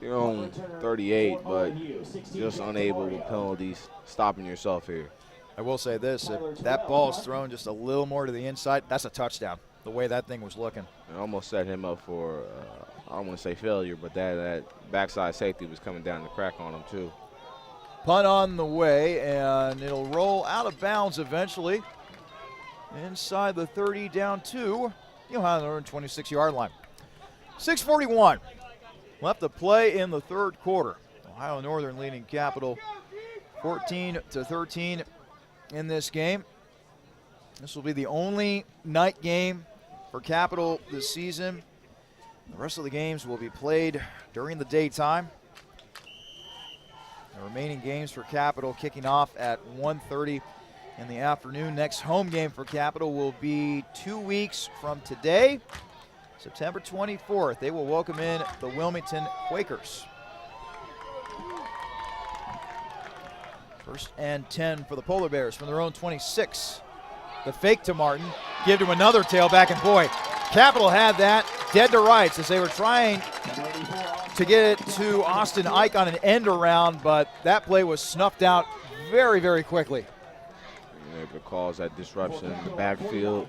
your own 38, but just unable with penalties, stopping yourself here. I will say this, if that ball is thrown just a little more to the inside, that's a touchdown, the way that thing was looking. It almost set him up for, I don't want to say failure, but that backside safety was coming down the crack on him too. Punt on the way, and it'll roll out of bounds eventually. Inside the 30 down to the Ohio Northern 26-yard line. 6:41 left to play in the third quarter. Ohio Northern leading Capital 14-13 in this game. This will be the only night game for Capital this season. The rest of the games will be played during the daytime. The remaining games for Capital kicking off at 1:30 in the afternoon. Next home game for Capital will be 2 weeks from today, September 24th. They will welcome in the Wilmington Quakers. First and 10 for the Polar Bears from their own 26. The fake to Martin, give to another tailback, and boy, Capital had that dead to rights as they were trying to get it to Austin Ike on an end around, but that play was snuffed out very, very quickly. They're that caused that disruption in the backfield.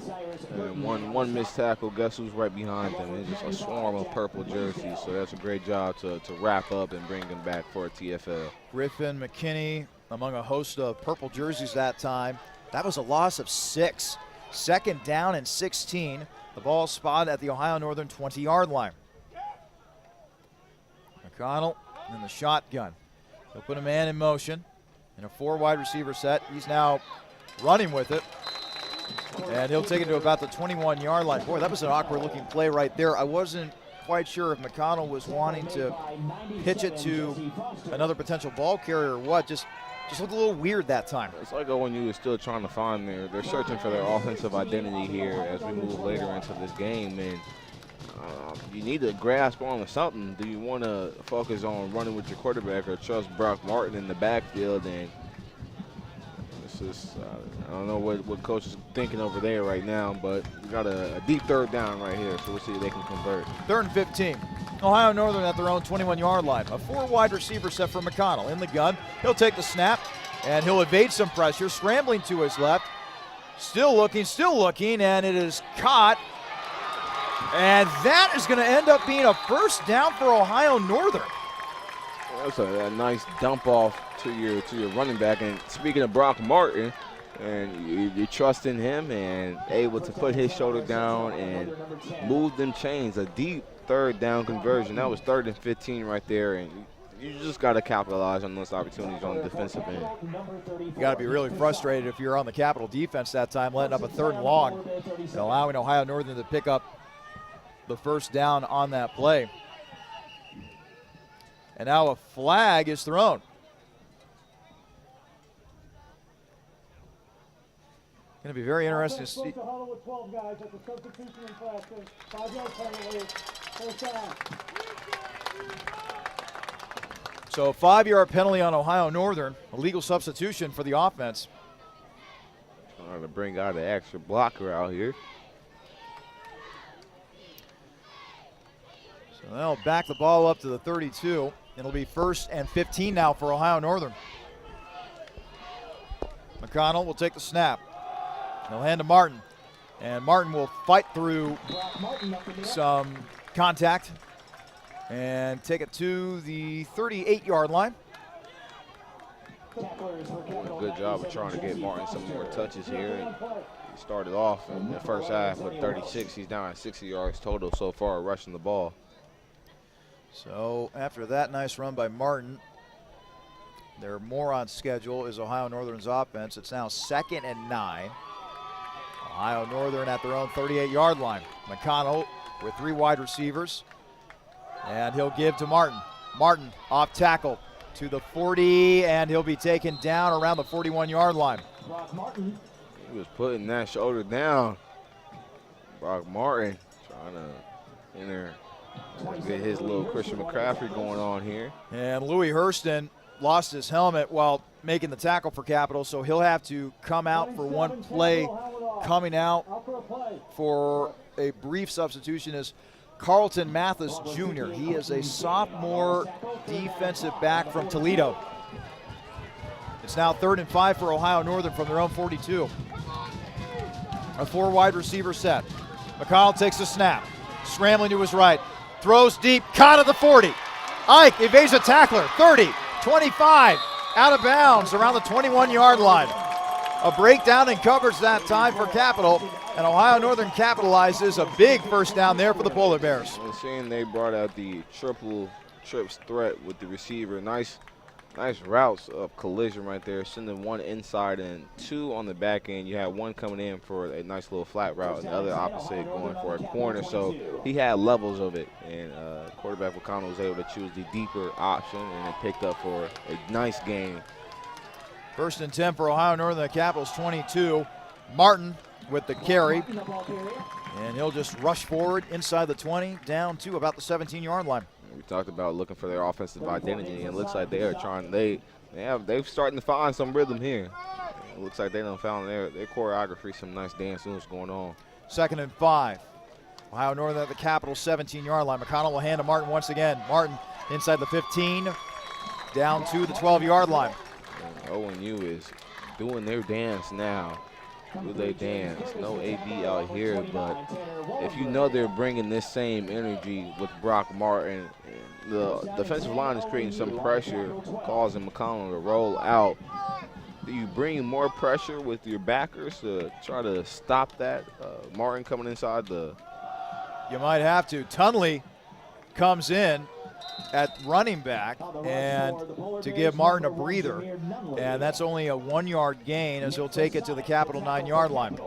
And one missed tackle, guess who's right behind them? It's just a swarm of purple jerseys, so that's a great job to wrap up and bring them back for a TFL. Griffin McKinney among a host of purple jerseys that time. That was a loss of 6. Second down and 16. The ball spotted at the Ohio Northern 20-yard line. McConnell in the shotgun. He'll put a man in motion in a 4 wide receiver set. He's now running with it. And he'll take it to about the 21-yard line. Boy, that was an awkward looking play right there. I wasn't quite sure if McConnell was wanting to pitch it to another potential ball carrier or what. Just looked a little weird that time. It's like ONU is still trying to find they're searching for their offensive identity here as we move later into this game. And you need to grasp on something. Do you want to focus on running with your quarterback or trust Brock Martin in the backfield? And it's just, I don't know what coach is thinking over there right now, but we got a deep third down right here, so we'll see if they can convert. 3rd and 15. Ohio Northern at their own 21-yard line. A 4 wide receiver set for McConnell in the gun. He'll take the snap, and he'll evade some pressure, scrambling to his left. Still looking, and it is caught. And that is going to end up being a first down for Ohio Northern. That's a nice dump off to your running back. And speaking of Brock Martin, and you trust in him and able to put his shoulder down and move them chains. A deep 3rd down conversion. That was 3rd and 15 right there. And you just got to capitalize on those opportunities on the defensive end. You got to be really frustrated if you're on the Capital defense that time, letting up a 3rd and long and allowing Ohio Northern to pick up the first down on that play. And now a flag is thrown. Going to be very interesting to see. So a 5-yard penalty on Ohio Northern, a legal substitution for the offense. Trying to bring out an extra blocker out here. So they'll back the ball up to the 32. It'll be 1st and 15 now for Ohio Northern. McConnell will take the snap. They'll hand to Martin. And Martin will fight through some contact and take it to the 38-yard line. Doing a good job of trying to get Martin some more touches here. And he started off in the first half with 36. He's down at 60 yards total so far rushing the ball. So after that nice run by Martin, they're more on schedule is Ohio Northern's offense. It's now 2nd and 9. Ohio Northern at their own 38-yard line. McConnell with 3 wide receivers. And he'll give to Martin. Martin off tackle to the 40, and he'll be taken down around the 41-yard line. He was putting that shoulder down. Brock Martin trying to enter, get his little Christian McCaffrey going on here. And Louis Hurston lost his helmet while making the tackle for Capital, so he'll have to come out for one play. Coming out for a brief substitution is Carlton Mathis Jr. He is a sophomore defensive back from Toledo. It's now 3rd and 5 for Ohio Northern from their own 42. A 4 wide receiver set. McConnell takes the snap, scrambling to his right, throws deep, caught at the 40. Ike evades a tackler, 30, 25, out of bounds around the 21-yard line. A breakdown in coverage that time for Capital, and Ohio Northern capitalizes a big first down there for the Polar Bears. We're seeing they brought out the trips threat with the receiver. Nice routes of collision right there, sending 1 inside and 2 on the back end. You had 1 coming in for a nice little flat route and the other opposite going for a corner. So he had levels of it, and quarterback McConnell was able to choose the deeper option and it picked up for a nice gain. 1st and 10 for Ohio Northern, the Capitals 22. Martin with the carry, and he'll just rush forward inside the 20, down to about the 17-yard line. We talked about looking for their offensive identity, and it looks like they are trying. They're starting to find some rhythm here. It looks like they done found their choreography, some nice dance moves going on. 2nd and 5. Ohio Northern at the Capitol 17-yard line. McConnell will hand to Martin once again. Martin inside the 15, down to the 12-yard line. And ONU is doing their dance now. Do they dance? No AB out here, but if you know they're bringing this same energy with Brock Martin, the defensive line is creating some pressure, causing McConnell to roll out. Do you bring more pressure with your backers to try to stop that? Martin coming inside the. You might have to. Tunley comes in at running back and to give Martin a breather, and that's only a 1-yard gain as he'll take it to the Capital 9-yard line.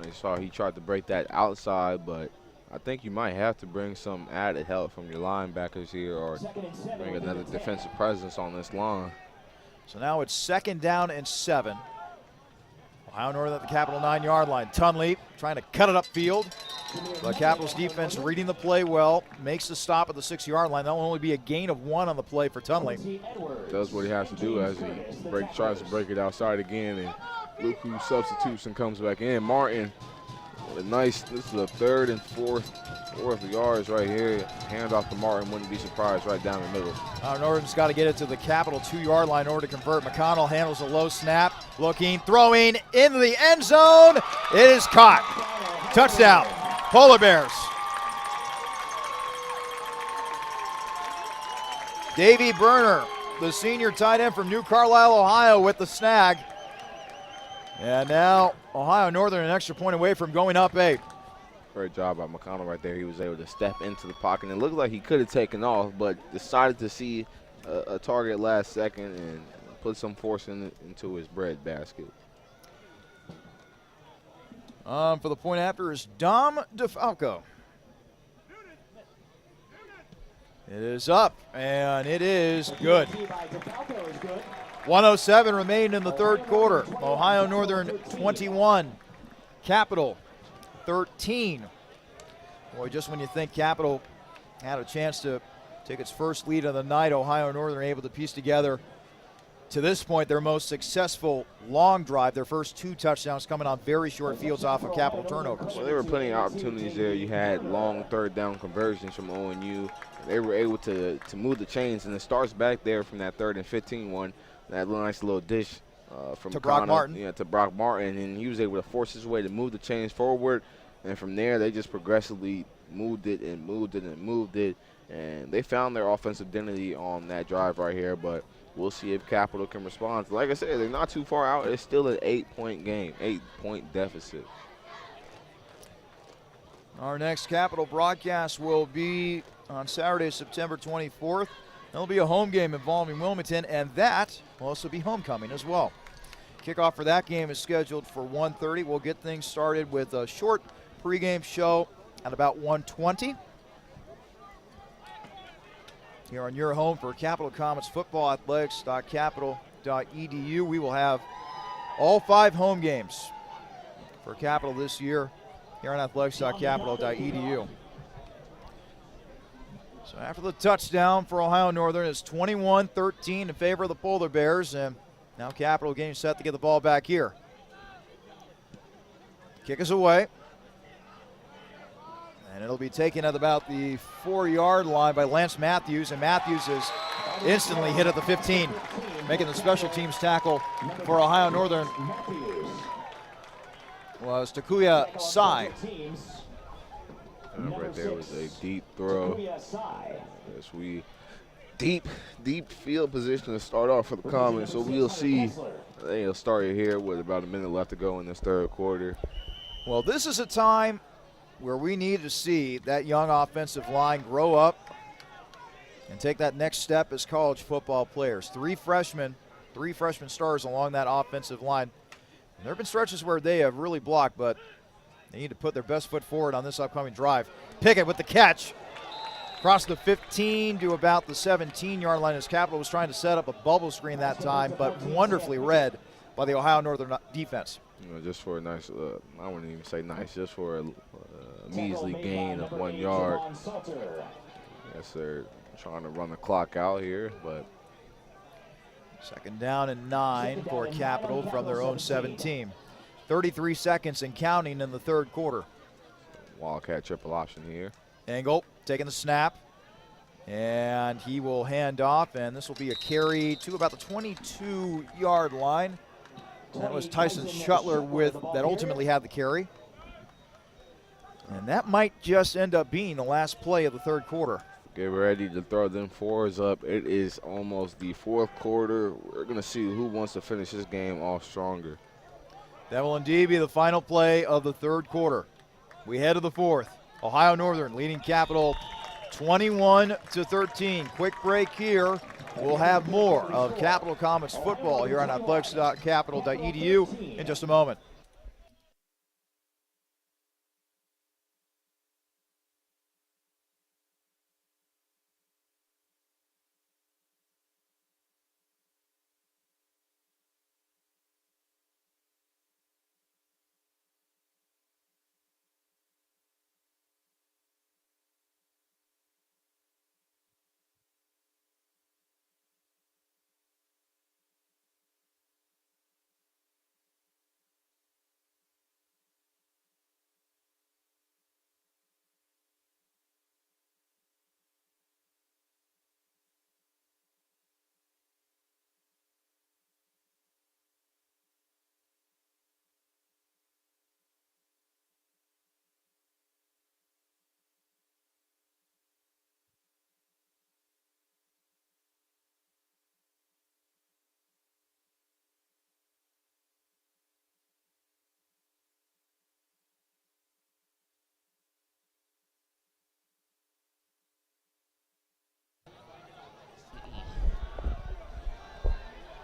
I saw he tried to break that outside, but I think you might have to bring some added help from your linebackers here or bring another defensive presence on this line. So now it's 2nd down and 7. Ohio Northern at the Capital 9-yard line. Tunley trying to cut it upfield. The Capitals defense reading the play well, makes the stop at the 6-yard line. That will only be a gain of 1 on the play for Tunley. Does what he has to do as he tries to break it outside again, and look who substitutes and comes back in. Martin, what a nice, this is a 3rd and 4th yards right here. Hand off to Martin, wouldn't be surprised, right down the middle. Northern's got to get it to the Capital 2-yard line in order to convert. McConnell handles a low snap, looking, throwing into the end zone. It is caught. Touchdown, Polar Bears. Davey Berner, the senior tight end from New Carlisle, Ohio, with the snag. And now Ohio Northern an extra point away from going up 8. Great job by McConnell right there. He was able to step into the pocket. And it looked like he could have taken off, but decided to see a target last second and put some force into his bread basket. For the point after is Dom DeFalco. It is up, and it is good. 1:07 remained in the 3rd quarter. Ohio Northern 21, Capital 13. Boy, just when you think Capital had a chance to take its first lead of the night, Ohio Northern able to piece together, to this point, their most successful long drive. Their first 2 touchdowns coming on very short fields off of Capital turnovers. Well, there were plenty of opportunities there. You had long 3rd down conversions from ONU. They were able to move the chains, and it starts back there from that 3rd and 15 one. That nice little dish from to Brock Martin. Yeah, to Brock Martin, and he was able to force his way to move the chains forward. And from there, they just progressively moved it and moved it and moved it. And they found their offensive identity on that drive right here. But we'll see if Capital can respond. Like I said, they're not too far out. It's still an 8-point game, 8-point deficit. Our next Capital broadcast will be on Saturday, September 24th. There'll be a home game involving Wilmington, and that will also be homecoming as well. Kickoff for that game is scheduled for 1:30. We'll get things started with a short pregame show at about 1:20. Here on your home for Capital Comets football, athletics.capital.edu. We will have all 5 home games for Capital this year here on athletics.capital.edu. So after the touchdown for Ohio Northern, it's 21-13 in favor of the Polar Bears, and now Capital getting set to get the ball back here. Kick is away. And it'll be taken at about the 4-yard line by Lance Matthews, and Matthews is instantly hit at the 15, making the special teams tackle for Ohio Northern was Takuya Sai. Right there was a deep throw. Yes, deep field position to start off for the Comets. So we'll see. They'll start it here with about a minute left to go in this 3rd quarter. Well, this is a time where we need to see that young offensive line grow up and take that next step as college football players. 3 freshmen stars along that offensive line. And there have been stretches where they have really blocked, but they need to put their best foot forward on this upcoming drive. Pickett with the catch. Across the 15 to about the 17-yard line as Capital was trying to set up a bubble screen that time, but wonderfully read by the Ohio Northern defense. Just for a nice, I wouldn't even say nice, just for a measly gain of 1 yard. Yes, they're trying to run the clock out here, but 2nd down and 9 for Capital from their own 17. 33 seconds and counting in the 3rd quarter. Wildcat triple option here. Engel taking the snap, and he will hand off, and this will be a carry to about the 22-yard line. That was Tyson Shuttler that ultimately had the carry. And that might just end up being the last play of the third quarter. Get ready to throw them fours up. It is almost the fourth quarter. We're going to see who wants to finish this game off stronger. That will indeed be the final play of the third quarter. We head to the fourth. Ohio Northern leading Capital 21-13. Quick break here. We'll have more of Capital Comets football here on athletics.capital.edu in just a moment.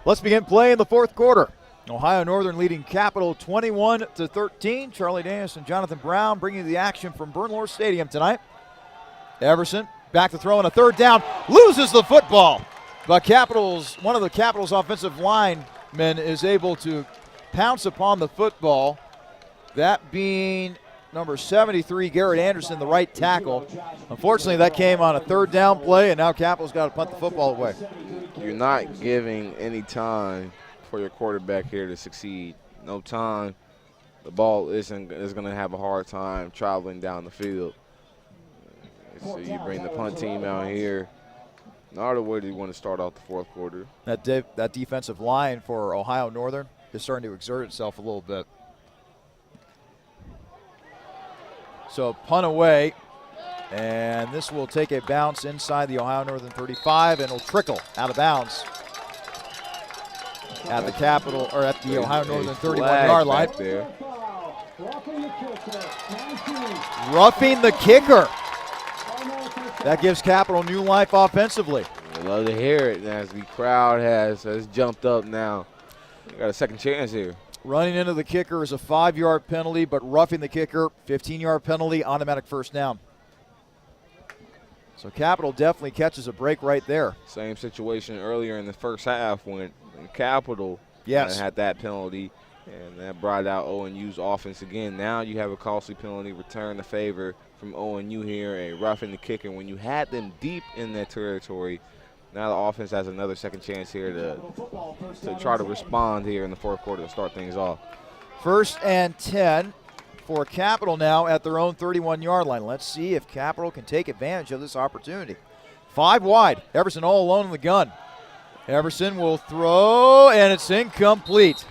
Let's begin play in the fourth quarter. Ohio Northern leading Capital 21-13. Charlie Danis and Jonathan Brown bringing you the action from Bernlohr Stadium tonight. Everson back to throw on a third down, loses the football. But one of the Capital's offensive linemen is able to pounce upon the football. That being number 73, Garrett Anderson, the right tackle. Unfortunately, that came on a third down play, and now Capital's got to punt the football away. You're not giving any time for your quarterback here to succeed. No time. The ball is going to have a hard time traveling down the field. So you bring the punt team out here. Not a way do you want to start off the fourth quarter. That defensive line for Ohio Northern is starting to exert itself a little bit. So punt away, and this will take a bounce inside the Ohio Northern 35, and it'll trickle out of bounds at the Capital, or at the Ohio Northern 31-yard line. There. Roughing the kicker. That gives Capital new life offensively. I love to hear it as the crowd has jumped up now. We got a second chance here. Running into the kicker is a 5-yard penalty, but roughing the kicker, 15-yard penalty, automatic first down. So Capital definitely catches a break right there. Same situation earlier in the first half when Capital had that penalty, and that brought out ONU's offense again. Now you have a costly penalty, return the favor from ONU here, a roughing the kicker. When you had them deep in that territory, now the offense has another second chance here to try to respond here in the fourth quarter to start things off. 1st and 10 for Capital now at their own 31-yard line. Let's see if Capital can take advantage of this opportunity. 5 wide. Everson all alone in the gun. Everson will throw, and it's incomplete.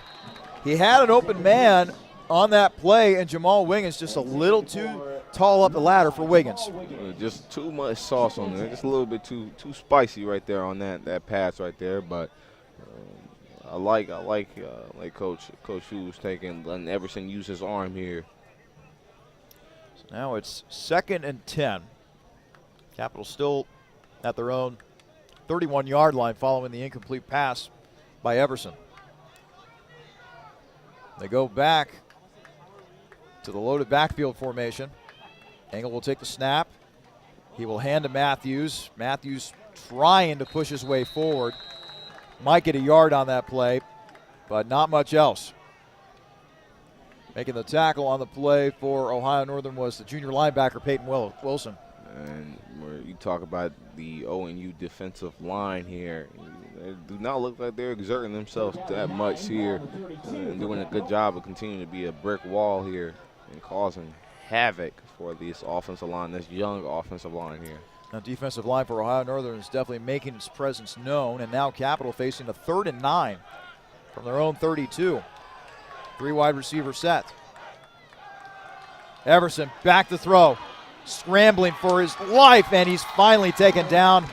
He had an open man on that play, and Jamal Wiggins just a little too tall up the ladder for Wiggins. Just too much sauce on there. Just a little bit too spicy right there on that pass right there. But I like Coach Hughes letting Everson use his arm here. So now it's 2nd and 10. Capital still at their own 31-yard line following the incomplete pass by Everson. They go back to the loaded backfield formation. Engel will take the snap. He will hand to Matthews. Matthews trying to push his way forward. Might get a yard on that play, but not much else. Making the tackle on the play for Ohio Northern was the junior linebacker, Peyton Wilson. And where you talk about the ONU defensive line here, they do not look like they're exerting themselves that much here and doing a good job of continuing to be a brick wall here and causing havoc for this offensive line, this young offensive line here. Now, defensive line for Ohio Northern is definitely making its presence known, and now Capital facing a 3rd and 9 from their own 32. 3 wide receiver set. Everson back to throw. Scrambling for his life, and he's finally taken down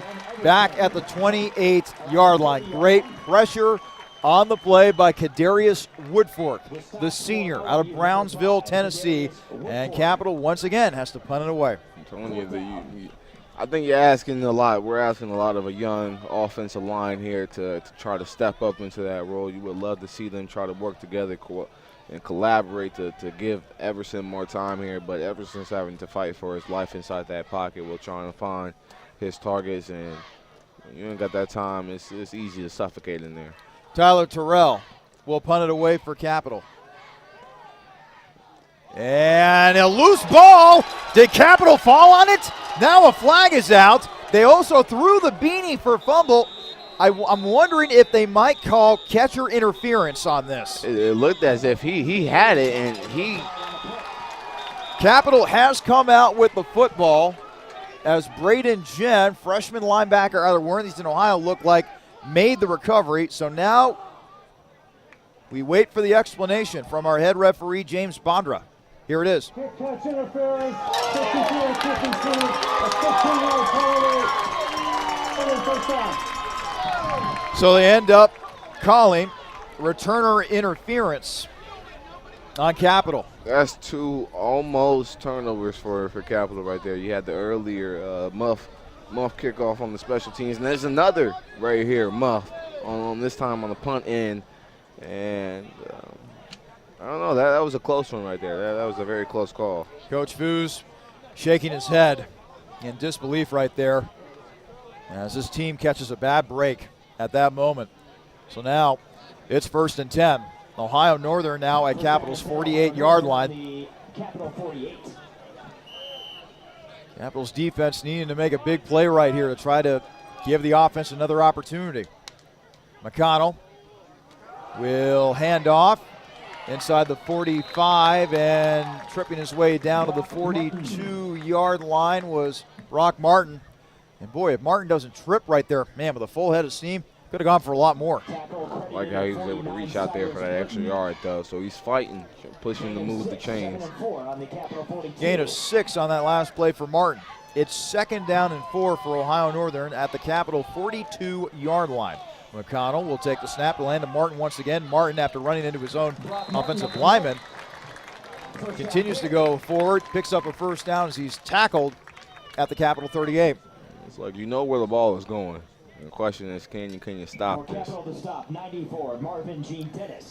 back at the 28-yard line. Great pressure on the play by Kadarius Woodfork, the senior out of Brownsville, Tennessee. And Capital once again has to punt it away. I'm telling you, I think you're asking a lot. We're asking a lot of a young offensive line here to try to step up into that role. You would love to see them try to work together and collaborate to give Everson more time here, but Everson's having to fight for his life inside that pocket while trying to find his targets, and when you ain't got that time, it's easy to suffocate in there. Tyler Terrell will punt it away for Capital. And a loose ball. Did Capital fall on it? Now a flag is out. They also threw the beanie for fumble. I'm wondering if they might call catcher interference on this. It looked as if he had it, and he... Capital has come out with the football as Braden Jen, freshman linebacker out of Worthington, Ohio, looked like made the recovery. So now we wait for the explanation from our head referee, James Bondra. Here it is. Kick catch interference, 52-52, a 15-yard penalty, first down. So they end up calling returner interference on Capital. That's 2 almost turnovers for Capital right there. You had the earlier muff kickoff on the special teams, and there's another right here, muff, on this time on the punt end. And I don't know, that was a close one right there. That was a very close call. Coach Foos shaking his head in disbelief right there as this team catches a bad break at that moment. So now it's 1st and 10. Ohio Northern now at Capital's 48-yard line. Capital's defense needing to make a big play right here to try to give the offense another opportunity. McConnell will hand off inside the 45, and tripping his way down to the 42-yard line was Brock Martin. And boy, if Martin doesn't trip right there, man, with a full head of steam, could have gone for a lot more. Like how he was able to reach out there for that extra yard, though. So he's fighting, pushing to move the chains. Gain of 6 on that last play for Martin. It's 2nd down and 4 for Ohio Northern at the Capital 42-yard line. McConnell will take the snap to land to Martin once again. Martin, after running into his own offensive lineman, continues to go forward, picks up a first down as he's tackled at the Capital 38. It's like you know where the ball is going. The question is, can you stop this?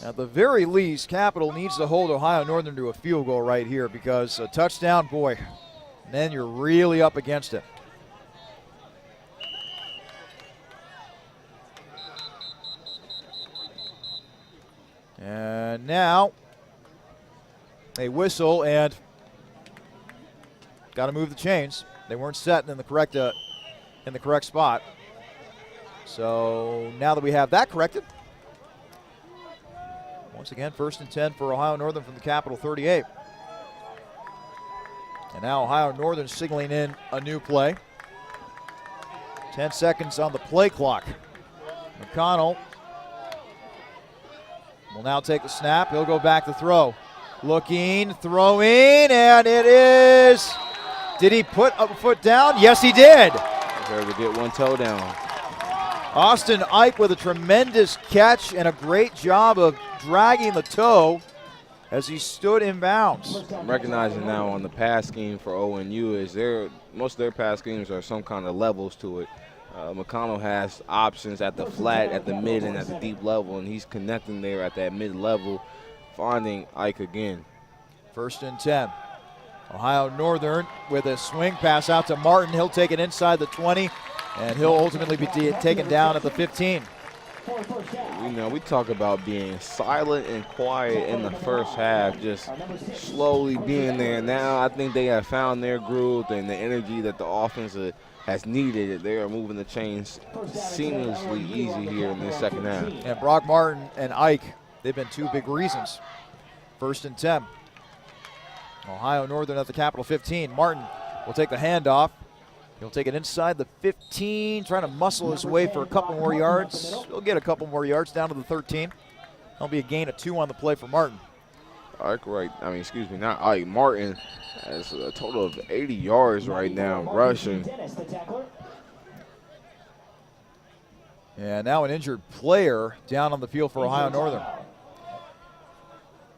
At the very least, Capital needs to hold Ohio Northern to a field goal right here, because a touchdown, boy, then you're really up against it. And now a whistle, and got to move the chains. They weren't set in the correct spot. So now that we have that corrected, once again, 1st and 10 for Ohio Northern from the Capital 38. And now Ohio Northern signaling in a new play. 10 seconds on the play clock. McConnell will now take the snap. He'll go back to throw. Looking, throwing, and it is. Did he put a foot down? Yes, he did. There to get one toe down. Austin Ike with a tremendous catch and a great job of dragging the toe as he stood in bounds. I'm recognizing now on the pass scheme for ONU is most of their pass schemes are some kind of levels to it. McConnell has options at the flat, at the mid, and at the deep level, and he's connecting there at that mid-level, finding Ike again. 1st and 10. Ohio Northern with a swing pass out to Martin. He'll take it inside the 20, and he'll ultimately be taken down at the 15. We talk about being silent and quiet in the first half, just slowly being there. Now I think they have found their groove and the energy that the offense has needed. They are moving the chains seamlessly easy here in this second half. And Brock Martin and Ike, they've been 2 big reasons. 1st and 10. Ohio Northern at the Capital 15. Martin will take the handoff. He'll take it inside the 15, trying to muscle his way for a couple more yards. He'll get a couple more yards down to the 13. That'll be a gain of 2 on the play for Martin. Not Ike, Martin has a total of 80 yards right now rushing. Dennis, the tackler. And now an injured player down on the field for Ohio Northern.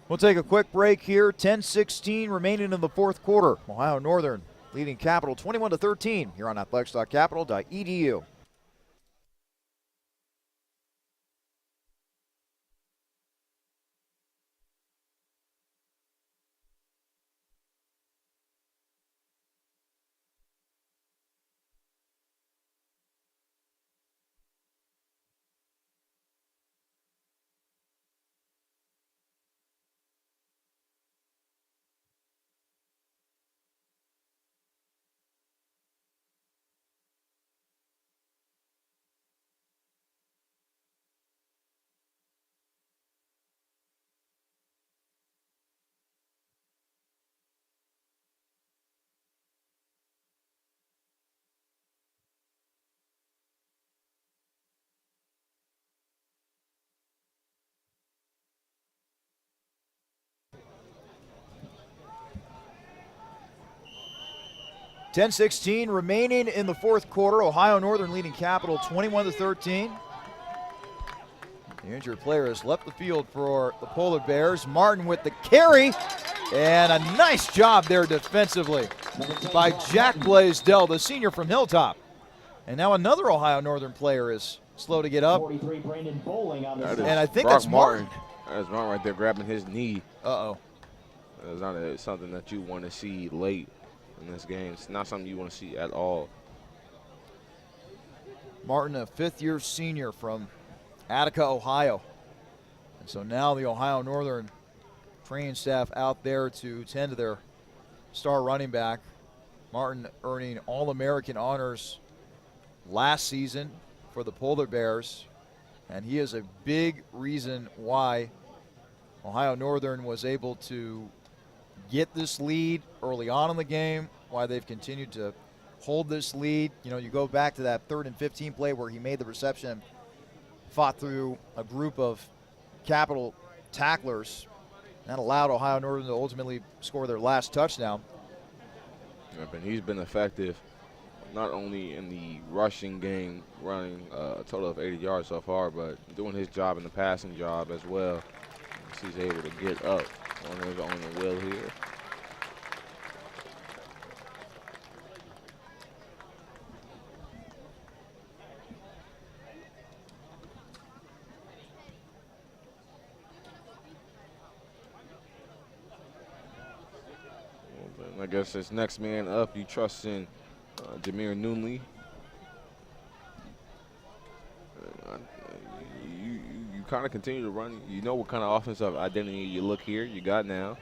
We'll take a quick break here. 10:16 remaining in the fourth quarter. Ohio Northern leading Capital 21-13 here on athletics.capital.edu. .16 remaining in the fourth quarter. Ohio Northern leading Capital 21-13. The injured player has left the field for the Polar Bears. Martin with the carry, and a nice job there defensively by Jack Blaisdell, the senior from Hilltop. And now another Ohio Northern player is slow to get up. 43, Brandon Bowling on this. And I think Brock that's Martin. That's Martin right there grabbing his knee. Uh-oh. It's not something that you want to see late in this game. It's not something you want to see at all. Martin, a fifth-year senior from Attica, Ohio. And so now the Ohio Northern training staff out there to tend to their star running back. Martin earning All-American honors last season for the Polar Bears. And he is a big reason why Ohio Northern was able to get this lead early on in the game, why they've continued to hold this lead. You know, you go back to that 3rd and 15 play where he made the reception, fought through a group of Capital tacklers, that allowed Ohio Northern to ultimately score their last touchdown. Yep, and he's been effective not only in the rushing game, running a total of 80 yards so far, but doing his job in the passing job as well. He's able to get up on his own will here. I guess this next man up, you trust in Jameer Noonley. You kind of continue to run. You know what kind of offensive identity you look here. You got now.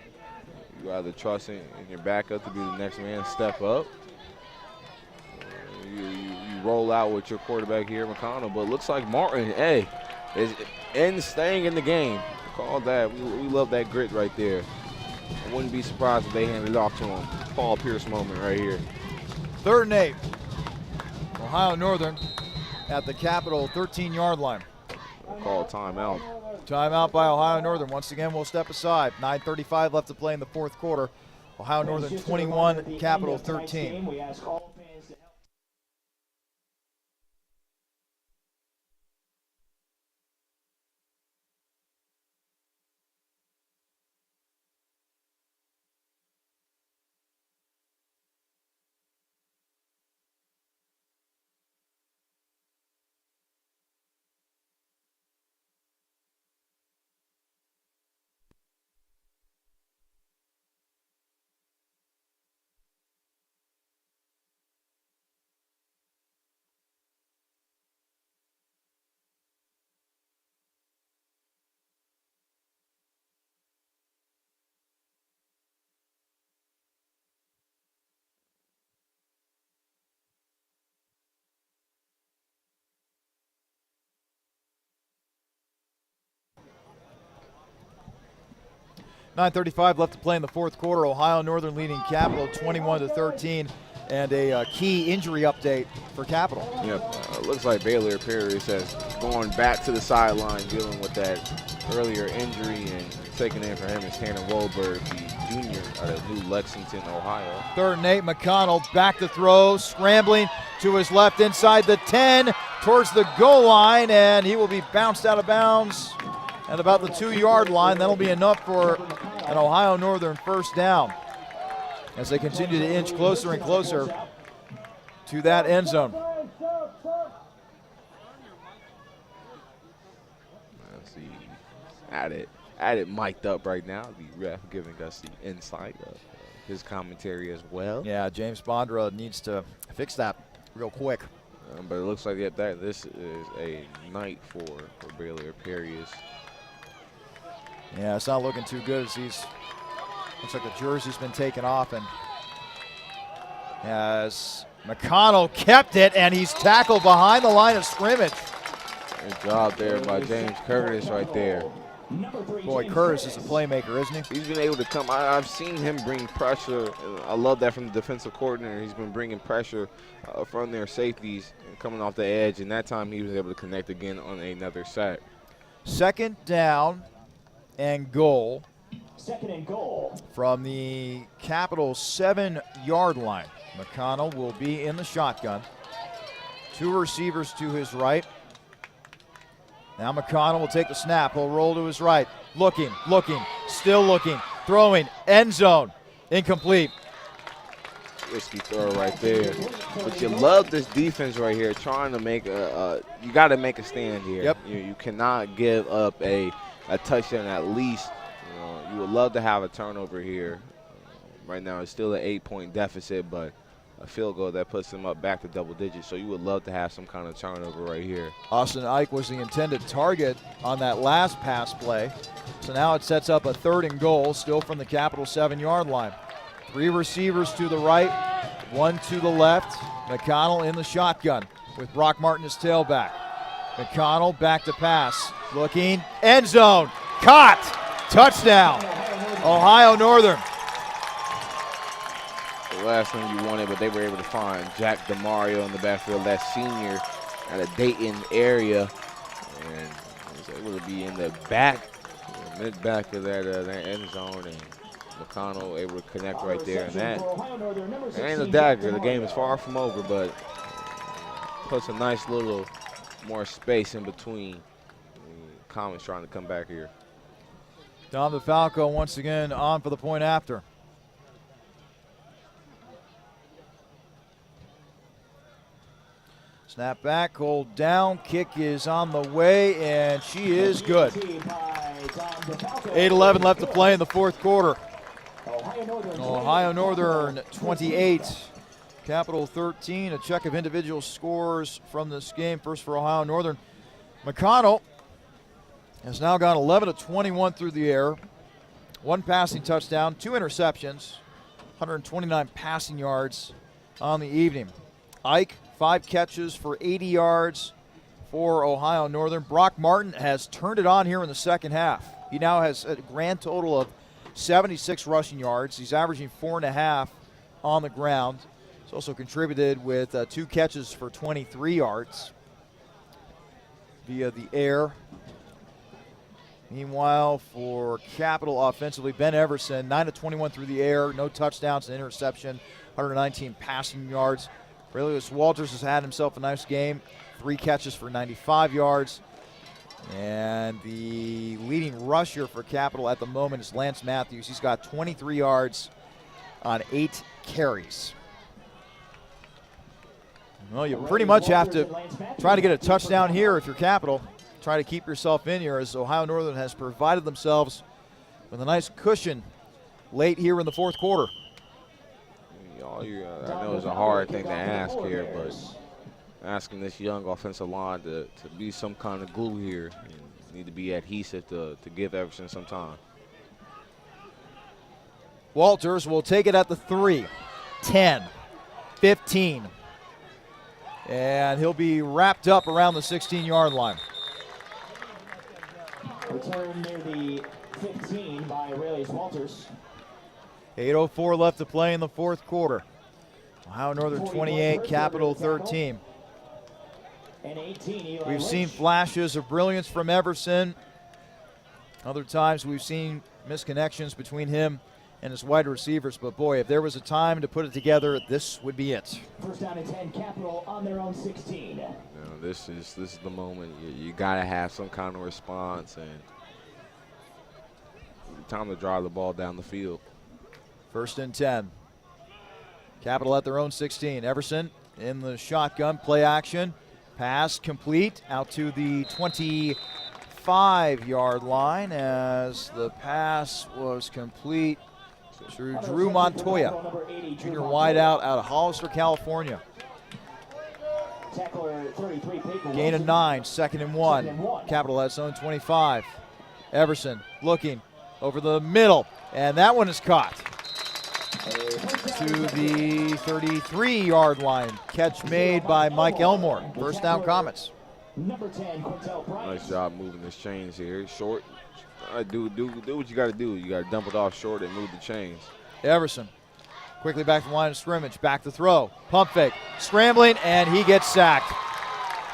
You either trust in your backup to be the next man, step up. You roll out with your quarterback here, McConnell. But it looks like Martin, is staying in the game. Call that. We love that grit right there. I wouldn't be surprised if they handed it off to him. Paul Pierce moment right here. 3rd and 8. Ohio Northern at the Capital 13-yard line. Call timeout. Timeout by Ohio Northern. Once again, we'll step aside. 9:35 left to play in the fourth quarter. Ohio Northern 21, Capital 13. We ask all fans to help. .9:35 left to play in the fourth quarter. Ohio Northern leading Capital 21-13, and a key injury update for Capital. Yep, looks like Baylor Paris has gone back to the sideline dealing with that earlier injury, and taking in for him is Tanner Wolberg, the junior out of New Lexington, Ohio. 3rd and 8, McConnell back to throw, scrambling to his left inside the 10, towards the goal line, and he will be bounced out of bounds at about the 2-yard line. That'll be enough for an Ohio Northern first down as they continue to inch closer and closer to that end zone. Let's see, at it mic'd up right now. The ref giving us the insight of his commentary as well. Yeah, James Bondra needs to fix that real quick. But it looks like this is a night for Baylor Perius. Yeah, it's not looking too good as looks like the jersey's been taken off, and as McConnell kept it, and he's tackled behind the line of scrimmage. Good job there by James Curtis right there. Boy, Curtis is a playmaker, isn't he? He's been able to come. I've seen him bring pressure. I love that from the defensive coordinator. He's been bringing pressure from their safeties coming off the edge, and that time he was able to connect again on another sack. 2nd down and goal. 2nd and goal. From the Capital 7-yard line. McConnell will be in the shotgun. 2 receivers to his right. Now McConnell will take the snap. He'll roll to his right. Looking, still looking, throwing, end zone. Incomplete. Risky throw right there. But you love this defense right here, trying to make you got to make a stand here. Yep. You cannot give up a touchdown at least. You would love to have a turnover here. Right now it's still an 8-point deficit, but a field goal that puts them up back to double digits. So you would love to have some kind of turnover right here. Austin Ike was the intended target on that last pass play. So now it sets up a 3rd and goal, still from the Capital 7-yard line. 3 receivers to the right, 1 to the left. McConnell in the shotgun with Brock Martin as tailback. McConnell back to pass, looking, end zone, caught, touchdown, Ohio Northern. The last thing you wanted, but they were able to find Jack DeMario in the backfield, that senior out of Dayton area, and was able to be in the mid-back of that end zone, and McConnell able to connect right there. And that ain't a dagger. The game is far from over, but puts a nice little more space in between. Common's trying to come back here. Dom DeFalco once again on for the point after. Snap back, hold down, kick is on the way, and she is good. 8:11 left to play in the 4th quarter. Ohio Northern 28, Capital 13. A check of individual scores from this game. First for Ohio Northern. McConnell has now gone 11 of 21 through the air. 1 passing touchdown, 2 interceptions, 129 passing yards on the evening. Ike, 5 catches for 80 yards for Ohio Northern. Brock Martin has turned it on here in the second half. He now has a grand total of 76 rushing yards. He's averaging 4.5 on the ground. He's also contributed with 2 catches for 23 yards via the air. Meanwhile, for Capital offensively, Ben Everson, 9 of 21 through the air, no touchdowns, an interception, 119 passing yards. Aurelius Walters has had himself a nice game, 3 catches for 95 yards. And the leading rusher for Capital at the moment is Lance Matthews. He's got 23 yards on 8 carries. Well, you pretty much have to try to get a touchdown here if you're Capital. Try to keep yourself in here, as Ohio Northern has provided themselves with a nice cushion late here in the 4th quarter. I know it's a hard thing to ask here, but asking this young offensive line to be some kind of glue here, you need to be adhesive to give Everson some time. Walters will take it at the 3, 10, 15. And he'll be wrapped up around the 16-yard line. Return near the 15 by Aurelius Walters. 8:04 left to play in the 4th quarter. Ohio Northern 28, Capital 13. And 18, Eli We've seen Lynch. flashes of brilliance from Everson Other times we've seen misconnections between him and his wide receivers, but boy, if there was a time to put it together, this would be it. First down and 10, Capital on their own 16. This is the moment. You gotta have some kind of response, and time to drive the ball down the field. First and 10. Capital at their own 16. Everson in the shotgun, play action, pass complete out to the 25-yard line as the pass was complete to Drew Montoya, junior wideout out of Hollister, California. Gain of 9, 2nd and 1. Capital at its own 25. Everson looking over the middle, and that one is caught to the 33-yard line. Catch made by Mike Elmore. First down, Comets. Number 10, Quintel Price. Nice job moving this chains here. Short. Do what you got to do. You got to dump it off short and move the chains. Everson quickly back to the line of scrimmage. Back to throw. Pump fake. Scrambling, and he gets sacked.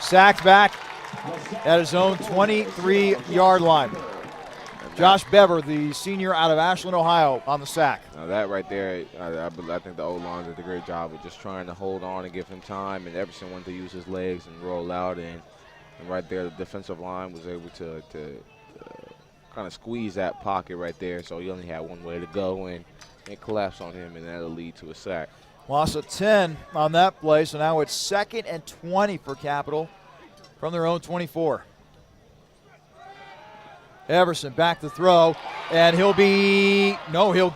Sacked back at his own 23-yard line. Josh Bever, the senior out of Ashland, Ohio, on the sack. Now that right there, I think the O-line did a great job of just trying to hold on and give him time, and Everson wanted to use his legs and roll out, and right there the defensive line was able to kind of squeeze that pocket right there, so he only had one way to go, and collapse on him, and that'll lead to a sack. Loss of 10 on that play, so now it's 2nd and 20 for Capital from their own 24. Everson back to throw, and he'll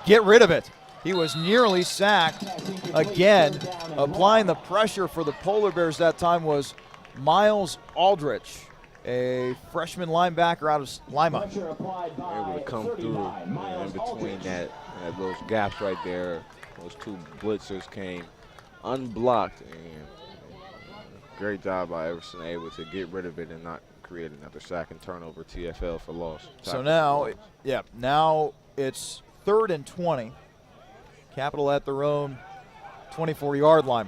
get rid of it. He was nearly sacked again. Applying the pressure for the Polar Bears that time was Miles Aldrich, a freshman linebacker out of Lima. Able to come through in between those gaps right there. Those two blitzers came unblocked, and great job by Everson, able to get rid of it and not create another sack and turnover. TFL for loss. So now it's 3rd and 20. Capital at their own 24-yard line.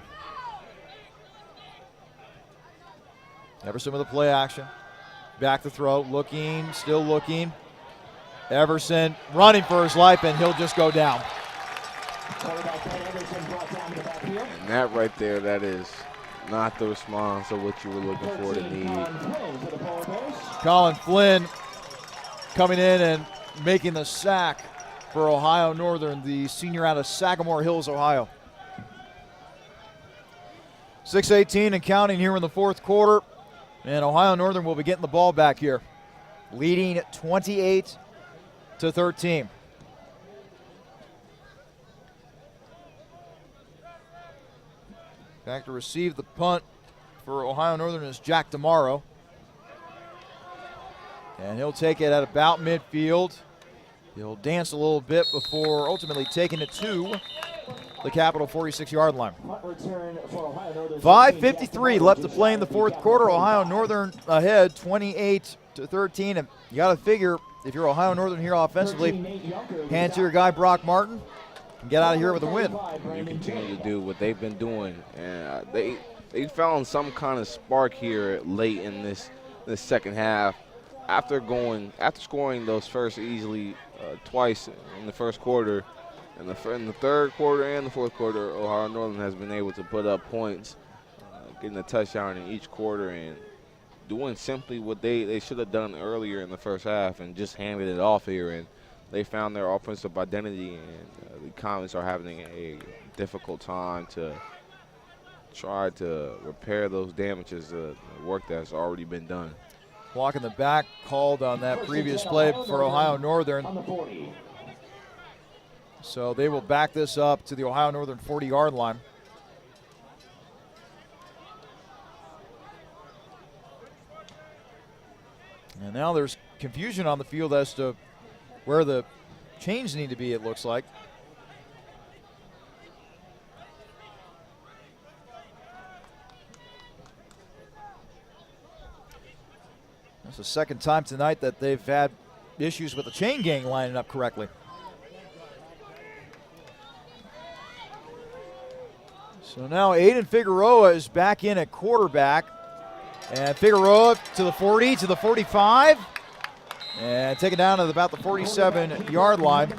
Everson with a play action. Back to throw, still looking. Everson running for his life, and he'll just go down. And that right there, that is not the response of what you were looking for to need. Colin Flynn coming in and making the sack for Ohio Northern, the senior out of Sagamore Hills, Ohio. 6:18 and counting here in the fourth quarter, and Ohio Northern will be getting the ball back here, leading 28-13. Back to receive the punt for Ohio Northern is Jack DeMauro. And he'll take it at about midfield. He'll dance a little bit before ultimately taking it to the Capital 46-yard line. 5:53 left to play in the fourth quarter. Ohio Northern ahead 28-13. And you got to figure, if you're Ohio Northern here offensively, hand to your guy Brock Martin and get out of here with a win. You continue to do what they've been doing, and they found some kind of spark here late in this second half. After scoring those first easily twice in the first quarter, in the third quarter and the fourth quarter, Ohio Northern has been able to put up points, getting a touchdown in each quarter and doing simply what they should have done earlier in the first half and just handed it off here. And they found their offensive identity, and the Comets are having a difficult time to try to repair those damages, the work that's already been done. Walk in the back called on that previous play for Ohio Northern. So they will back this up to the Ohio Northern 40-yard line. And now there's confusion on the field as to where the chains need to be, it looks like. That's the second time tonight that they've had issues with the chain gang lining up correctly. So now Aiden Figueroa is back in at quarterback. And Figueroa to the 40, to the 45. And take it down at about the 47-yard line.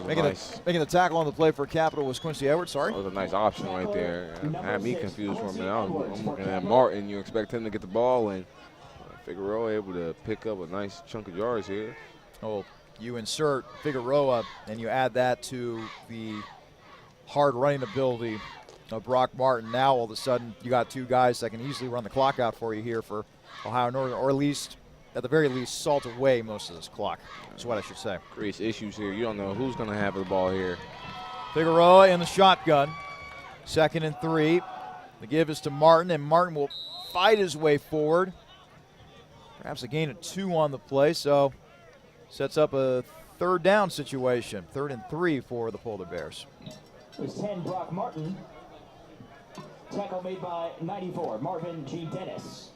Making the tackle on the play for Capital was Quincy Edwards, sorry. That was a nice option right there. Had me confused for a minute. I'm looking at Martin. You expect him to get the ball, and Figueroa able to pick up a nice chunk of yards here. Oh, you insert Figueroa, and you add that to the hard running ability of Brock Martin. Now all of a sudden you got two guys that can easily run the clock out for you here for Ohio Northern, or at the very least salt away most of this clock, is what I should say. Creates issues here. You don't know who's going to have the ball here. Figueroa in the shotgun. 2nd and 3. The give is to Martin, and Martin will fight his way forward. Perhaps a gain of 2 on the play, so sets up a 3rd down situation. 3rd and 3 for the Polar Bears. There's 10, Brock Martin. Tackle made by 94, Marvin G. Dennis.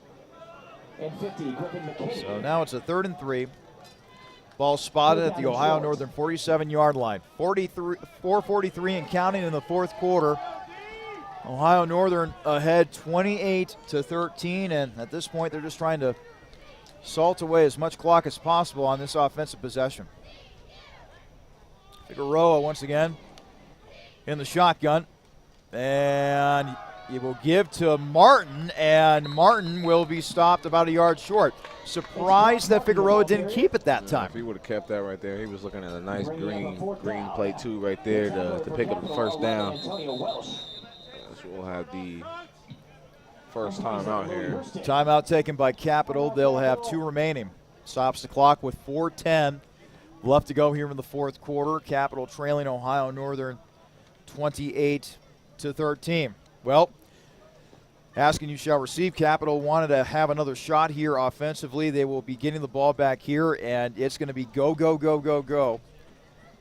And 50, Griffin McKinney. So now it's a 3rd and 3. Ball spotted at the Ohio Northern 47-yard line. 4:43 and counting in the 4th quarter. Ohio Northern ahead 28-13, and at this point they're just trying to salt away as much clock as possible on this offensive possession. Figueroa once again in the shotgun, and he will give to Martin, and Martin will be stopped about a yard short. Surprised that Figueroa didn't keep it that time. If he would have kept that right there, he was looking at a nice green play too right there to pick up the 1st down. So we'll have the first time out here. Timeout taken by Capital. They'll have 2 remaining. Stops the clock with 4:10 left to go here in the 4th quarter. Capital trailing Ohio Northern 28-13. Well, asking you shall receive. Capital wanted to have another shot here offensively. They will be getting the ball back here, and it's going to be go, go, go, go, go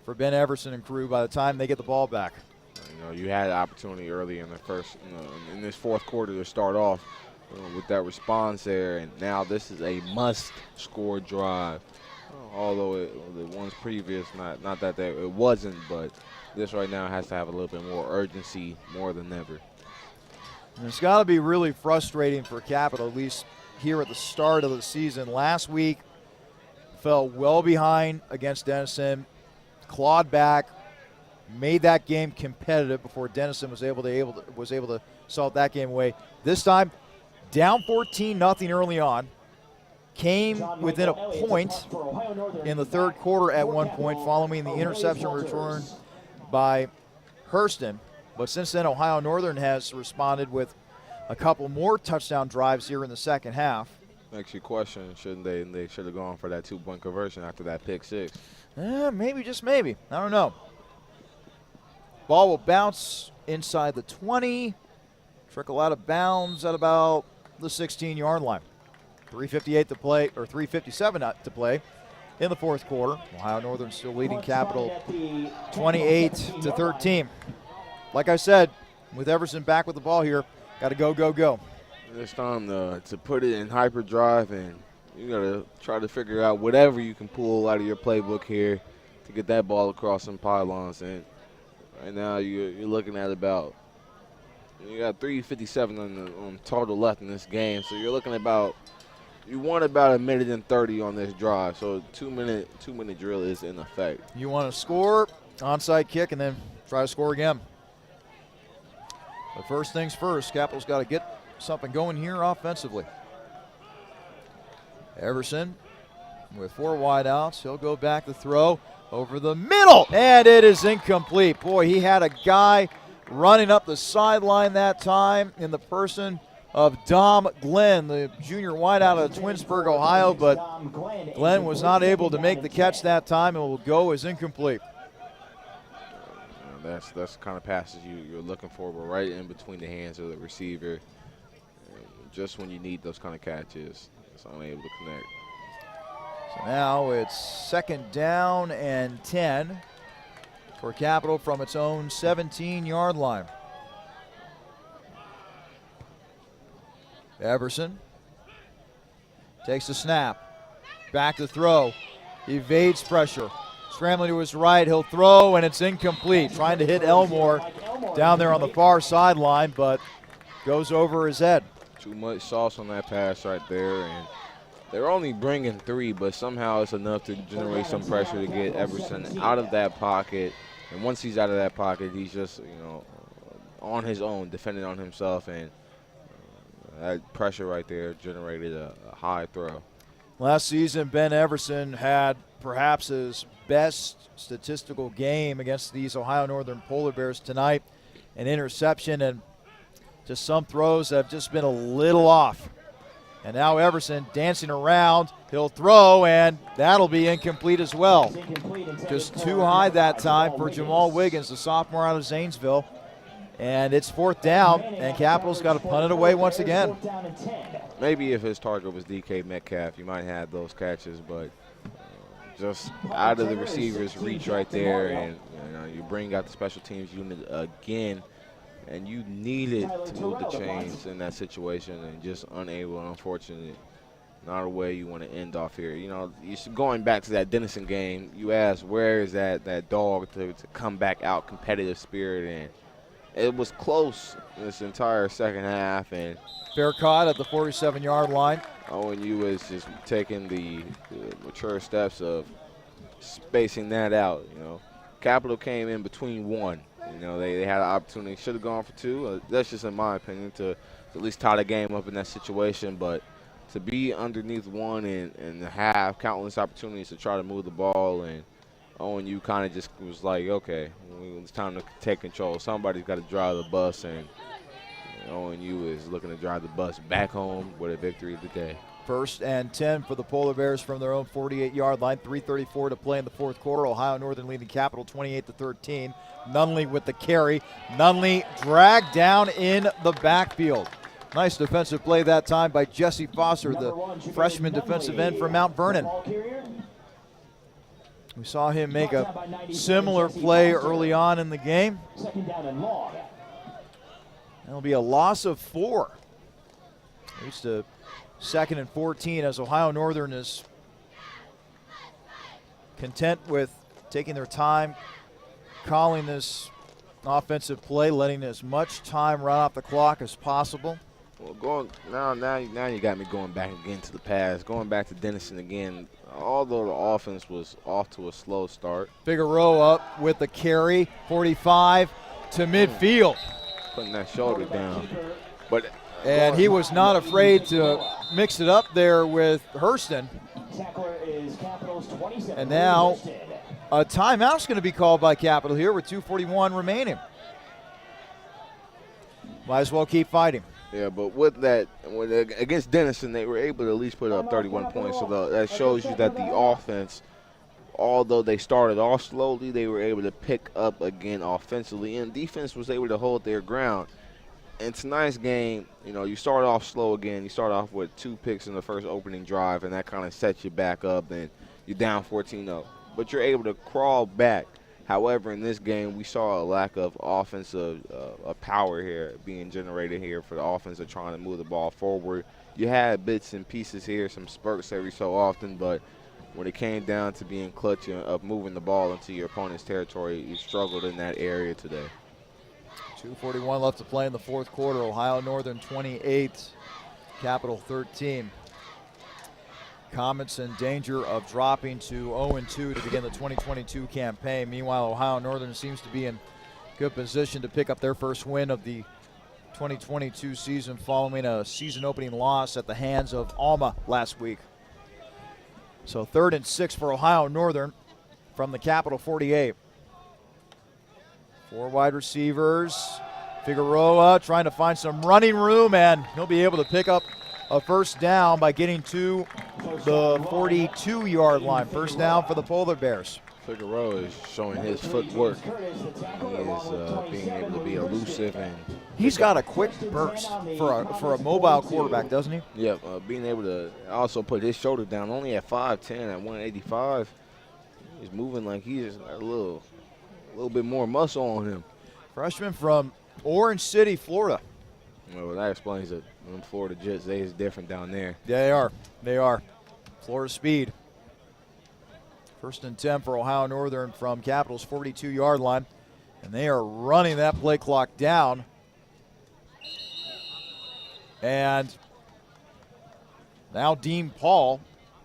for Ben Everson and crew by the time they get the ball back. You know, you had an opportunity early in the in this 4th quarter to start off with that response there, and now this is a must-score drive. Although the ones previous, not that it wasn't, but this right now has to have a little bit more urgency more than ever. And it's got to be really frustrating for Capital, at least here at the start of the season. Last week, fell well behind against Denison, clawed back, made that game competitive before Denison was able to salt that game away. This time, down 14-0 early on, came within a point in the 3rd quarter at one point, following the interception return by Hurston. But since then, Ohio Northern has responded with a couple more touchdown drives here in the 2nd half. Makes you question, shouldn't they? They should have gone for that 2-point conversion after that pick 6. Maybe, just maybe. I don't know. Ball will bounce inside the 20, trickle out of bounds at about the 16-yard line. 3:58 to play, or 3:57 to play in the 4th quarter. Ohio Northern still leading Capital 28-13. Like I said, with Everson back with the ball here, got to go, go, go. It's time to put it in hyperdrive, and you got to try to figure out whatever you can pull out of your playbook here to get that ball across some pylons. And right now you're looking at about, you got 3:57 on total left in this game, so you're looking about, you want about 1:30 on this drive. So 2-minute drill is in effect. You want to score, onside kick, and then try to score again. But first things first, Capital's got to get something going here offensively. Everson with 4 wideouts. He'll go back to throw over the middle, and it is incomplete. Boy, he had a guy running up the sideline that time in the person of Dom Glenn, the junior wideout of Twinsburg, Ohio, but Glenn was not able to make the catch that time and will go as incomplete. That's the kind of passes you're looking for, but right in between the hands of the receiver, just when you need those kind of catches, it's unable to connect. So now it's 2nd down and 10 for Capital from its own 17-yard line. Everson takes the snap, back to throw, evades pressure. Scrambling to his right, he'll throw, and it's incomplete. Trying to hit Elmore down there on the far sideline, but goes over his head. Too much sauce on that pass right there, and They're only bringing 3, but somehow it's enough to generate some pressure to get Everson out of that pocket. And once he's out of that pocket, he's just, on his own, defending on himself, and that pressure right there generated a high throw. Last season, Ben Everson had perhaps his best statistical game against these Ohio Northern Polar Bears tonight. An interception and just some throws that have just been a little off. And now Everson dancing around. He'll throw, and that'll be incomplete as well. Just too high that time for Jamal Wiggins, the sophomore out of Zanesville. And it's 4th down, and Capitol's got to punt it away once again. Maybe if his target was DK Metcalf, you might have those catches, but just out of the receiver's reach right there, and you bring out the special teams unit again, and you needed to move the chains in that situation, and just unable, unfortunate. Not a way you want to end off here. Going back to that Denison game, you asked where is that dog to come back out, competitive spirit, and it was close this entire second half. And fair caught at the 47-yard line. ONU is just taking the mature steps of spacing that out. Capital came in between 1. They had an opportunity, should have gone for 2. That's just in my opinion, to at least tie the game up in that situation. But to be underneath 1 and have countless opportunities to try to move the ball, and ONU kind of just was like, okay, it's time to take control. Somebody's got to drive the bus, and ONU is looking to drive the bus back home with a victory today. 1st and 10 for the Polar Bears from their own 48-yard line. 3:34 to play in the 4th quarter. Ohio Northern leading Capital 28-13. Nunley with the carry. Nunley dragged down in the backfield. Nice defensive play that time by Jesse Foster, the freshman defensive end from Mount Vernon. We saw him make a similar play early on in the game. That'll be a loss of 4. Leads to 2nd and 14 as Ohio Northern is content with taking their time, calling this offensive play, letting as much time run off the clock as possible. Well, now you got me going back again to the past, going back to Denison again. Although the offense was off to a slow start. Figueroa up with the carry, 45 to midfield. Putting that shoulder down. And he was not afraid to mix it up there with Hurston. And now a timeout's going to be called by Capital here with 2:41 remaining. Might as well keep fighting. Yeah, but with that, against Denison, they were able to at least put up 31 points. So that shows you that the offense, although they started off slowly, they were able to pick up again offensively. And defense was able to hold their ground. In tonight's game, you start off slow again. You start off with 2 picks in the first opening drive, and that kind of sets you back up, and you're down 14-0. But you're able to crawl back. However, in this game, we saw a lack of offensive power here being generated here for the offense of trying to move the ball forward. You had bits and pieces here, some spurts every so often, but when it came down to being clutch of moving the ball into your opponent's territory, you struggled in that area today. 2:41 left to play in the 4th quarter. Ohio Northern 28, Capital 13. Comets in danger of dropping to 0-2 to begin the 2022 campaign. Meanwhile, Ohio Northern seems to be in good position to pick up their first win of the 2022 season following a season-opening loss at the hands of Alma last week. So 3rd and 6 for Ohio Northern from the Capital 48. 4 wide receivers. Figueroa trying to find some running room, and he'll be able to pick up a first down by getting to the 42-yard line. First down for the Polar Bears. Figueroa is showing his footwork. He is being able to be elusive, and he's got a quick burst for a mobile quarterback, doesn't he? Yeah, being able to also put his shoulder down, only at 5'10", at 185. He's moving like he's a little bit more muscle on him. Freshman from Orange City, Florida. Well, that explains it. Them Florida Jets, they is different down there. Yeah, they are. Florida speed. 1st and 10 for Ohio Northern from Capital's 42-yard line. And they are running that play clock down. And Now Dean Paul,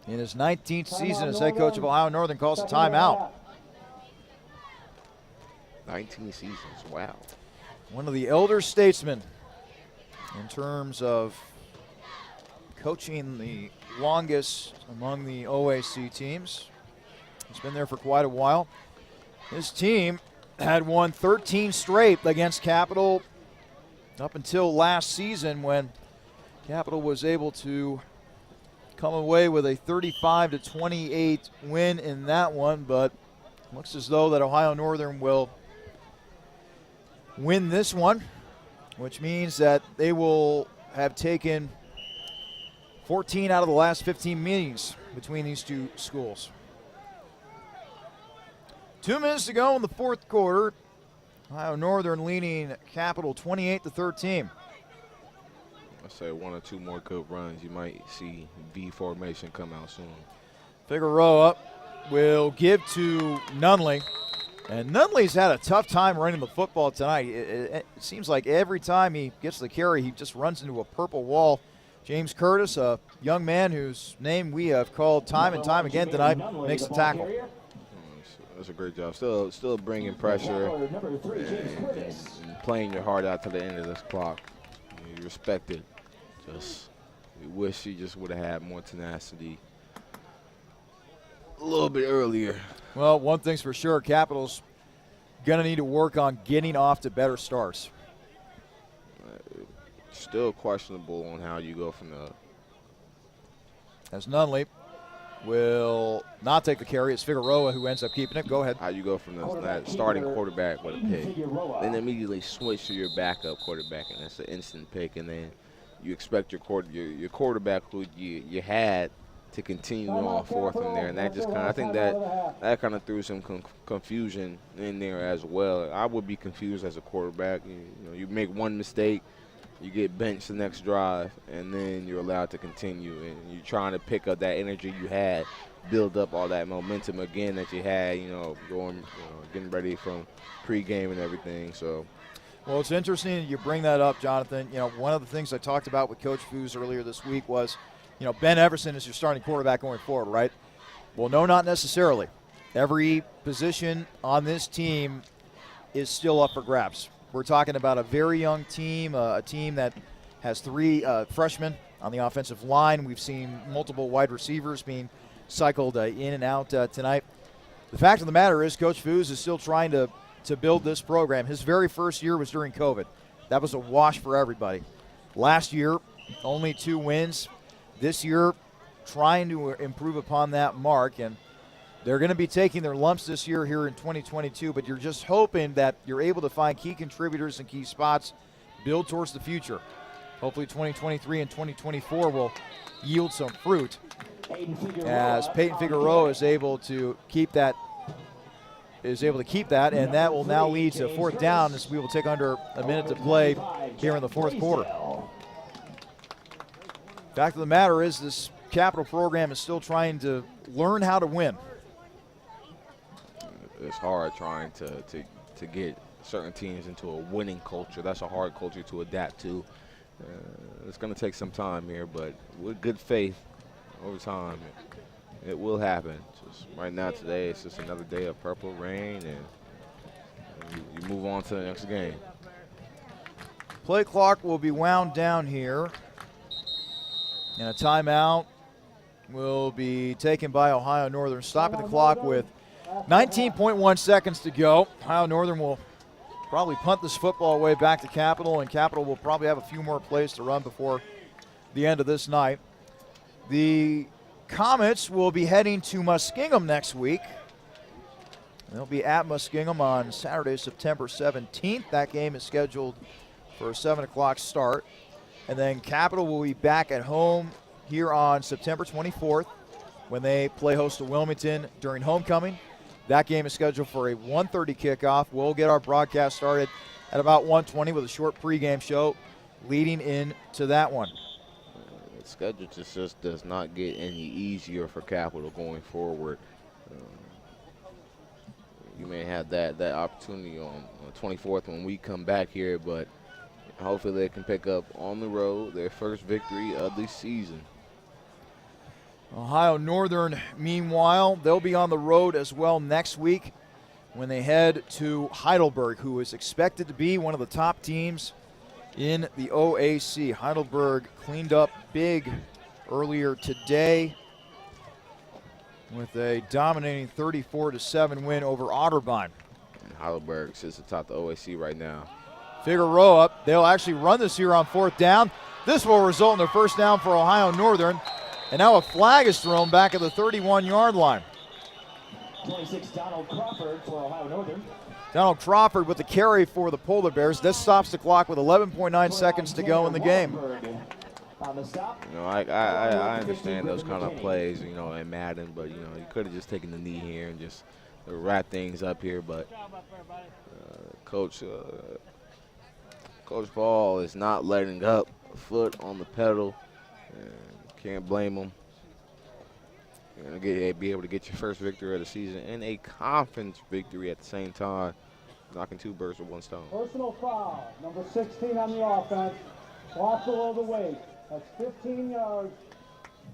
in his 19th season as head coach of Ohio Northern, calls a timeout. 19 seasons, wow. One of the elder statesmen in terms of coaching the longest among the OAC teams. He's been there for quite a while. His team had won 13 straight against Capital up until last season, when Capital was able to come away with a 35-28 win in that one, but looks as though that Ohio Northern will win this one, which means that they will have taken 14 out of the last 15 meetings between these two schools. 2 minutes to go in the fourth quarter. Ohio Northern leading Capital 28-13. I say 1 or 2 more good runs, you might see V formation come out soon. Figueroa will give to Nunley. And Nunley's had a tough time running the football tonight. It seems like every time he gets the carry, he just runs into a purple wall. James Curtis, a young man whose name we have called time and time again tonight, makes the tackle. That's a great job. Still bringing pressure and playing your heart out to the end of this clock. You respect it. Just, we wish he just would have had more tenacity a little bit earlier. Well, one thing's for sure, Capital's going to need to work on getting off to better starts. Still questionable on how you go from the... As Nunley will not take the carry. It's Figueroa who ends up keeping it. Go ahead. How you go from that starting quarterback with a pick, then immediately switch to your backup quarterback, and that's an instant pick, and then you expect your quarterback who you had to continue on forth from there, and that just kind of, I think that kind of threw some confusion in there as well. I would be confused as a quarterback. You make one mistake, you get benched the next drive, and then you're allowed to continue, and you're trying to pick up that energy you had, build up all that momentum again that you had, getting ready from pregame and everything. So, well, it's interesting that you bring that up, Jonathan. One of the things I talked about with Coach Foos earlier this week was, Ben Everson is your starting quarterback going forward, right? Well, no, not necessarily. Every position on this team is still up for grabs. We're talking about a very young team, a team that has 3 freshmen on the offensive line. We've seen multiple wide receivers being cycled in and out tonight. The fact of the matter is Coach Foos is still trying to build this program. His very first year was during COVID. That was a wash for everybody. Last year, only 2 wins. This year, trying to improve upon that mark, and they're going to be taking their lumps this year here in 2022, but you're just hoping that you're able to find key contributors and key spots, build towards the future. Hopefully 2023 and 2024 will yield some fruit as Peyton Figueroa is able to keep that, and that will now lead to 4th down as we will take under a minute to play here in the 4th quarter. Fact of the matter is this Capital program is still trying to learn how to win. It's hard trying to get certain teams into a winning culture. That's a hard culture to adapt to. It's going to take some time here, but with good faith over time, it will happen. Just right now, today, it's just another day of purple rain, and you move on to the next game. Play clock will be wound down here, and a timeout will be taken by Ohio Northern, stopping the clock with 19.1 seconds to go. Ohio Northern will probably punt this football away back to Capital, and Capital will probably have a few more plays to run before the end of this night. The Comets will be heading to Muskingum next week. They'll be at Muskingum on Saturday, September 17th. That game is scheduled for a 7 o'clock start. And then Capital will be back at home here on September 24th when they play host to Wilmington during homecoming. That game is scheduled for a 1:30 kickoff. We'll get our broadcast started at about 1:20 with a short pregame show leading into that one. The schedule just does not get any easier for Capital going forward. You may have that opportunity on the 24th when we come back here, but hopefully they can pick up on the road their first victory of the season. Ohio Northern, meanwhile, they'll be on the road as well next week when they head to Heidelberg, who is expected to be one of the top teams in the OAC. Heidelberg cleaned up big earlier today with a dominating 34-7 win over Otterbein. And Heidelberg sits atop the OAC right now. Figueroa, they'll actually run this here on 4th down. This will result in a first down for Ohio Northern. And now a flag is thrown back at the 31-yard line. 26, Donald Crawford for Ohio Northern. Donald Crawford with the carry for the Polar Bears. This stops the clock with 11.9 seconds to go in the game. You know, I understand those kind of plays, you know, in Madden, but, you know, you could have just taken the knee here and just wrap things up here. But Coach Ball is not letting up, foot on the pedal. And can't blame him. You're going to be able to get your first victory of the season and a conference victory at the same time. Knocking two birds with one stone. Personal foul, number 16 on the offense. Off below the waist. That's 15 yards,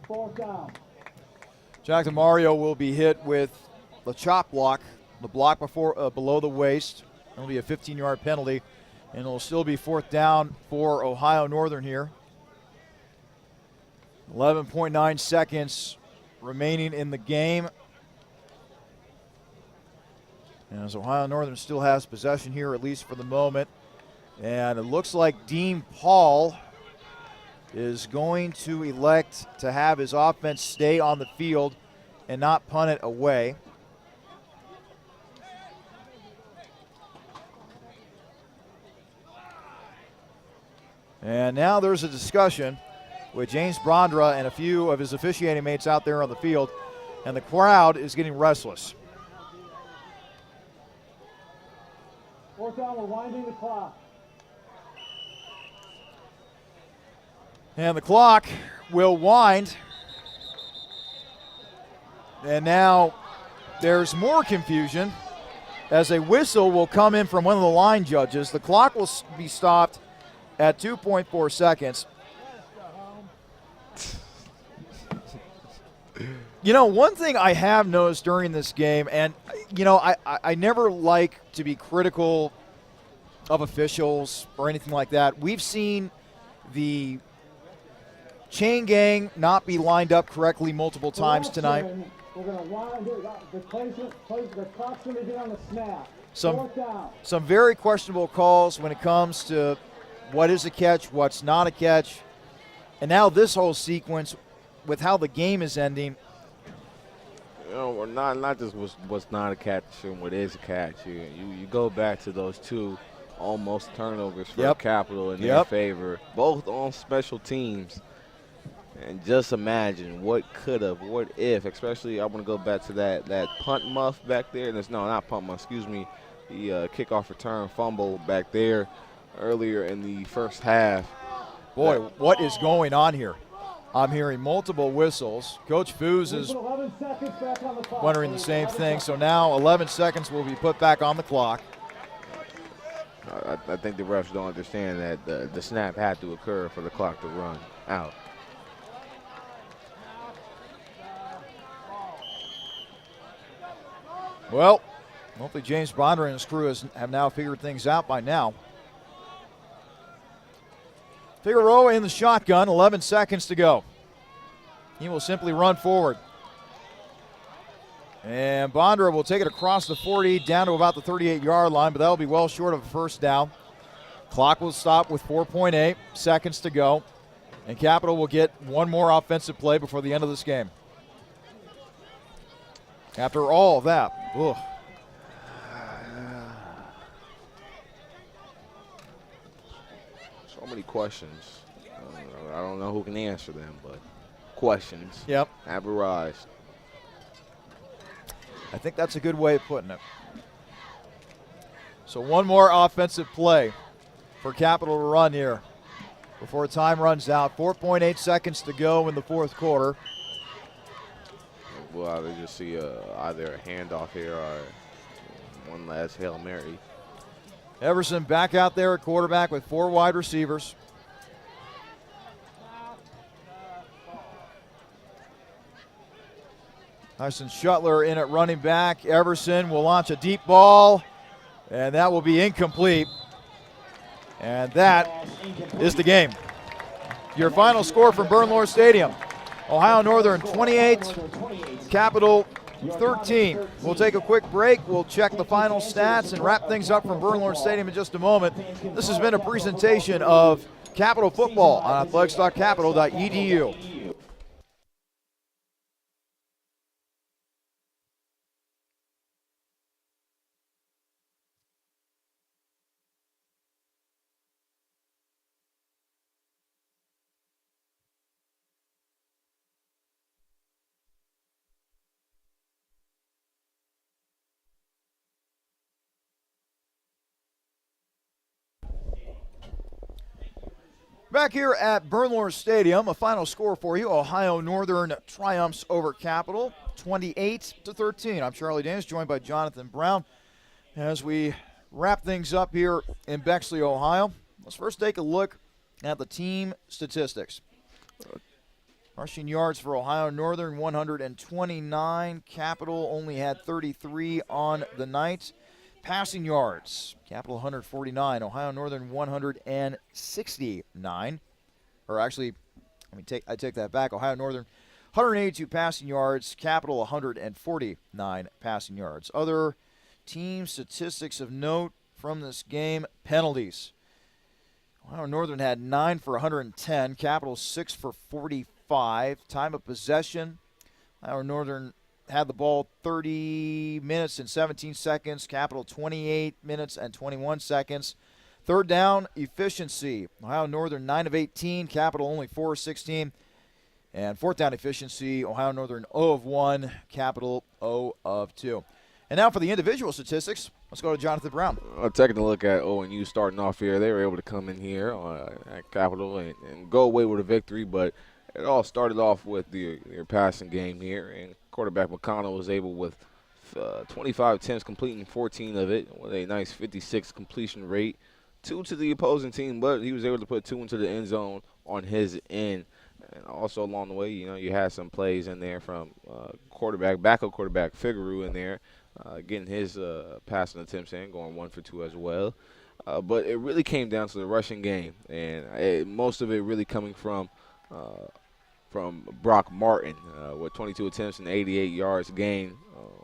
4th down. Jack DeMario will be hit with the chop block, the block below the waist. It'll be a 15-yard penalty, and it'll still be 4th down for Ohio Northern here. 11.9 seconds remaining in the game. And as Ohio Northern still has possession here, at least for the moment. And it looks like Dean Paul is going to elect to have his offense stay on the field and not punt it away. And now there's a discussion with James Brondra and a few of his officiating mates out there on the field, and the crowd is getting restless. 4th down, we're winding the clock. And the clock will wind. And now there's more confusion as a whistle will come in from one of the line judges. The clock will be stopped at 2.4 seconds. You know, one thing I have noticed during this game, and, you know, I never like to be critical of officials or anything like that. We've seen the chain gang not be lined up correctly multiple times tonight. We're going to wind it. The clock's going to be on the snap. Some very questionable calls when it comes to what is a catch, what's not a catch. And now this whole sequence with how the game is ending. You know, not just what's not a catch and what is a catch. You go back to those two almost turnovers for Capital in their favor, both on special teams. And just imagine what could have, what if, especially I want to go back to that punt muff back there. No, not punt muff, excuse me. The kickoff return fumble back there earlier in the first half. Boy, what is going on here? I'm hearing multiple whistles. Coach Foos is wondering the same thing. So now 11 seconds will be put back on the clock. I think the refs don't understand that the snap had to occur for the clock to run out. Well, hopefully James Bonder and his crew have now figured things out by now. Figueroa in the shotgun, 11 seconds to go. He will simply run forward. And Bondra will take it across the 40 down to about the 38-yard line, but that'll be well short of a first down. Clock will stop with 4.8 seconds to go. And Capital will get one more offensive play before the end of this game. After all of that, ugh. So many questions. I don't know who can answer them, but questions have arisen. I think that's a good way of putting it. So one more offensive play for Capital to run here before time runs out. 4.8 seconds to go in the fourth quarter. We'll either just see either a handoff here or one last Hail Mary. Everson back out there at quarterback with four wide receivers. Tyson Shuttler in at running back. Everson will launch a deep ball, and that will be incomplete. And that is the game. Your final score from Bernlohr Stadium. Ohio Northern 28, Capital 13. We'll take a quick break. We'll check the final stats and wrap things up from Bernlohr Stadium in just a moment. This has been a presentation of Capital Football on athletics.capital.edu. Back here at Bernlohr Stadium, a final score for you. Ohio Northern triumphs over Capital, 28-13. I'm Charlie Danis, joined by Jonathan Brown. As we wrap things up here in Bexley, Ohio, let's first take a look at the team statistics. Rushing yards for Ohio Northern, 129. Capital only had 33 on the night. Passing yards, Capital 149, Ohio Northern 169. Or actually, I take that back. Ohio Northern 182 passing yards, Capital 149 passing yards. Other team statistics of note from this game: penalties. Ohio Northern had 9 for 110, Capital 6 for 45. Time of possession, Ohio Northern had the ball 30 minutes and 17 seconds. Capital 28 minutes and 21 seconds. Third down efficiency, Ohio Northern 9 of 18. Capital only 4 of 16. And fourth down efficiency, Ohio Northern 0 of 1. Capital 0 of 2. And now for the individual statistics, let's go to Jonathan Brown. Taking a look at ONU starting off here, they were able to come in here at Capital and go away with a victory, but it all started off with their passing game here, and quarterback McConnell was able with 25 attempts, completing 14 of it with a nice 56 completion rate. 2 to the opposing team, but he was able to put 2 into the end zone on his end. And also along the way, you had some plays in there from backup quarterback Figueroa in there, getting his passing attempts in, going 1 for 2 as well. But it really came down to the rushing game, and most of it really coming from Brock Martin with 22 attempts and 88 yards gained,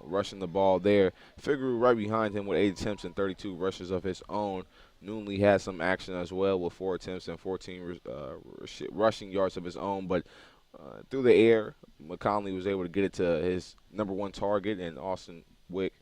rushing the ball there. Figueroa right behind him with 8 attempts and 32 rushes of his own. Noonley had some action as well with 4 attempts and 14 rushing yards of his own. But through the air, McConley was able to get it to his number 1 target, and Austin Wick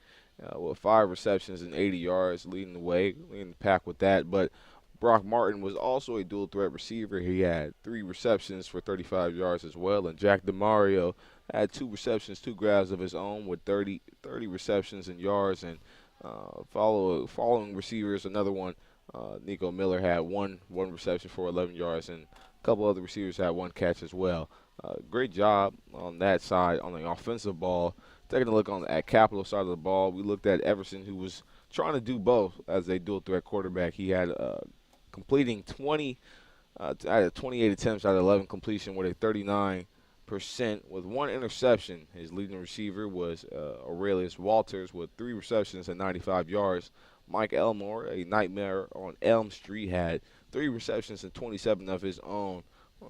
with 5 receptions and 80 yards, leading the pack with that. But Brock Martin was also a dual threat receiver. He had 3 receptions for 35 yards as well. And Jack DeMario had 2 receptions, 2 grabs of his own with 30 receptions and yards. And following receivers, another one, Nico Miller had one reception for 11 yards, and a couple other receivers had 1 catch as well. Great job on that side on the offensive ball. Taking a look at Capital side of the ball, we looked at Everson, who was trying to do both as a dual threat quarterback. He had completing 28 attempts out of 11 completion with a 39% with 1 interception. His leading receiver was Aurelius Walters with 3 receptions and 95 yards. Mike Elmore, a nightmare on Elm Street, had 3 receptions and 27 of his own.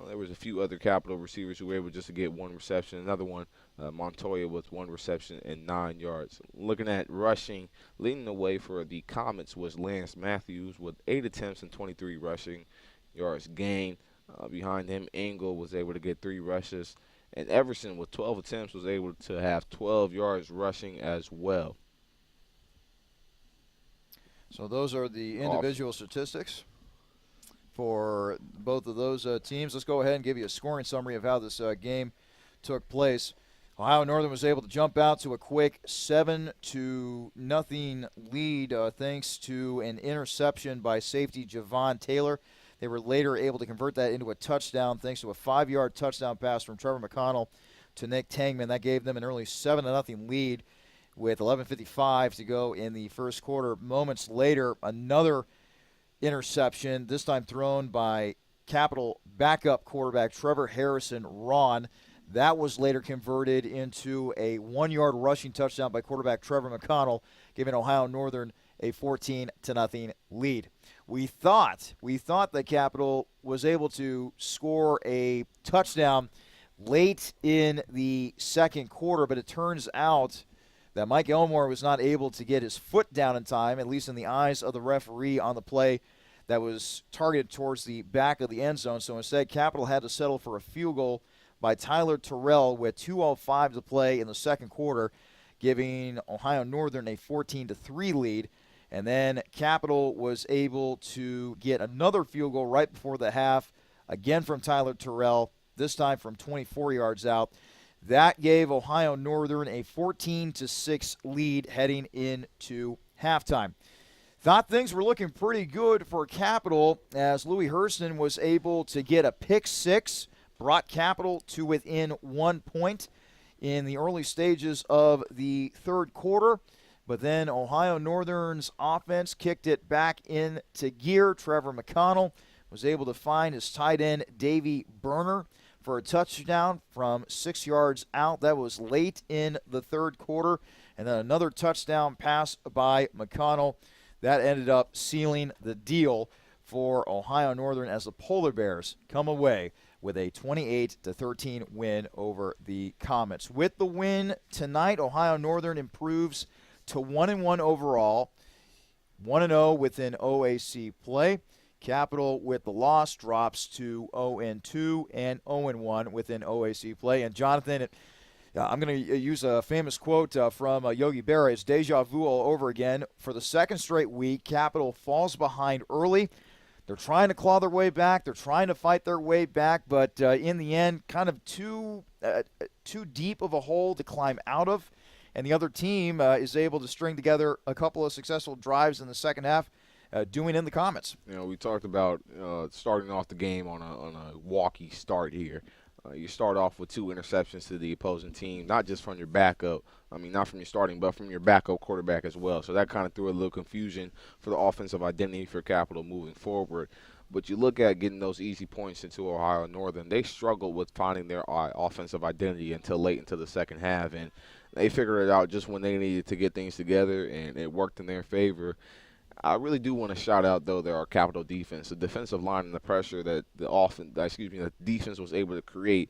There was a few other Capital receivers who were able just to get 1 reception. Another one, Montoya, with 1 reception and 9 yards. Looking at rushing, leading the way for the Comets was Lance Matthews with 8 attempts and 23 rushing yards gained. Behind him, Engel was able to get 3 rushes. And Everson, with 12 attempts, was able to have 12 yards rushing as well. So those are the individual statistics for both of those teams. Let's go ahead and give you a scoring summary of how this game took place. Ohio Northern was able to jump out to a quick 7-0 lead thanks to an interception by safety Javon Taylor. They were later able to convert that into a touchdown thanks to a 5-yard touchdown pass from Trevor McConnell to Nick Tangman. That gave them an early 7-0 lead with 11:55 to go in the first quarter. Moments later, another interception, this time thrown by Capital backup quarterback Trevor Harrison Ron. That was later converted into a 1-yard rushing touchdown by quarterback Trevor McConnell, giving Ohio Northern a 14-0 lead. We thought that Capital was able to score a touchdown late in the second quarter, but it turns out that Mike Elmore was not able to get his foot down in time, at least in the eyes of the referee on the play that was targeted towards the back of the end zone. So instead, Capital had to settle for a field goal by Tyler Terrell with 2:05 to play in the second quarter, giving Ohio Northern a 14-3 lead. And then Capital was able to get another field goal right before the half, again from Tyler Terrell, this time from 24 yards out. That gave Ohio Northern a 14-6 lead heading into halftime. Thought things were looking pretty good for Capital as Louis Hurston was able to get a pick six, brought Capital to within 1 point in the early stages of the third quarter. But then Ohio Northern's offense kicked it back into gear. Trevor McConnell was able to find his tight end, Davey Berner, for a touchdown from 6 yards out. That was late in the third quarter. And then another touchdown pass by McConnell. That ended up sealing the deal for Ohio Northern as the Polar Bears come away with a 28-13 win over the Comets. With the win tonight, Ohio Northern improves to 1-1 overall, 1-0 within OAC play. Capital with the loss drops to 0-2 and 0-1 within OAC play. And Jonathan, I'm going to use a famous quote from Yogi Berra. It's deja vu all over again. For the second straight week, Capital falls behind early. They're trying to claw their way back. They're trying to fight their way back, but in the end, kind of too deep of a hole to climb out of. And the other team is able to string together a couple of successful drives in the second half, doing in the Comets. You know, we talked about starting off the game on a walky start here. You start off with 2 interceptions to the opposing team, not just from your backup. I mean, not from your starting, but from your backup quarterback as well. So that kind of threw a little confusion for the offensive identity for Capital moving forward. But you look at getting those easy points into Ohio Northern. They struggled with finding their offensive identity until late into the second half, and they figured it out just when they needed to get things together, and it worked in their favor. I really do want to shout out, though, their Capital defense. The defensive line and the pressure that the defense was able to create.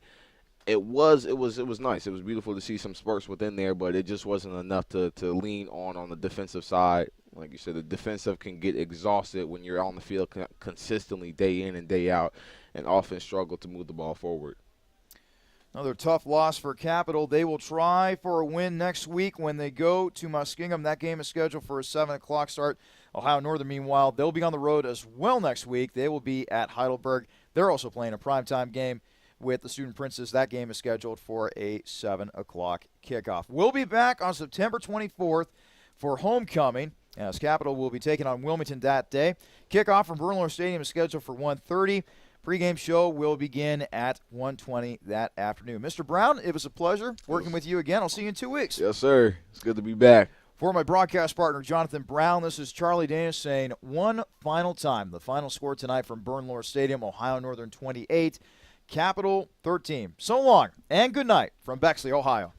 It was nice. It was beautiful to see some spurts within there, but it just wasn't enough to lean on the defensive side. Like you said, the defensive can get exhausted when you're on the field consistently day in and day out, and offense struggle to move the ball forward. Another tough loss for Capital. They will try for a win next week when they go to Muskingum. That game is scheduled for a 7 o'clock start. Ohio Northern, meanwhile, they'll be on the road as well next week. They will be at Heidelberg. They're also playing a primetime game with the Student Princes. That game is scheduled for a 7 o'clock kickoff. We'll be back on September 24th for homecoming, as Capital will be taking on Wilmington that day. Kickoff from Bernlohr Stadium is scheduled for 1:30. Pre-game show will begin at 1:20 that afternoon. Mr. Brown, it was a pleasure working with you again. I'll see you in 2 weeks. Yes, sir. It's good to be back. For my broadcast partner, Jonathan Brown, this is Charlie Daniels saying one final time. The final score tonight from Bernlohr Stadium, Ohio Northern 28, Capital 13. So long and good night from Bexley, Ohio.